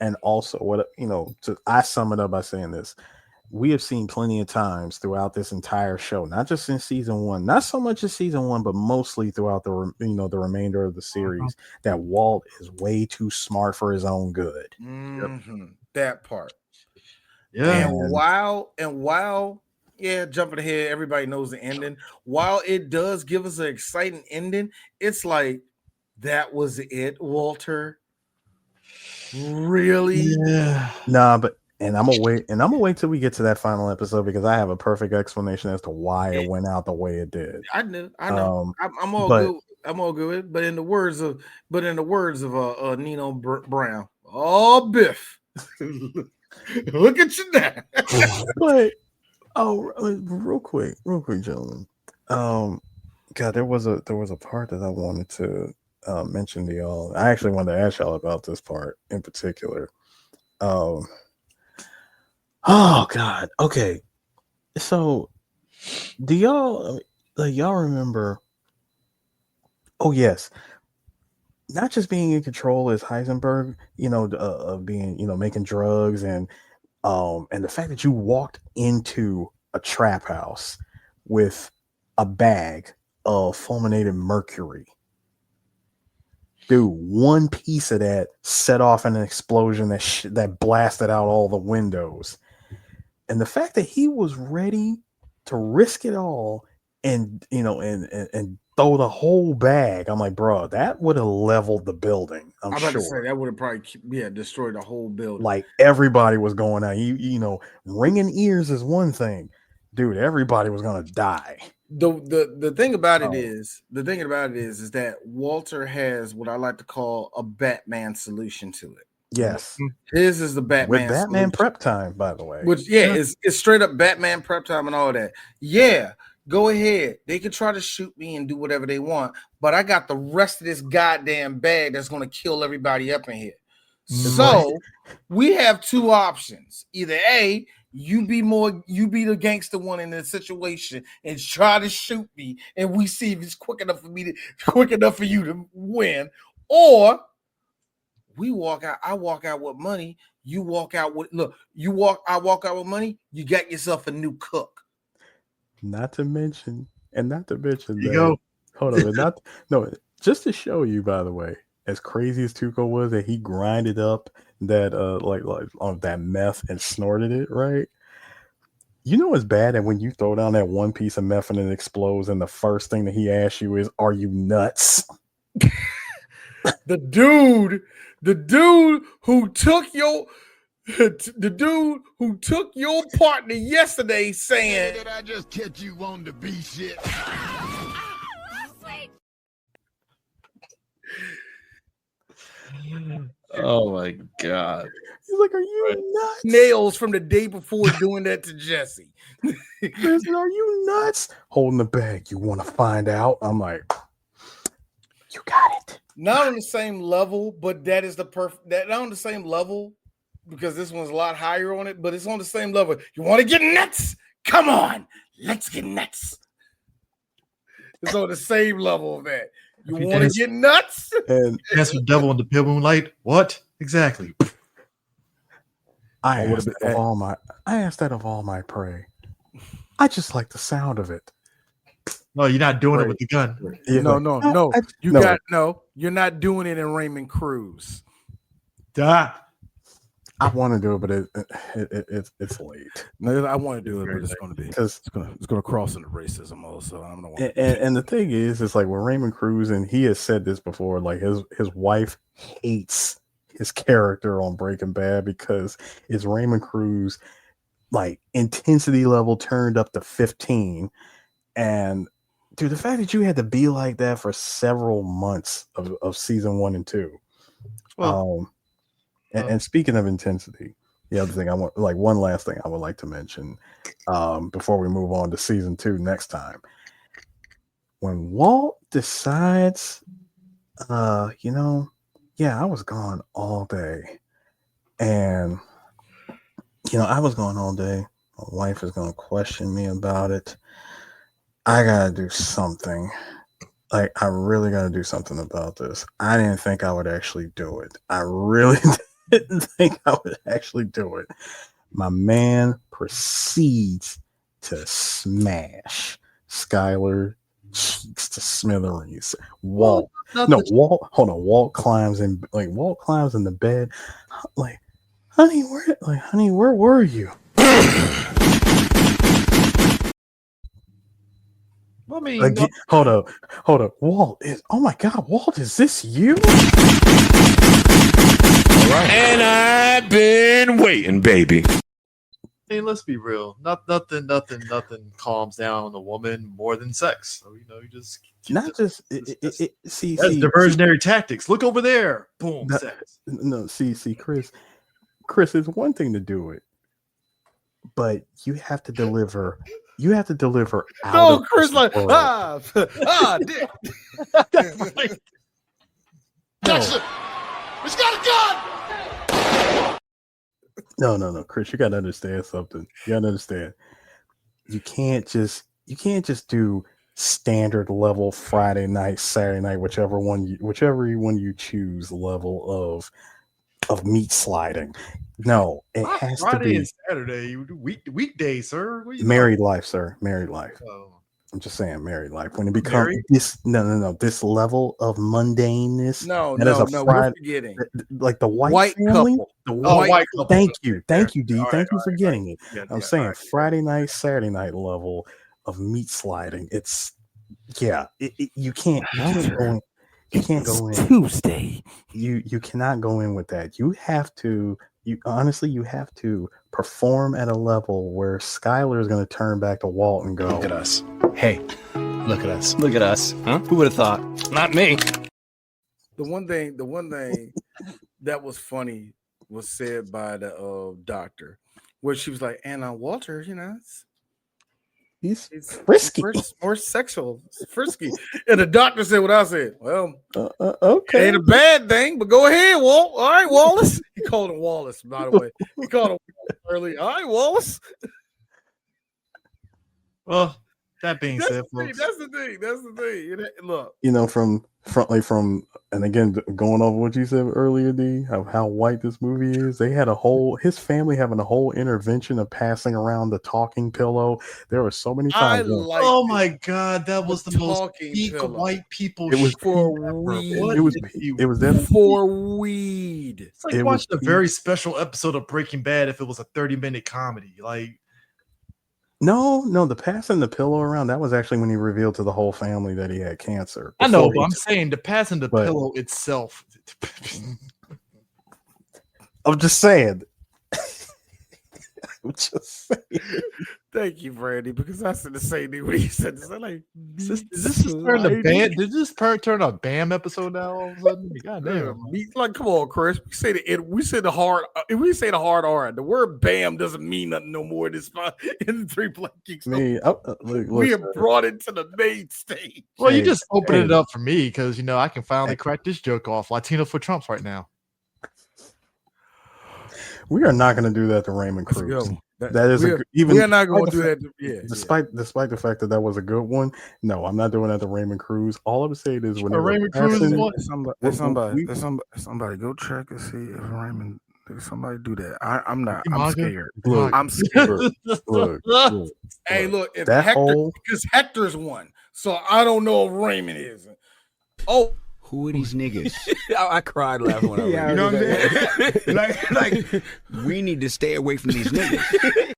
And also what I sum it up by saying this. We have seen plenty of times throughout this entire show, not just in season 1, not so much in season 1, but mostly throughout the remainder of the series, that Walt is way too smart for his own good. That part. Yeah. And while jumping ahead, everybody knows the ending. While it does give us an exciting ending, it's like, that was it, Walter. Really? Yeah. Nah, but I'm gonna wait till we get to that final episode, because I have a perfect explanation as to why it went out the way it did. I know. I'm all good. I'm all good with it. But in the words of Nino Brown, oh, Biff. Look at you now. But real quick, gentlemen. God, there was a part that I wanted to mention to y'all. I actually wanted to ask y'all about this part in particular. Oh God. Okay. So do y'all remember? Oh yes. Not just being in control as Heisenberg, of being, making drugs, and the fact that you walked into a trap house with a bag of fulminated mercury. Dude, one piece of that set off an explosion that blasted out all the windows. And the fact that he was ready to risk it all and throw the whole bag, I'm like, bro, that would have leveled the building. I'm about sure. to say that would have probably destroyed the whole building. Like, everybody was going out. Ringing ears is one thing, dude. Everybody was gonna die. The thing about it is that Walter has what I like to call a Batman solution to it. Yes, his is the Batman with Batman solution. prep time, by the way. Which it's straight up Batman prep time and all that. Yeah, go ahead. They can try to shoot me and do whatever they want, but I got the rest of this goddamn bag that's gonna kill everybody up in here. So we have 2 options. Either A, you be the gangster one in the situation and try to shoot me, and we see if it's quick enough for you to win, or we walk out. I walk out with money. You walk out with I walk out with money. You got yourself a new cook. Not to mention that. Go. Hold on, just to show you, by the way, as crazy as Tuco was, that he grinded up that on that meth and snorted it, right? It's bad that when you throw down that one piece of meth and it explodes, and the first thing that he asks you is, "Are you nuts?" The dude who took your partner yesterday saying, "Did I just catch you on the B shit?" Oh my God. He's like, "Are you nuts?" Nails from the day before doing that to Jesse. Listen, are you nuts? Holding the bag. You want to find out? I'm like, you got it. Not on the same level, but that is not on the same level, because this one's a lot higher on it, but it's on the same level. You want to get nuts? Come on, let's get nuts. It's on the same level of that. You want to get nuts? And that's the devil in the pale moonlight. What exactly? I asked that of all my prey. I just like the sound of it. No, you're not doing it with the gun. No. You're not doing it in Raymond Cruz. Duh. I want to do it, but it's late. No, I want to do it, but it's going to be because it's going to cross into racism also. I don't know. And the thing is, it's like with Raymond Cruz, and he has said this before. Like his wife hates his character on Breaking Bad because it's Raymond Cruz, like intensity level turned up to 15, and dude, the fact that you had to be like that for several months of season 1 and 2. Well. And speaking of intensity, the other thing one last thing I would like to mention before we move on to season 2 next time. When Walt decides, I was gone all day. And, I was gone all day. My wife is going to question me about it. I got to do something. Like, I really got to do something about this. I didn't think I would actually do it. I really didn't think I would actually do it. My man proceeds to smash Skylar cheeks to smithereens. Walt climbs in the bed. Like, honey, where were you? I mean, hold up. Walt oh my God, Walt, is this you? Right. And I've been waiting, baby. I mean, let's be real. Nothing calms down a woman more than sex. So you just see diversionary tactics. Look over there. Boom. Sex. No, see, Chris, it's one thing to do it, but you have to deliver. You have to deliver. No, Chris, like dick. Jackson, he's got a gun. No, Chris, you gotta understand something. You gotta understand. You can't just do standard level Friday night, Saturday night, whichever one you choose level of meat sliding. No, it has Friday to be and Saturday, weekday, sir. Married life, sir. Married life. Oh. I'm just saying, married life. When it becomes this, this level of mundaneness. No, Friday, we're forgetting. Like the white family, couple. The white couple. Thank you, D. All Thank you for getting it. Yeah, I'm saying Friday night, Saturday night level of meat sliding. It's you can't go in. You can't go in Tuesday. You cannot go in with that. You have to. You have to perform at a level where Skylar is going to turn back to Walt and go, "Look at us. Hey, look at us. Look at us. Huh? Who would have thought? Not me." The one thing that was funny was said by the doctor, where she was like, "And Walter, he's frisky, more sexual, frisky." And the doctor said what I said. Well, okay, ain't a bad thing, but go ahead, Walt. All right, Wallace. He called him Wallace, by the way. He called him early. All right, Wallace. Well, that being said, folks, that's the thing. Look, from and again, going over what you said earlier, D, how white this movie is. They had his family having a whole intervention of passing around the talking pillow. There were so many times. Oh my God, that was the most peak white people. It was for weed. It was that for weed. It's like watching a very special episode of Breaking Bad if it was a 30-minute comedy. Like, no, the passing the pillow around, that was actually when he revealed to the whole family that he had cancer. I know, but I'm saying the passing the pillow itself. I'm just saying. Thank you, Brandy, because I said the same thing when he said this. I'm like, did this turn a BAM episode now all of a sudden? God damn. Like, come on, Chris. We say the hard R. The word BAM doesn't mean nothing no more in the 3 Black Geeks. We have brought it to the main stage. Well, you just opened it up for me because I can finally crack this joke off. Latino for Trump right now. We are not going to do that to Raymond Cruz. We are not going to do that. Despite the fact that was a good one, no, I'm not doing that to Raymond Cruz. All I'm saying is when Raymond Cruz is one. Somebody go check and see if Raymond. Somebody do that. I'm not. I'm scared. Look, I'm scared. Look. Hey, look. If because Hector's one, so I don't know if Raymond is. Oh, Who are these niggas? I cried laughing when I read it. You know what I'm saying? like, we need to stay away from these niggas.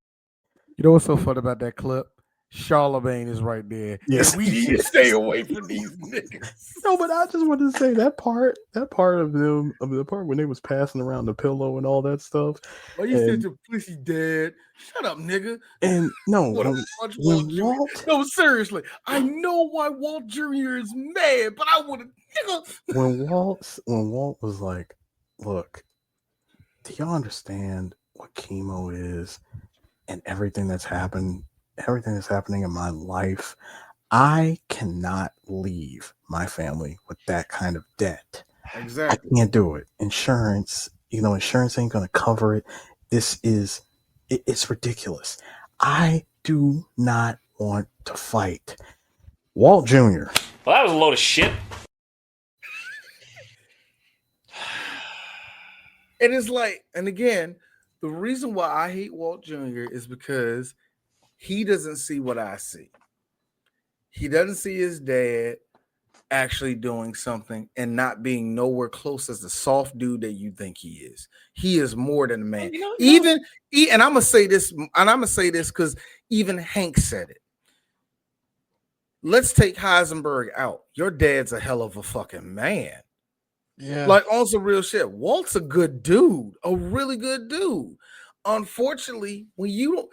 You know what's so fun about that clip? Charlemagne is right there. Yes. And we need to stay away from these niggas. No, but I just wanted to say that part of them, the part when they was passing around the pillow and all that stuff. Oh, you said your pussy dead. Shut up, nigga. And no, when Walt, no, seriously, I know why Walt Jr. is mad, but I would have, nigga. When Walt was like, "Look, do y'all understand what chemo is and everything that's happening in my life? I cannot leave my family with that kind of debt. Exactly. I can't do it. Insurance ain't going to cover it. It's ridiculous. I do not want to fight." Walt Jr. Well, that was a load of shit. And it's like, and again, the reason why I hate Walt Jr. is because he doesn't see what I see. He doesn't see his dad actually doing something and not being nowhere close as the soft dude that you think he is. He is more than a man. And I'm gonna say this, because even Hank said it. Let's take Heisenberg out. Your dad's a hell of a fucking man. Yeah. Like, on some real shit. Walt's a good dude, a really good dude. Unfortunately, when you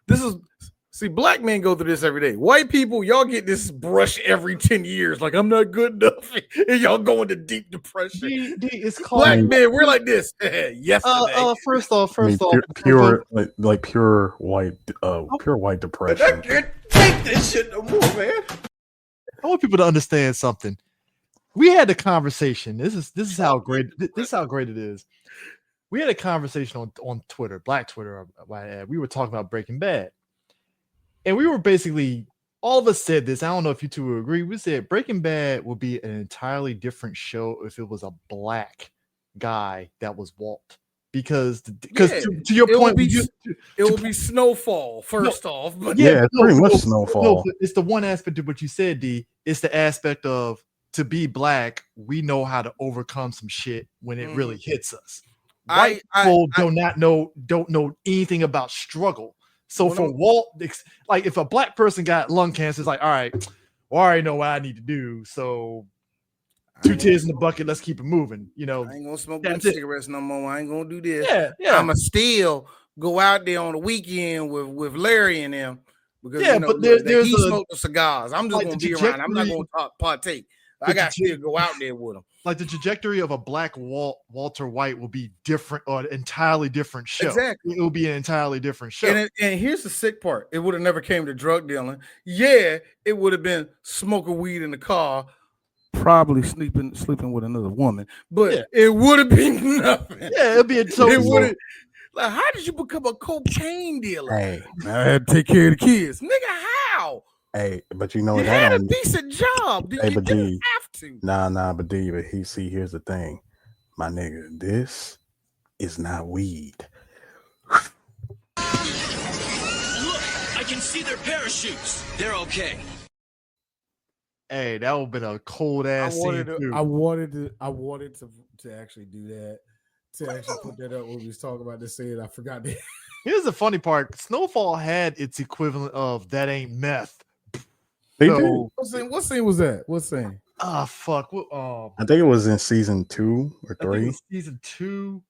don't, see, black men go through this every day. White people, y'all get this brush every 10 years. Like, I'm not good enough. And y'all go into deep depression. It's called black men, we're like this. Yesterday. First off, pure white depression. I can't take this shit no more, man. I want people to understand something. We had a conversation. This is how great it is. We had a conversation on Twitter, Black Twitter. We were talking about Breaking Bad, and we were basically, all of us said this. I don't know if you two would agree. We said Breaking Bad would be an entirely different show if it was a black guy that was Walt. Because to your point, it will be Snowfall first off. But it's pretty much Snowfall. No, but it's the one aspect of what you said, D. It's the aspect of, to be black, we know how to overcome some shit when it really hits us. White people don't know anything about struggle. So for Walt, like, if a black person got lung cancer, it's like, all right, well, I already know what I need to do. So 2 tears in the bucket, let's keep it moving. You know, I ain't gonna smoke them cigarettes no more. I ain't gonna do this. Yeah. I'ma still go out there on the weekend with Larry and them, because but there's he smoked the cigars. I'm just gonna be around. I'm not gonna partake. I got to still go out there with him. Like, the trajectory of a black Walter White will be different, or an entirely different show. Exactly. It will be an entirely different show. And here's the sick part. It would have never came to drug dealing. Yeah, it would have been smoking weed in the car, probably sleeping with another woman. But it would have been nothing. Yeah, it'd be like, how did you become a cocaine dealer? Hey, I had to take care of the kids. Nigga, how? Hey, but you know, you had a decent job. You didn't have to. Nah, but here's the thing, my nigga. This is not weed. Look, I can see their parachutes. They're okay. Hey, that would have been a cold ass scene too. I wanted to actually do that. To actually put that up when we was talking about this scene. I forgot that. Here's the funny part. Snowfall had its equivalent of "That Ain't Meth." They So, did. What scene was that? What scene? Fuck. I think it was in season 2 or 3. Season 2,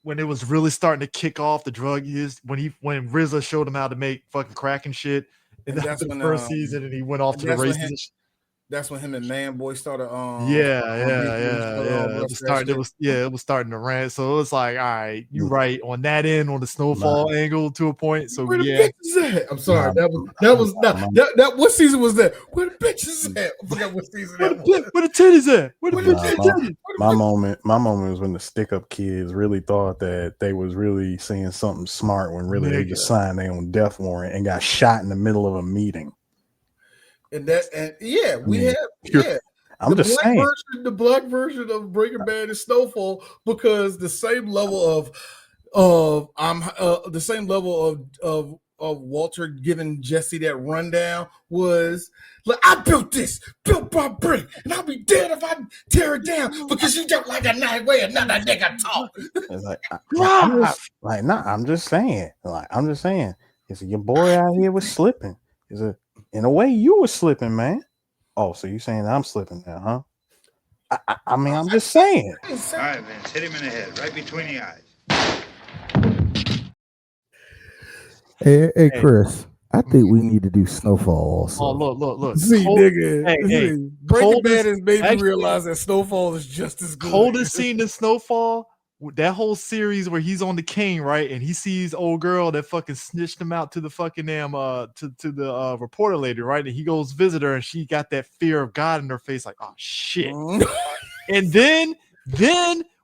when it was really starting to kick off the drug use, when RZA showed him how to make fucking crack and shit. And that's the first season, and he went off to the races. That's when him and Man Boy started. It was starting to rant. So it was like, all right, you right on that end, on the Snowfall angle to a point. So where the bitches at? I'm sorry, that what season was that? Where the bitches at? I forgot what season that was. Where the titties at? Where the bitches at? My moment was when the stick up kids really thought that they was really saying something smart when really they just signed their own death warrant and got shot in the middle of a meeting. And we have I'm just saying the black version of Breaking Bad is Snowfall, because the same level of Walter giving Jesse that rundown was like, I built by brick, and I'll be dead if I tear it down because you don't like a nice way another nigga talk. It's I'm just saying. It's your boy out here was slipping. In a way, you were slipping, man. Oh, so you saying I'm slipping now, huh? I mean, I'm just saying. All right, Vince, hit him in the head, right between the eyes. Hey, Chris. I think we need to do Snowfall also. Oh, look. See, nigga. Hey, Breaking Bad has made me realize that Snowfall is just as good. Coldest scene in Snowfall, that whole series where he's on the cane, right? And he sees old girl that fucking snitched him out to the fucking damn to the reporter lady, right? And he goes visit her, and she got that fear of God in her face, like, oh shit. And then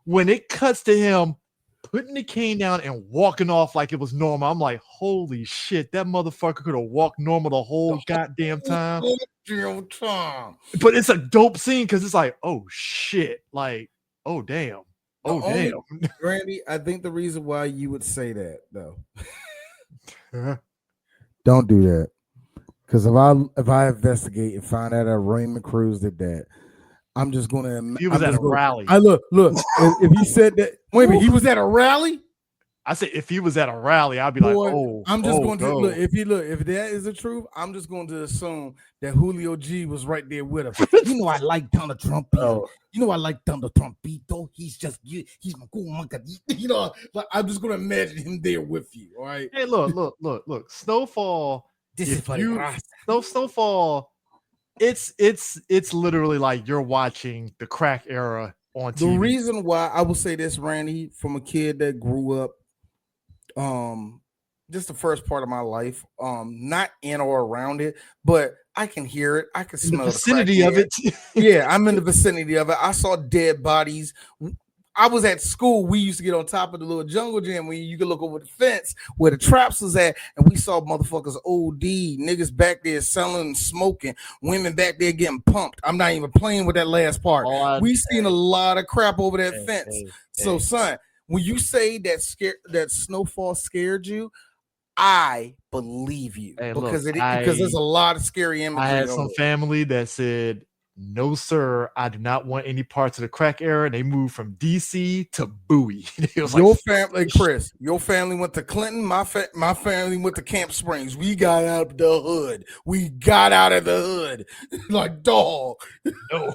when it cuts to him putting the cane down and walking off like it was normal, I'm like, holy shit, that motherfucker could have walked normal the whole goddamn time. But it's a dope scene because it's like, oh shit, like, oh damn. Randy, I think the reason why you would say that though. Don't do that. Because if I investigate and find out that Raymond Cruz did that, I'm just gonna. He was at a rally. I look. if he said that, wait a minute, he was at a rally. I said if he was at a rally, I'd be like, oh. I'm just going to look. If that is the truth, I'm just going to assume that Julio G was right there with him. You know, I like Donald Trump. You know, I like Donald Trump. Though he's my cool monkey. You know, like, I'm just going to imagine him there with you. All right. Hey, look. Snowfall. Snowfall. It's literally like you're watching the crack era on TV. The reason why I will say this, Randy, from a kid that grew up, just the first part of my life, not in or around it, but I can hear it. I can smell the vicinity of it. Yeah, I'm in the vicinity of it. I saw dead bodies. I was at school. We used to get on top of the little jungle gym where you could look over the fence where the traps was at, and we saw motherfuckers OD, niggas back there selling and smoking, women back there getting pumped. I'm not even playing with that last part. We seen a lot of crap over that fence. So, son, when you say that Snowfall scared you, I believe you because there's a lot of scary imagery. I had some family that said, no, sir, I do not want any parts of the crack era. They moved from DC to Bowie. Your family, Chris, your family went to Clinton. My family went to Camp Springs. We got out of the hood. Like, dog. No.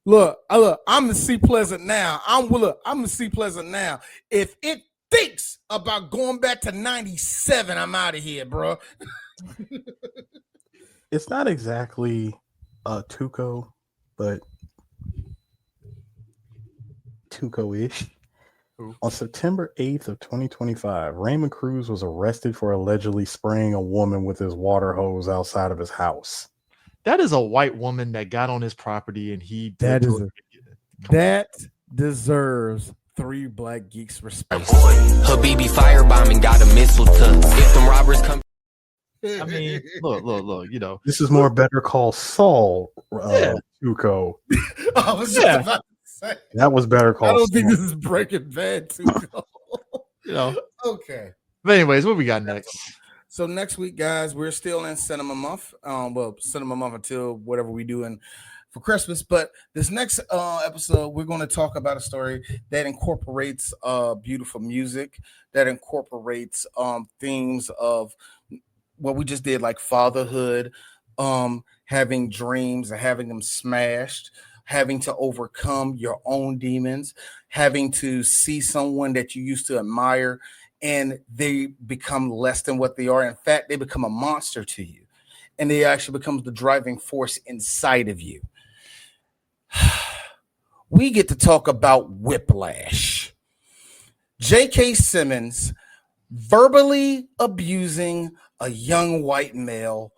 Look, I'm in C Pleasant now. I'm in C Pleasant now. If it thinks about going back to 97, I'm out of here, bro. It's not exactly Tuco, but Tuco-ish. On September 8th of 2025, Raymond Cruz was arrested for allegedly spraying a woman with his water hose outside of his house. That is a white woman that got on his property and he that deserves 3 Black Geeks respect. Habibi firebombing got a missile to if them robbers come. I mean, look, you know. This is more Better Call Saul, Tuco. I was just about to say. That was Better Call Saul. I don't think this is Breaking Bad, Tuco. You know. Okay. But anyways, what we got next? So next week, guys, we're still in Cinema Month. Cinema Month until whatever we do for Christmas. But this next episode, we're going to talk about a story that incorporates beautiful music, that incorporates things of what we just did, like fatherhood, having dreams and having them smashed, having to overcome your own demons, having to see someone that you used to admire and they become less than what they are. In fact, they become a monster to you, and they actually become the driving force inside of you. We get to talk about Whiplash. J.K. Simmons verbally abusing a young white male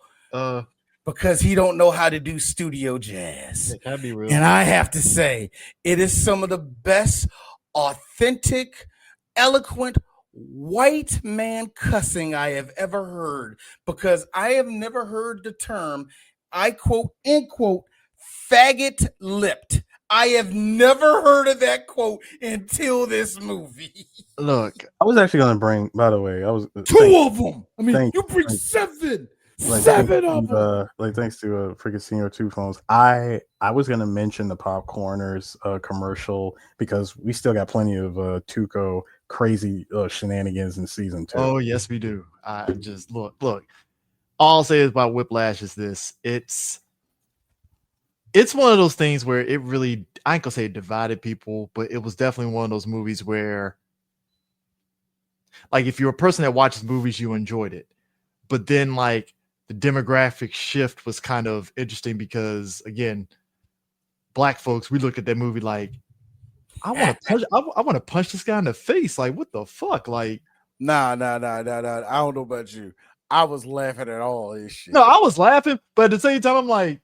because he don't know how to do studio jazz. That'd be real. And I have to say, it is some of the best authentic, eloquent white man cussing I have ever heard, because I have never heard the term, I quote, end quote, faggot lipped. I have never heard of that quote until this movie. Look, I was actually going to bring. By the way, I was two of them. I mean, you bring seven. Like, seven of them. Thanks to freaking Senior Two Phones. I was gonna mention the Popcorners commercial because we still got plenty of Tuco crazy shenanigans in season 2. Oh yes, we do. I just look. All I'll say is about Whiplash is this: it's one of those things where it really, I ain't gonna say it divided people, but it was definitely one of those movies where, like, if you're a person that watches movies, you enjoyed it, but then like the demographic shift was kind of interesting because, again, black folks, we looked at that movie like, I want to punch this guy in the face. Like, what the fuck? Like, Nah. I don't know about you. I was laughing at all this shit. No, I was laughing, but at the same time, I'm like,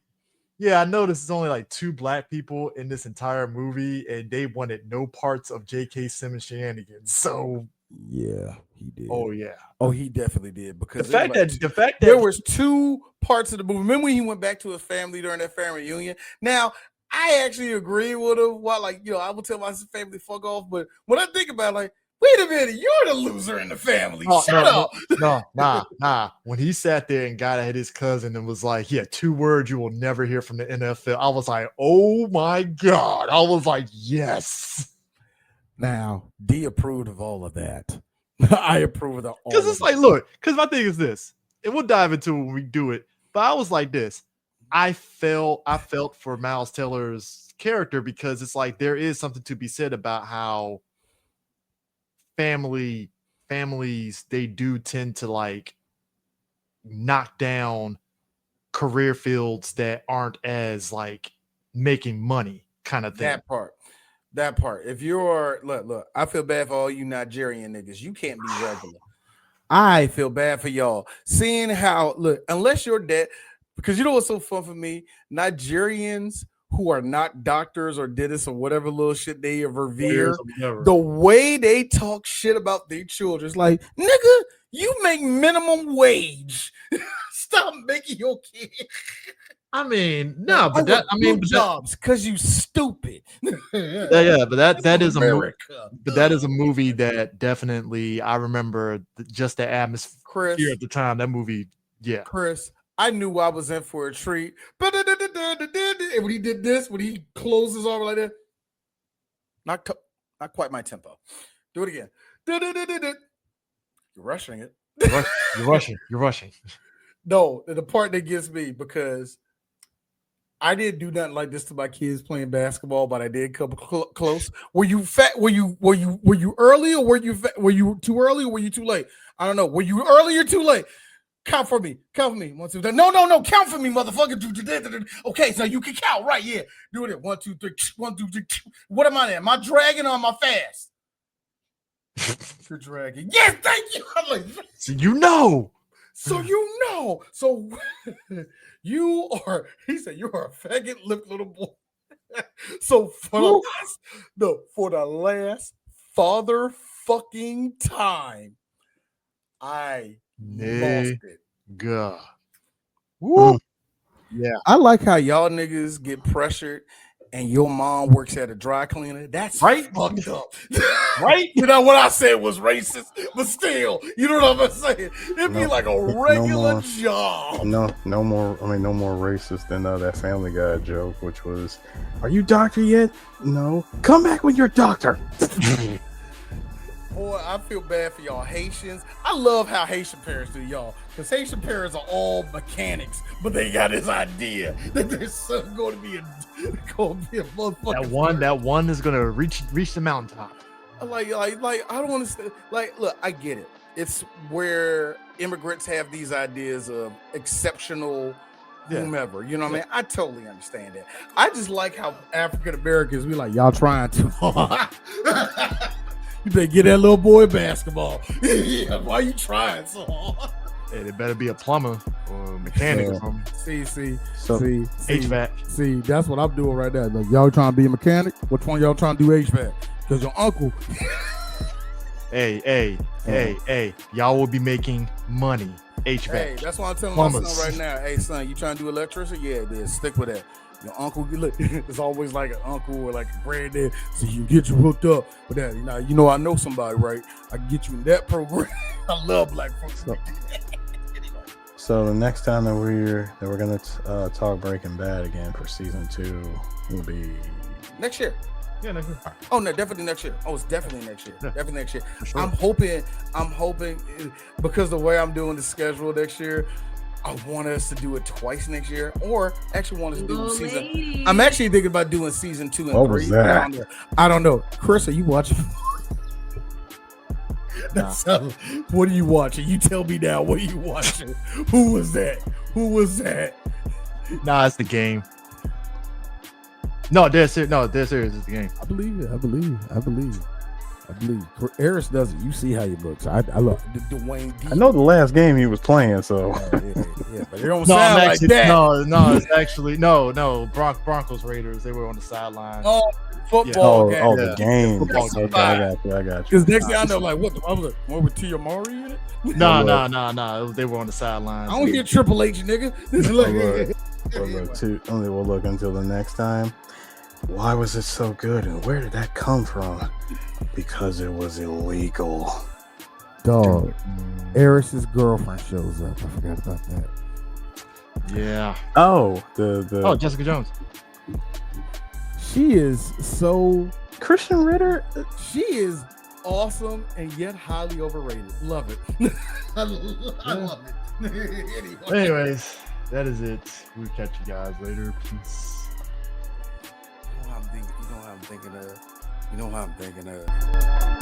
yeah, I know this is only like 2 black people in this entire movie, and they wanted no parts of J.K. Simmons shenanigans. So yeah, he did. Oh yeah. Oh, he definitely did, because the fact that there was 2 parts of the movie. Remember when he went back to his family during that family reunion? Now, I actually agree with him. Why, like, I would tell my family fuck off, but when I think about it, like, wait a minute, you're the loser in the family. Shut up. Nah. When he sat there and got at his cousin and was like, yeah, 2 words you will never hear from the NFL, I was like, oh my God. I was like, yes. Now, D approved of all of that. I approve of all. Because it's like, look, because my thing is this, and we'll dive into it when we do it, but I was like this. I felt for Miles Teller's character because it's like there is something to be said about how families, they do tend to like knock down career fields that aren't as like making money kind of thing. That part. If you're look, I feel bad for all you Nigerian niggas. You can't be regular. I feel bad for y'all. Seeing how, look, unless you're dead, because you know what's so fun for me? Nigerians who are not doctors or dentists or whatever little shit they revere, the way they talk shit about their children is like, nigga, you make minimum wage. Stop making your kid. I mean, no, but that, I mean, jobs because you stupid. Yeah, but that is America. That is a movie that definitely I remember just the atmosphere at the time. That movie, yeah. Chris, I knew I was in for a treat. And when he did this, when he closed his arm like that, not quite my tempo. Do it again. You're rushing it. You're rushing. No, the part that gets me, because I didn't do nothing like this to my kids playing basketball, but I did come close. Were you fat? Were you early, or were you too early, or were you too late? I don't know. Were you early or too late? Count for me. 1, 2, 3. No. Count for me, motherfucker. Okay, so you can count, right? Yeah. Do it. 1, 2, 3. 1, 2, 3. What am I at? Am I dragging or am I fast? You're dragging. Yes, thank you. I'm like, so you know. So you are, he said, you are a faggot lip little boy. So for the last father fucking time, I lost it. God. Woo. Yeah. I like how y'all niggas get pressured and your mom works at a dry cleaner. That's right. Fucked up. Right? You know what I said was racist, but still, you know what I'm saying? It'd be like a regular job. No more racist than that Family Guy joke, which was, "Are you doctor yet? No. Come back when you're doctor." Boy, I feel bad for y'all Haitians. I love how Haitian parents do y'all, because Haitian parents are all mechanics, but they got this idea that their son going to be a motherfucker. That one is going to reach the mountaintop. Like I don't understand. Like, look, I get it. It's where immigrants have these ideas of exceptional whomever. You know what I mean? I totally understand that. I just like how African Americans, we like, y'all trying too hard. You better get that little boy basketball. Yeah, why you trying so hard? Hey, they better be a plumber or a mechanic or something. See, HVAC. See, that's what I'm doing right now. Like, y'all trying to be a mechanic? Which one y'all trying to do HVAC? Because your uncle. Hey, y'all will be making money. HVAC. Hey, that's why I'm telling my son right now. Hey, son, you trying to do electricity? Yeah, it is. Stick with that. Your uncle, look, it's always like an uncle or like a granddad, so you get you hooked up with that. I know somebody, right? I can get you in that program. I love black folks. So the next time that we're gonna talk Breaking Bad again for season 2 will be next year. Yeah, next year. Oh no, definitely next year. Oh, it's definitely next year. Yeah. Definitely next year. Sure. I'm hoping because the way I'm doing the schedule next year, I want us to do it twice next year, or actually want us to do season. I'm actually thinking about doing season 2 and 3. What was that? I don't know. Chris, are you watching? What are you watching? You tell me now. What are you watching? Who was that? Nah, it's the game. No, dead serious is the game. I believe it. Eris does it. You see how he looks. I love Dwayne D. I know the last game he was playing, so yeah, but it don't sound like that. No, it's actually no. Broncos Raiders. They were on the sideline. Oh, football game. Oh, the game. Football Okay, game. I got you. Because next thing I know, like, what? I was like, what with Tia Mowry in it? No. They were on the sideline. I don't hear Triple H, nigga. We'll look until the next time. Why was it so good, and where did that come from? Because it was illegal. Dog. Eris's girlfriend shows up. I forgot about that. Yeah. Oh, Jessica Jones. She is so Christian Ritter. She is awesome and yet highly overrated. Love it. I love it. Anyways, that is it. We'll catch you guys later. Peace. You know how I'm thinking of.